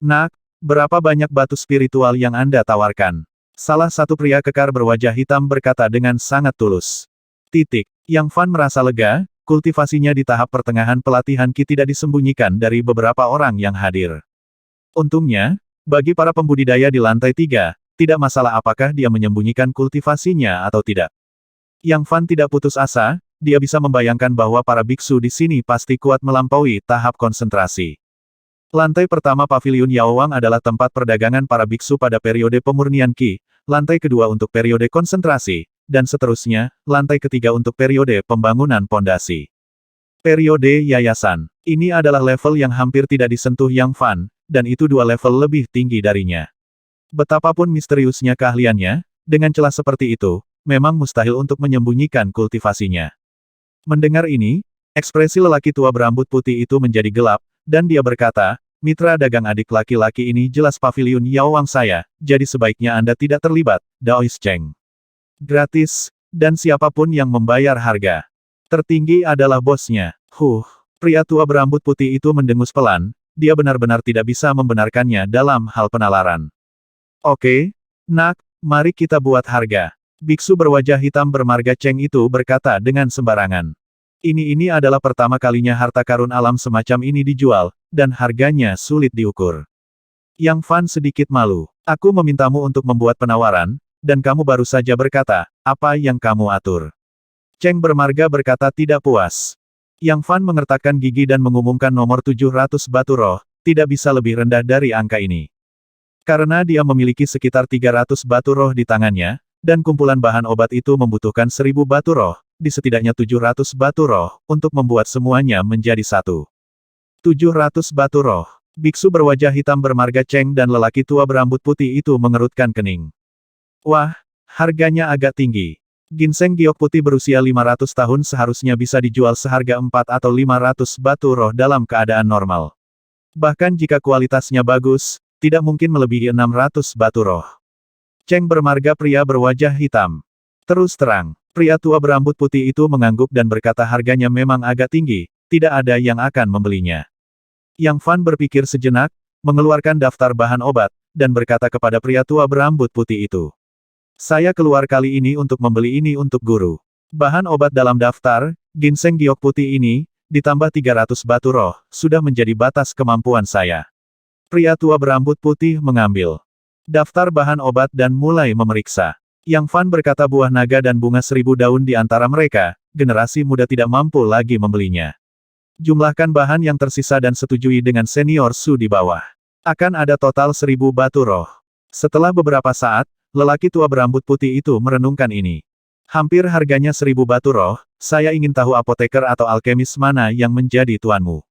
Nak, berapa banyak batu spiritual yang Anda tawarkan? Salah satu pria kekar berwajah hitam berkata dengan sangat tulus. Yang Fan merasa lega, kultivasinya di tahap pertengahan pelatihan Qi tidak disembunyikan dari beberapa orang yang hadir. Untungnya, bagi para pembudidaya di lantai 3, tidak masalah apakah dia menyembunyikan kultivasinya atau tidak. Yang Fan tidak putus asa, dia bisa membayangkan bahwa para biksu di sini pasti kuat melampaui tahap konsentrasi. Lantai pertama paviliun Yaowang adalah tempat perdagangan para biksu pada periode pemurnian Qi, lantai kedua untuk periode konsentrasi, dan seterusnya, lantai ketiga untuk periode pembangunan pondasi. Periode yayasan. Ini adalah level yang hampir tidak disentuh Yang Fan, dan itu 2 level lebih tinggi darinya. Betapapun misteriusnya keahliannya, dengan celah seperti itu, memang mustahil untuk menyembunyikan kultivasinya. Mendengar ini, ekspresi lelaki tua berambut putih itu menjadi gelap, dan dia berkata, mitra dagang adik laki-laki ini jelas paviliun Yaowang saya, jadi sebaiknya Anda tidak terlibat, Daois Cheng. Gratis, dan siapapun yang membayar harga tertinggi adalah bosnya. Pria tua berambut putih itu mendengus pelan, dia benar-benar tidak bisa membenarkannya dalam hal penalaran. Oke, nak, mari kita buat harga. Biksu berwajah hitam bermarga Cheng itu berkata dengan sembarangan. Ini adalah pertama kalinya harta karun alam semacam ini dijual, dan harganya sulit diukur. Yang Fan sedikit malu. Aku memintamu untuk membuat penawaran, dan kamu baru saja berkata, apa yang kamu atur? Cheng bermarga berkata tidak puas. Yang Fan mengertakkan gigi dan mengumumkan nomor 700 batu roh, tidak bisa lebih rendah dari angka ini. Karena dia memiliki sekitar 300 batu roh di tangannya, dan kumpulan bahan obat itu membutuhkan 1000 batu roh, di setidaknya 700 batu roh, untuk membuat semuanya menjadi satu. 700 batu roh. Biksu berwajah hitam bermarga Cheng dan lelaki tua berambut putih itu mengerutkan kening. Wah, harganya agak tinggi. Ginseng giok putih berusia 500 tahun seharusnya bisa dijual seharga 4 atau 500 batu roh dalam keadaan normal. Bahkan jika kualitasnya bagus, tidak mungkin melebihi 600 batu roh. Cheng bermarga pria berwajah hitam. Terus terang, pria tua berambut putih itu mengangguk dan berkata harganya memang agak tinggi, tidak ada yang akan membelinya. Yang Fan berpikir sejenak, mengeluarkan daftar bahan obat, dan berkata kepada pria tua berambut putih itu. Saya keluar kali ini untuk membeli ini untuk guru. Bahan obat dalam daftar, ginseng giok putih ini, ditambah 300 batu roh, sudah menjadi batas kemampuan saya. Pria tua berambut putih mengambil daftar bahan obat dan mulai memeriksa. Yang Fan berkata buah naga dan bunga 1000 daun di antara mereka, generasi muda tidak mampu lagi membelinya. Jumlahkan bahan yang tersisa dan setujui dengan senior Su di bawah. Akan ada total 1000 batu roh. Setelah beberapa saat, lelaki tua berambut putih itu merenungkan ini. Hampir harganya 1000 batu roh, saya ingin tahu apoteker atau alkemis mana yang menjadi tuanmu.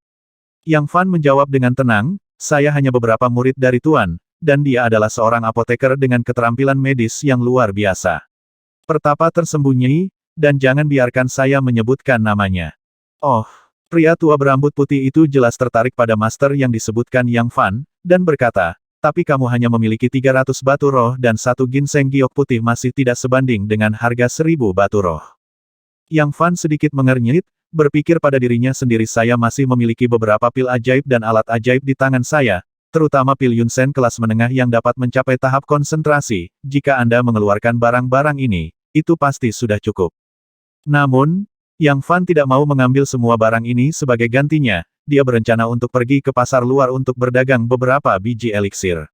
Yang Fan menjawab dengan tenang, saya hanya beberapa murid dari tuan, dan dia adalah seorang apoteker dengan keterampilan medis yang luar biasa. Pertapa tersembunyi, dan jangan biarkan saya menyebutkan namanya. Oh, pria tua berambut putih itu jelas tertarik pada master yang disebutkan Yang Fan, dan berkata, tapi kamu hanya memiliki 300 batu roh dan satu ginseng giok putih masih tidak sebanding dengan harga 1000 batu roh. Yang Fan sedikit mengernyit, berpikir pada dirinya sendiri saya masih memiliki beberapa pil ajaib dan alat ajaib di tangan saya, terutama pil Yunsen kelas menengah yang dapat mencapai tahap konsentrasi. Jika Anda mengeluarkan barang-barang ini, itu pasti sudah cukup. Namun, Yang Fan tidak mau mengambil semua barang ini sebagai gantinya, dia berencana untuk pergi ke pasar luar untuk berdagang beberapa biji eliksir.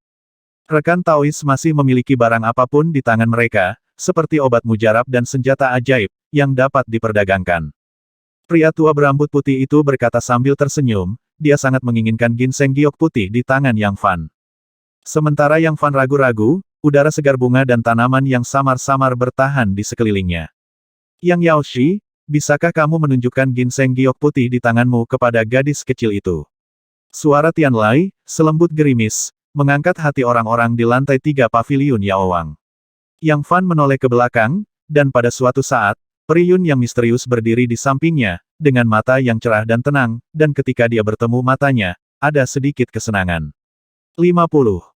Rekan Taois masih memiliki barang apapun di tangan mereka, seperti obat mujarab dan senjata ajaib, yang dapat diperdagangkan. Pria tua berambut putih itu berkata sambil tersenyum, dia sangat menginginkan ginseng giok putih di tangan Yang Fan. Sementara Yang Fan ragu-ragu, udara segar bunga dan tanaman yang samar-samar bertahan di sekelilingnya. Yang Yaoshi, bisakah kamu menunjukkan ginseng giok putih di tanganmu kepada gadis kecil itu? Suara Tianlai, selembut gerimis, mengangkat hati orang-orang di lantai 3 paviliun Yaowang. Yang Fan menoleh ke belakang, dan pada suatu saat, Peri Yun yang misterius berdiri di sampingnya, dengan mata yang cerah dan tenang, dan ketika dia bertemu matanya, ada sedikit kesenangan. 50.